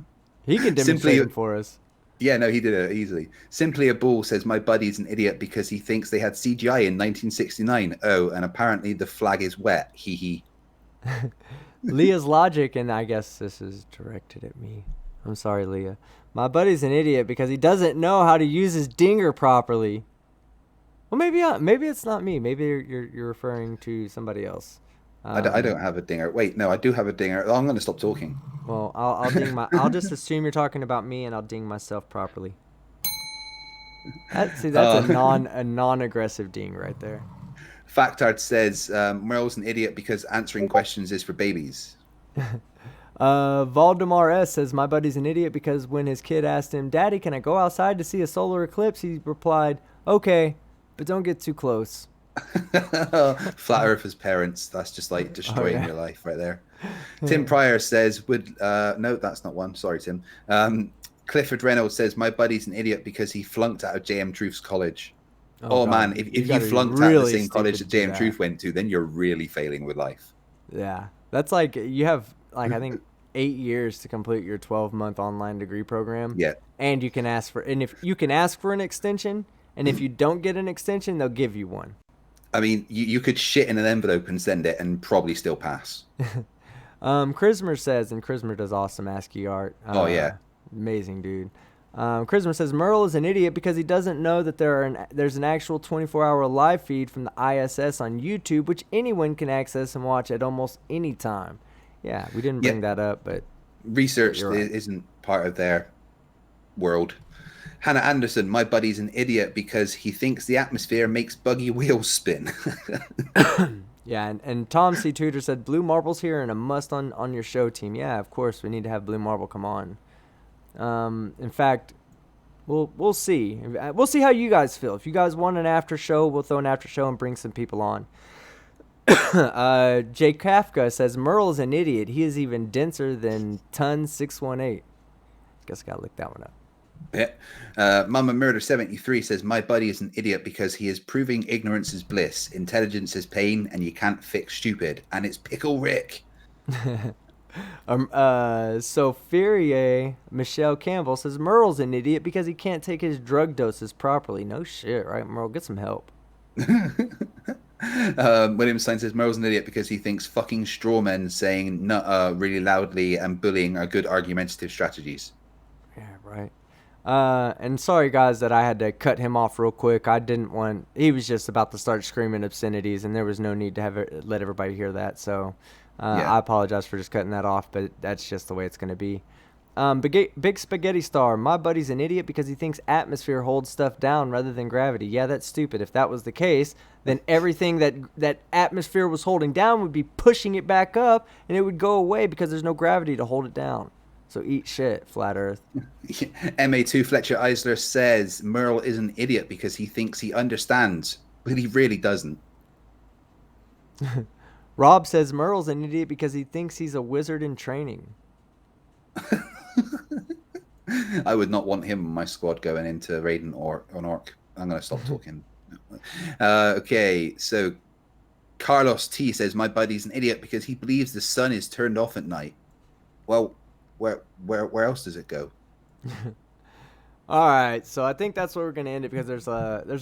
He can demonstrate them for us. Yeah, no, he did it easily. Simply a Bull says, my buddy's an idiot because he thinks they had CGI in 1969. Oh, and apparently the flag is wet. Hee hee. Leah's logic, and I guess this is directed at me. I'm sorry, Leah. My buddy's an idiot because he doesn't know how to use his dinger properly. Well, maybe it's not me. Maybe you're referring to somebody else. I don't have a dinger. Wait, no, I do have a dinger. Oh, I'm going to stop talking. Well, I'll ding I'll just assume you're talking about me, and I'll ding myself properly. That's a non-aggressive ding right there. Factard says Merle's an idiot because answering questions is for babies. Valdemar S says, my buddy's an idiot because when his kid asked him, Daddy, can I go outside to see a solar eclipse? He replied, okay, but don't get too close. Flat Earth as parents, that's just like destroying your life right there. Tim Pryor says, no, that's not one. Sorry, Tim. Clifford Reynolds says, my buddy's an idiot because he flunked out of JM Truth's college. Oh man, if you flunked out of the same college that JM Truth went to, then you're really failing with life. Yeah, that's like you have I think 8 years to complete your 12-month online degree program. Yeah, and you can ask for an extension, and if you don't get an extension, they'll give you one. I mean, you could shit in an envelope and send it and probably still pass. Chrismer says, and Chrismer does awesome ASCII art. Oh yeah, amazing dude. Chrismer says Merle is an idiot because he doesn't know that there's an actual 24-hour live feed from the ISS on YouTube, which anyone can access and watch at almost any time. Yeah, we didn't bring that up, but research isn't part of their world. Hannah Anderson, my buddy's an idiot because he thinks the atmosphere makes buggy wheels spin. Yeah, and Tom C. Tudor said, Blue Marble's here and a must on your show team. Yeah, of course, we need to have Blue Marble come on. In fact, we'll see. We'll see how you guys feel. If you guys want an after show, we'll throw an after show and bring some people on. Jay Kafka says, Merle is an idiot. He is even denser than Ton 618. Guess I gotta look that one up. Yeah. Mama Murder 73 says, my buddy is an idiot because he is proving ignorance is bliss, intelligence is pain, and you can't fix stupid. And it's Pickle Rick. Sophia Michelle Campbell says, Merle's an idiot because he can't take his drug doses properly. No shit, right, Merle? Get some help. William Stein says, Merle's an idiot because he thinks fucking strawmen saying nuh really loudly and bullying are good argumentative strategies. Yeah, right. And sorry, guys, that I had to cut him off real quick. He was just about to start screaming obscenities, and there was no need to let everybody hear that. So I apologize for just cutting that off, but that's just the way it's going to be. Big Spaghetti Star, my buddy's an idiot because he thinks atmosphere holds stuff down rather than gravity. Yeah, that's stupid. If that was the case, then everything that atmosphere was holding down would be pushing it back up, and it would go away because there's no gravity to hold it down. So eat shit, Flat Earth. MA2 Fletcher Eisler says Merle is an idiot because he thinks he understands, but he really doesn't. Rob says Merle's an idiot because he thinks he's a wizard in training. I would not want him on my squad going into raiding on Orc. I'm going to stop talking. Okay, so Carlos T says my buddy's an idiot because he believes the sun is turned off at night. Well, where else does it go? All right, so I think that's where we're gonna end it because there's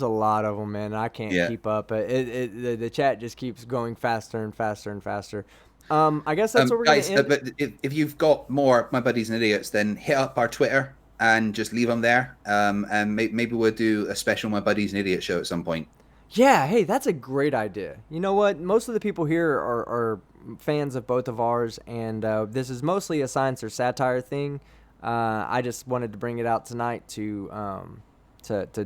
a lot of them, man. I can't keep up. The chat just keeps going faster and faster and faster. I guess that's what we're guys, gonna end. but if you've got more my buddies and idiots, then hit up our Twitter and just leave them there. And maybe we'll do a special my buddies and idiots show at some point. Yeah, hey, that's a great idea. You know what? Most of the people here are fans of both of ours, and this is mostly a science or satire thing. I just wanted to bring it out tonight to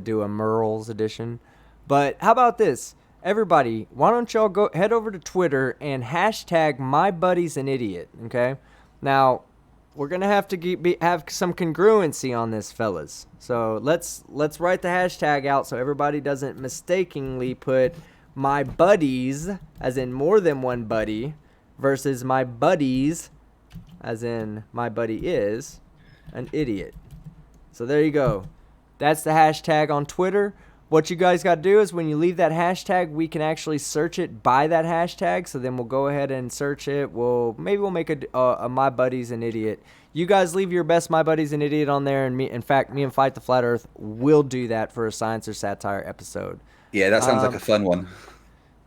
do a Merle's edition. But how about this? Everybody, why don't y'all go head over to Twitter and hashtag my buddy's an idiot, okay? Now, we're going to have to have some congruency on this, fellas. So let's write the hashtag out so everybody doesn't mistakenly put my buddies, as in more than one buddy, versus my buddies, as in my buddy is an idiot. So there you go. That's the hashtag on Twitter. What you guys got to do is when you leave that hashtag, we can actually search it by that hashtag. So then we'll go ahead and search it. Maybe we'll make a My Buddy's an Idiot. You guys leave your best My Buddy's an Idiot on there. And me and Fight the Flat Earth will do that for a science or satire episode. Yeah, that sounds like a fun one.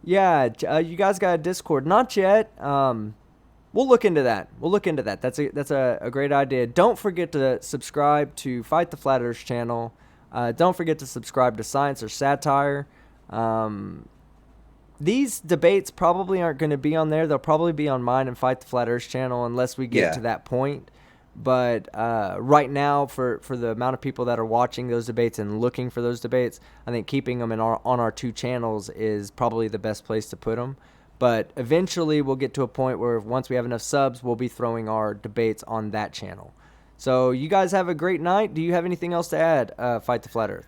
Yeah, you guys got a Discord? Not yet. We'll look into that. That's a great idea. Don't forget to subscribe to Fight the Flat Earth channel. Don't forget to subscribe to Science or Satire. These debates probably aren't going to be on there. They'll probably be on mine and Fight the Flat Earth channel unless we get to that point. But right now, for the amount of people that are watching those debates and looking for those debates, I think keeping them on our two channels is probably the best place to put them. But eventually, we'll get to a point where once we have enough subs, we'll be throwing our debates on that channel. So you guys have a great night. Do you have anything else to add, Fight the Flat Earth?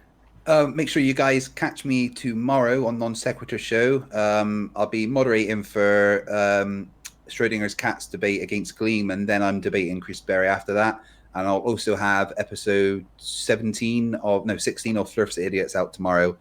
Make sure you guys catch me tomorrow on Non Sequitur Show. I'll be moderating for Schrodinger's Cat's debate against Gleam, and then I'm debating Chris Berry after that. And I'll also have episode 16 of Flirf's Idiots out tomorrow,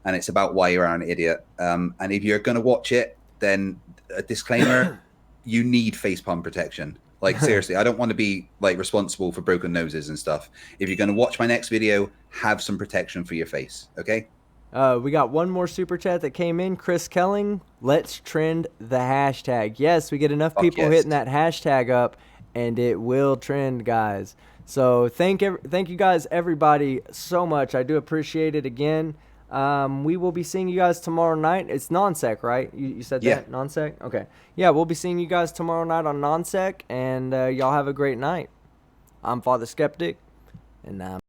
and it's about why you are an idiot. And if you're going to watch it, then a disclaimer, you need facepalm protection. Like, seriously, I don't want to be like responsible for broken noses and stuff. If you're going to watch my next video, have some protection for your face, okay? We got one more super chat that came in. Chris Kelling, let's trend the hashtag. Yes, we get enough people hitting that hashtag up, and it will trend, guys. So thank you guys, everybody, so much. I do appreciate it again. We will be seeing you guys tomorrow night. It's non-sec, right? You said that? Non-sec? Okay. Yeah, we'll be seeing you guys tomorrow night on non-sec, and y'all have a great night. I'm Father Skeptic, and